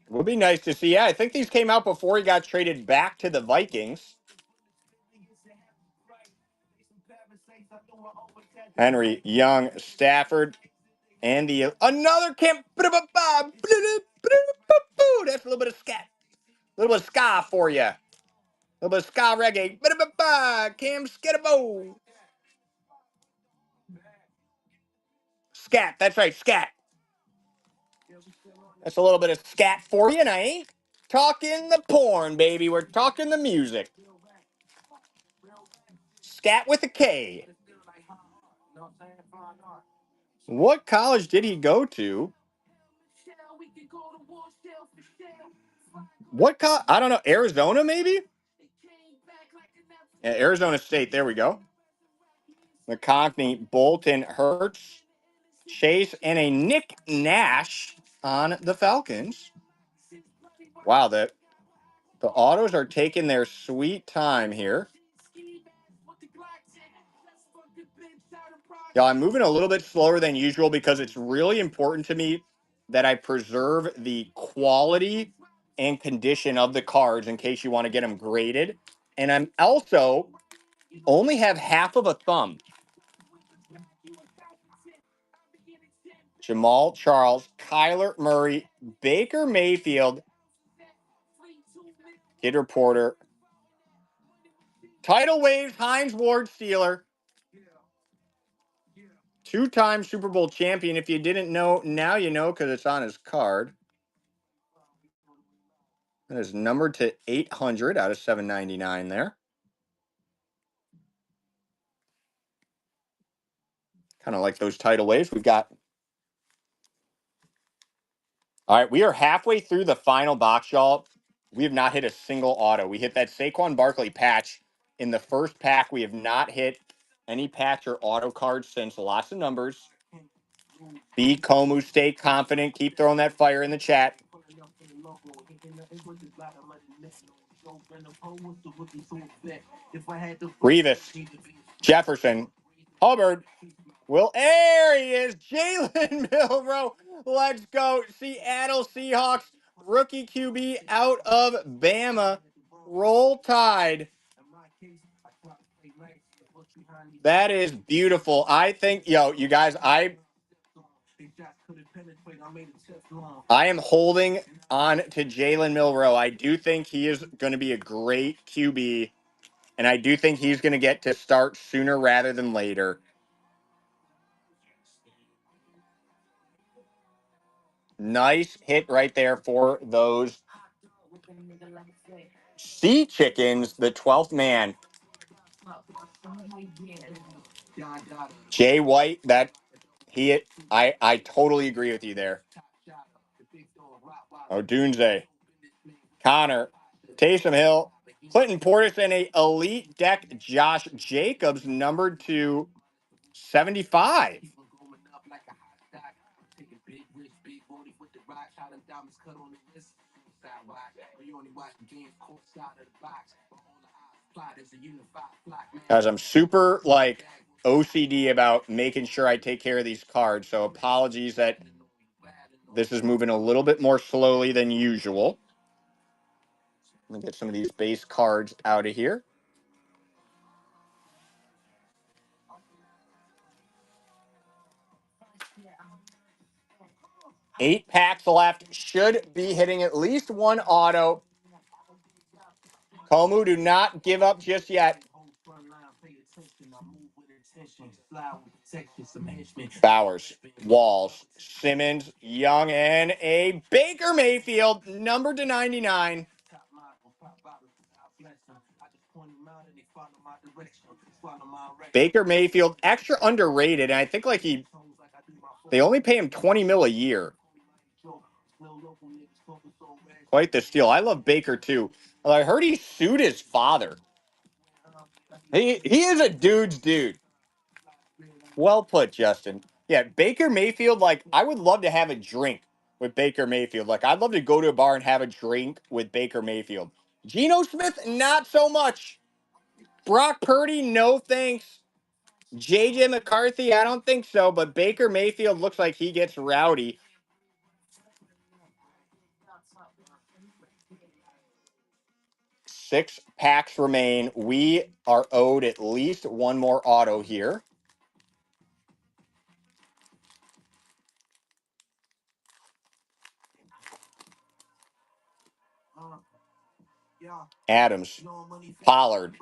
Speaker 1: It would be nice to see. Yeah, I think these came out before he got traded back to the Vikings. Henry, Young, Stafford, and the another camp. That's a little bit of scat. A little bit of ska for you. A little bit of ska reggae. Cam Skidabo. Scat. That's right, scat. That's a little bit of scat for you, and I ain't talking the porn, baby. We're talking the music. Scat with a K. What college did he go to? I don't know. Arizona, maybe? Yeah, Arizona State. There we go. McConkney, Bolton, Hurts, Chase, and a Nick Nash on the Falcons. Wow, the autos are taking their sweet time here. Yeah, I'm moving a little bit slower than usual because it's really important to me that I preserve the quality and condition of the cards in case you want to get them graded. And I'm also only have half of a thumb. Jamal Charles, Kyler Murray, Baker Mayfield, Kid Reporter, Tidal Waves, Hines Ward Steeler, two-time Super Bowl champion. If you didn't know, now you know because it's on his card. That is numbered to 800 out of 799 there. Kind of like those tidal waves we've got. All right, we are halfway through the final box, y'all. We have not hit a single auto. We hit that Saquon Barkley patch in the first pack. We have not hit any patch or auto cards since. Lots of numbers. Be Komu, stay confident. Keep throwing that fire in the chat. Revis, Jefferson, Hubbard, there he is, Jalen Milrow. Let's go. Seattle Seahawks, rookie QB out of Bama. Roll Tide. That is beautiful. I think, you guys, I am holding on to Jalen Milrow. I do think he is going to be a great QB, and I do think he's going to get to start sooner rather than later. Nice hit right there for those Sea Chickens, the 12th man. Jay White, I totally agree with you there. Odunze, Connor, Taysom Hill, Clinton Portis, and a elite deck Josh Jacobs numbered to 75. Guys, I'm super OCD about making sure I take care of these cards, so apologies that this is moving a little bit more slowly than usual. Let me get some of these base cards out of here. Eight packs left. Should be hitting at least one auto. Komu, do not give up just yet. Bowers, Walls, Simmons, Young, and a Baker Mayfield, number to 99. Baker Mayfield, extra underrated, and I think they only pay him 20 mil a year. Quite the steal. I love Baker too. Well, I heard he sued his father. He is a dude's dude. Well put, Justin. Yeah, Baker Mayfield, like, I would love to have a drink with Baker Mayfield. Like, I'd love to go to a bar and have a drink with Baker Mayfield. Geno Smith, not so much. Brock Purdy, no thanks. JJ McCarthy, I don't think so, but Baker Mayfield looks like he gets rowdy. Six packs remain. We are owed at least one more auto here. Adams, Pollard,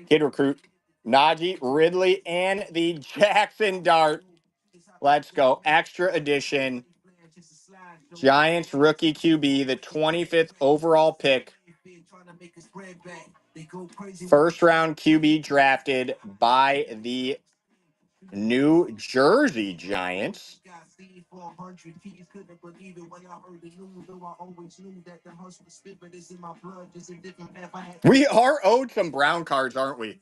Speaker 1: Kid Recruit, Najee, Ridley, and the Jackson Dart. Let's go. Extra edition. Giants rookie QB, the 25th overall pick. First round QB drafted by the New Jersey Giants. We are owed some brown cards, aren't we?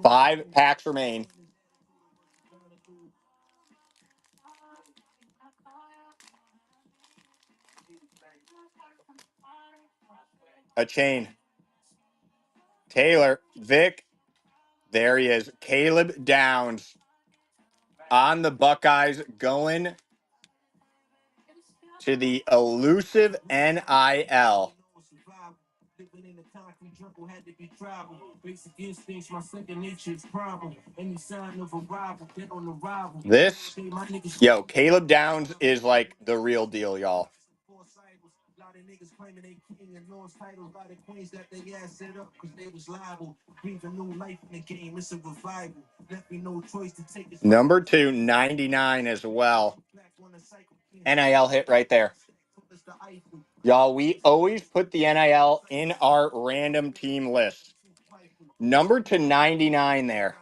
Speaker 1: Five packs remain. A chain. Taylor, Vic. There he is. Caleb Downs on the Buckeyes going to the elusive NIL. This, Caleb Downs is like the real deal, y'all. Number 299 as well. NIL hit right there. Y'all, we always put the NIL in our random team list. Number to 99 there.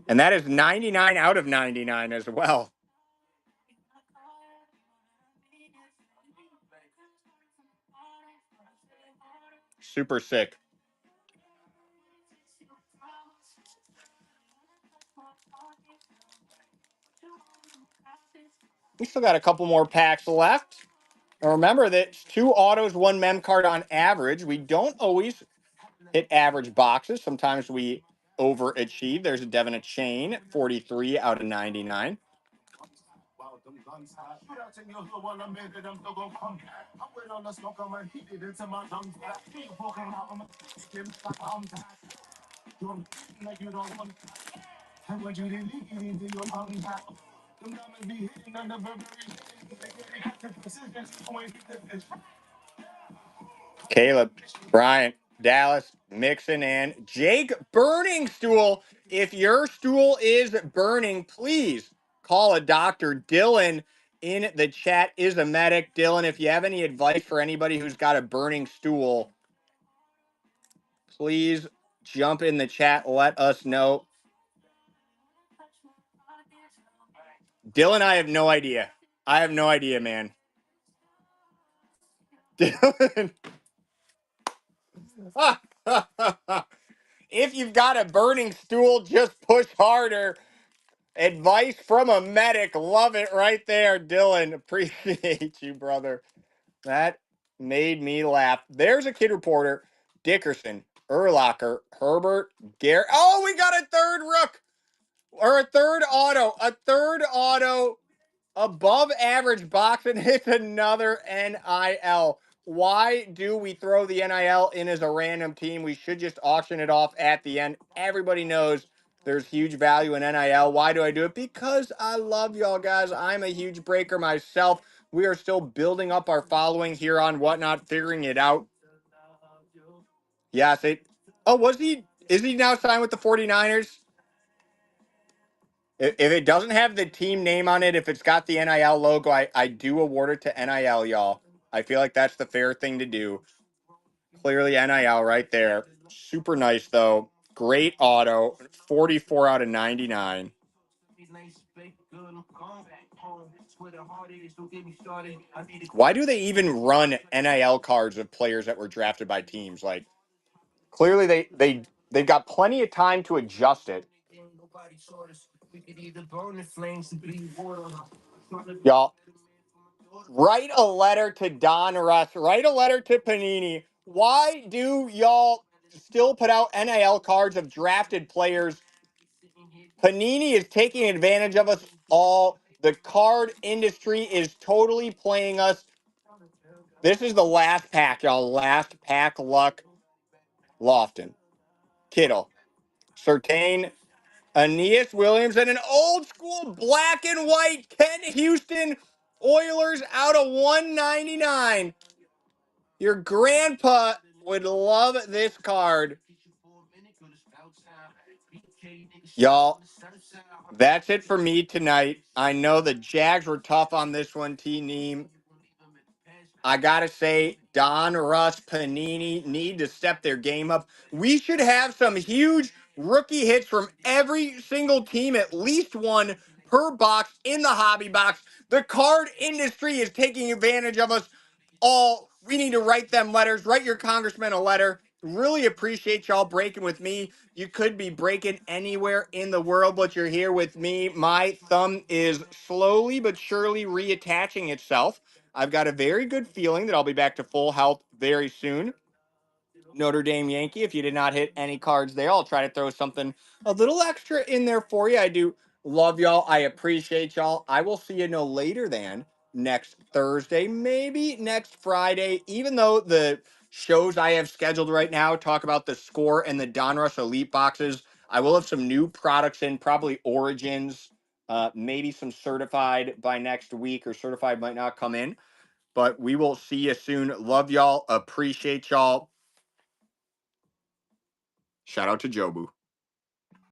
Speaker 1: And that is 99 out of 99 as well. Super sick. We still got a couple more packs left. And remember that it's 2 autos, 1 mem card on average. We don't always hit average boxes. Sometimes we overachieve. There's a Devin Chain, 43 out of 99. Caleb, Bryant, Dallas, Mixon, and Jake Burning Stool. If your stool is burning, please call a doctor. Dylan in the chat is a medic. Dylan, if you have any advice for anybody who's got a burning stool, please jump in the chat. Let us know. Dylan, I have no idea. I have no idea, man. Dylan. If you've got a burning stool, just push harder. Advice from a medic. Love it right there, Dylan. Appreciate you, brother. That made me laugh. There's a kid reporter. Dickerson, Urlacher, Herbert, Garrett. Oh, we got a third rook. Or a third auto. A third auto above average box, and it's another NIL. Why do we throw the NIL in as a random team? We should just auction it off at the end. Everybody knows there's huge value in NIL. Why do I do it? Because I love y'all guys. I'm a huge breaker myself. We are still building up our following here on Whatnot, figuring it out. Yes, it. Oh, was he? Is he now signed with the 49ers? If it doesn't have the team name on it, if it's got the NIL logo, I do award it to NIL, y'all. I feel like that's the fair thing to do. Clearly NIL right there. Super nice, though. Great auto. 44 out of 99. Why do they even run NIL cards of players that were drafted by teams? Like, clearly they've got plenty of time to adjust it. Y'all, write a letter to Donruss. Write a letter to Panini. Why do y'all still put out NIL cards of drafted players? Panini is taking advantage of us all. The card industry is totally playing us. This is the last pack, y'all. Last pack luck. Lofton, Kittle, Surtain, Aeneas Williams, and an old school black and white Ken Houston Oilers out of 199. Your grandpa would love this card. Y'all, that's it for me tonight. I know the Jags were tough on this one, T-Neem. I gotta say, Donruss, Panini need to step their game up. We should have some huge rookie hits from every single team, at least one per box in the hobby box. The card industry is taking advantage of us all. We need to write them letters. Write your congressman a letter. Really appreciate y'all breaking with me. You could be breaking anywhere in the world, but you're here with me. My thumb is slowly but surely reattaching itself. I've got a very good feeling that I'll be back to full health very soon. Notre Dame Yankee. If you did not hit any cards there, I'll try to throw something a little extra in there for you. I do love y'all. I appreciate y'all. I will see you no later than next Thursday, maybe next Friday, even though the shows I have scheduled right now talk about the score and the Donruss Elite boxes. I will have some new products in, probably Origins, maybe some certified by next week, or certified might not come in. But we will see you soon. Love y'all. Appreciate y'all. Shout out to Jobu.